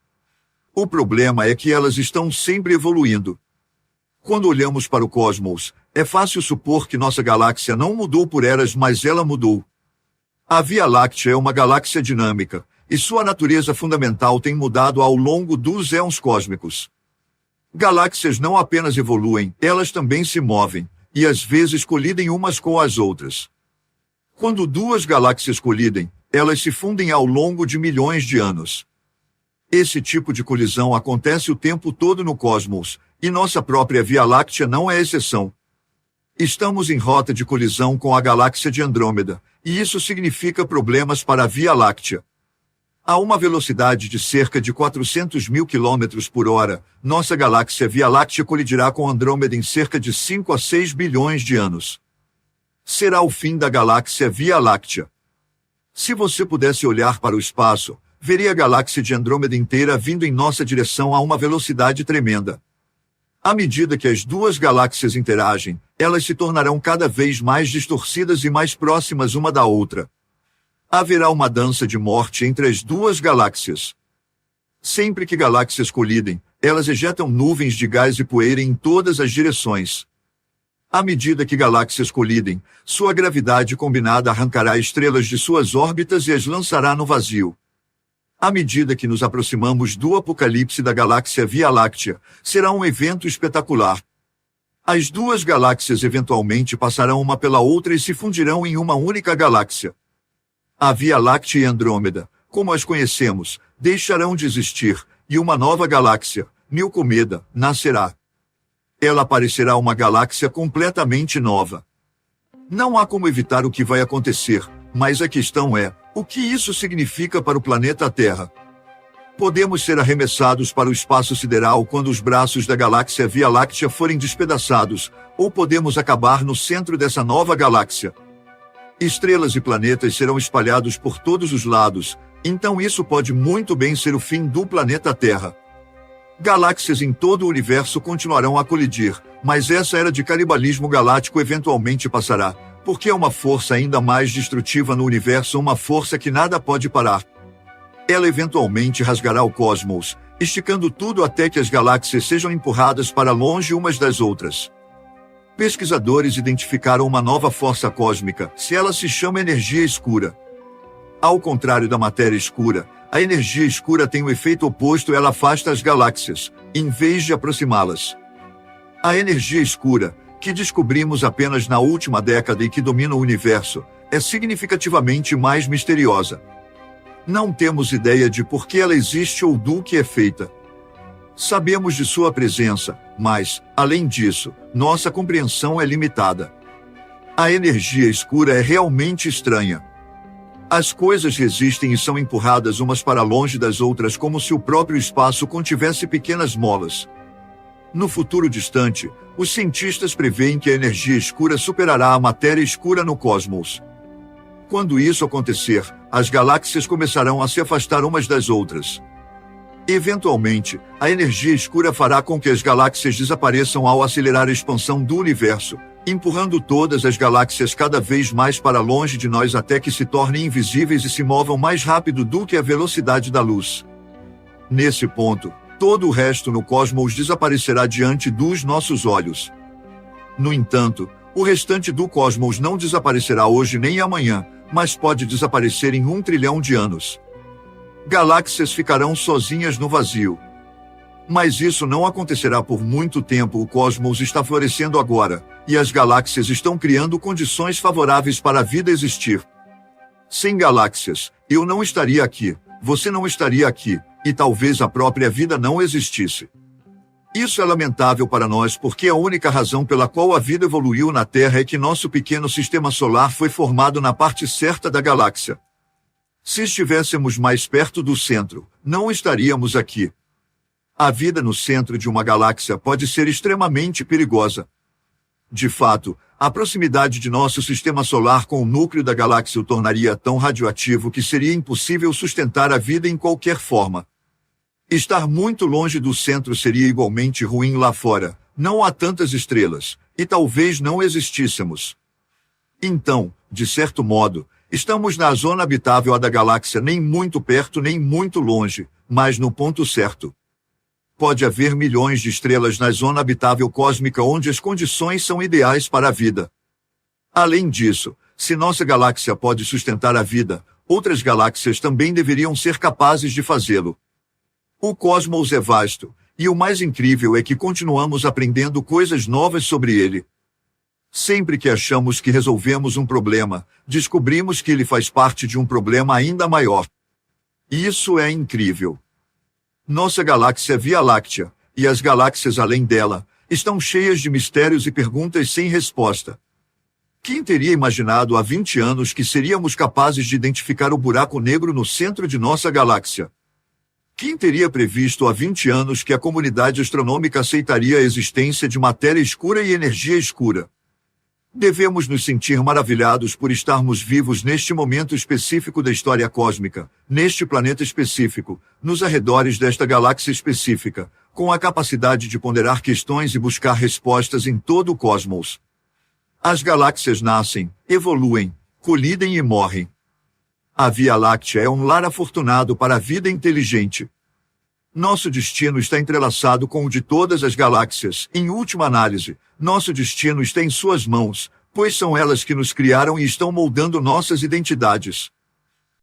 O problema é que elas estão sempre evoluindo. Quando olhamos para o cosmos, é fácil supor que nossa galáxia não mudou por eras, mas ela mudou. A Via Láctea é uma galáxia dinâmica, e sua natureza fundamental tem mudado ao longo dos éons cósmicos. Galáxias não apenas evoluem, elas também se movem, e às vezes colidem umas com as outras. Quando duas galáxias colidem, elas se fundem ao longo de milhões de anos. Esse tipo de colisão acontece o tempo todo no cosmos, e nossa própria Via Láctea não é exceção. Estamos em rota de colisão com a galáxia de Andrômeda, e isso significa problemas para a Via Láctea. A uma velocidade de cerca de 400 mil km por hora, nossa galáxia Via Láctea colidirá com Andrômeda em cerca de 5 a 6 bilhões de anos. Será o fim da galáxia Via Láctea. Se você pudesse olhar para o espaço, veria a galáxia de Andrômeda inteira vindo em nossa direção a uma velocidade tremenda. À medida que as duas galáxias interagem, elas se tornarão cada vez mais distorcidas e mais próximas uma da outra. Haverá uma dança de morte entre as duas galáxias. Sempre que galáxias colidem, elas ejetam nuvens de gás e poeira em todas as direções. À medida que galáxias colidem, sua gravidade combinada arrancará estrelas de suas órbitas e as lançará no vazio. À medida que nos aproximamos do apocalipse da galáxia Via Láctea, será um evento espetacular. As duas galáxias eventualmente passarão uma pela outra e se fundirão em uma única galáxia. A Via Láctea e Andrômeda, como as conhecemos, deixarão de existir, e uma nova galáxia, Nilcomeda, nascerá. Ela parecerá uma galáxia completamente nova. Não há como evitar o que vai acontecer, mas a questão é, o que isso significa para o planeta Terra? Podemos ser arremessados para o espaço sideral quando os braços da galáxia Via Láctea forem despedaçados, ou podemos acabar no centro dessa nova galáxia. Estrelas e planetas serão espalhados por todos os lados, então isso pode muito bem ser o fim do planeta Terra. Galáxias em todo o universo continuarão a colidir, mas essa era de canibalismo galáctico eventualmente passará, porque é uma força ainda mais destrutiva no universo, uma força que nada pode parar. Ela eventualmente rasgará o cosmos, esticando tudo até que as galáxias sejam empurradas para longe umas das outras. Pesquisadores identificaram uma nova força cósmica, se ela se chama energia escura. Ao contrário da matéria escura, a energia escura tem o efeito oposto, ela afasta as galáxias, em vez de aproximá-las. A energia escura, que descobrimos apenas na última década e que domina o universo, é significativamente mais misteriosa. Não temos ideia de por que ela existe ou do que é feita. Sabemos de sua presença, mas, além disso, nossa compreensão é limitada. A energia escura é realmente estranha. As coisas resistem e são empurradas umas para longe das outras como se o próprio espaço contivesse pequenas molas. No futuro distante, os cientistas preveem que a energia escura superará a matéria escura no cosmos. Quando isso acontecer, as galáxias começarão a se afastar umas das outras. Eventualmente, a energia escura fará com que as galáxias desapareçam ao acelerar a expansão do universo, empurrando todas as galáxias cada vez mais para longe de nós até que se tornem invisíveis e se movam mais rápido do que a velocidade da luz. Nesse ponto, todo o resto no cosmos desaparecerá diante dos nossos olhos. No entanto, o restante do cosmos não desaparecerá hoje nem amanhã, mas pode desaparecer em 1 trilhão de anos. Galáxias ficarão sozinhas no vazio. Mas isso não acontecerá por muito tempo. O cosmos está florescendo agora, e as galáxias estão criando condições favoráveis para a vida existir. Sem galáxias, eu não estaria aqui, você não estaria aqui, e talvez a própria vida não existisse. Isso é lamentável para nós porque a única razão pela qual a vida evoluiu na Terra é que nosso pequeno sistema solar foi formado na parte certa da galáxia. Se estivéssemos mais perto do centro, não estaríamos aqui. A vida no centro de uma galáxia pode ser extremamente perigosa. De fato, a proximidade de nosso sistema solar com o núcleo da galáxia o tornaria tão radioativo que seria impossível sustentar a vida em qualquer forma. Estar muito longe do centro seria igualmente ruim lá fora. Não há tantas estrelas, e talvez não existíssemos. Então, de certo modo, estamos na zona habitável da galáxia, nem muito perto nem muito longe, mas no ponto certo. Pode haver milhões de estrelas na zona habitável cósmica onde as condições são ideais para a vida. Além disso, se nossa galáxia pode sustentar a vida, outras galáxias também deveriam ser capazes de fazê-lo. O cosmos é vasto, e o mais incrível é que continuamos aprendendo coisas novas sobre ele. Sempre que achamos que resolvemos um problema, descobrimos que ele faz parte de um problema ainda maior. Isso é incrível. Nossa galáxia Via Láctea, e as galáxias além dela, estão cheias de mistérios e perguntas sem resposta. Quem teria imaginado há 20 anos que seríamos capazes de identificar o buraco negro no centro de nossa galáxia? Quem teria previsto há 20 anos que a comunidade astronômica aceitaria a existência de matéria escura e energia escura? Devemos nos sentir maravilhados por estarmos vivos neste momento específico da história cósmica, neste planeta específico, nos arredores desta galáxia específica, com a capacidade de ponderar questões e buscar respostas em todo o cosmos. As galáxias nascem, evoluem, colidem e morrem. A Via Láctea é um lar afortunado para a vida inteligente. Nosso destino está entrelaçado com o de todas as galáxias. Em última análise, nosso destino está em suas mãos, pois são elas que nos criaram e estão moldando nossas identidades.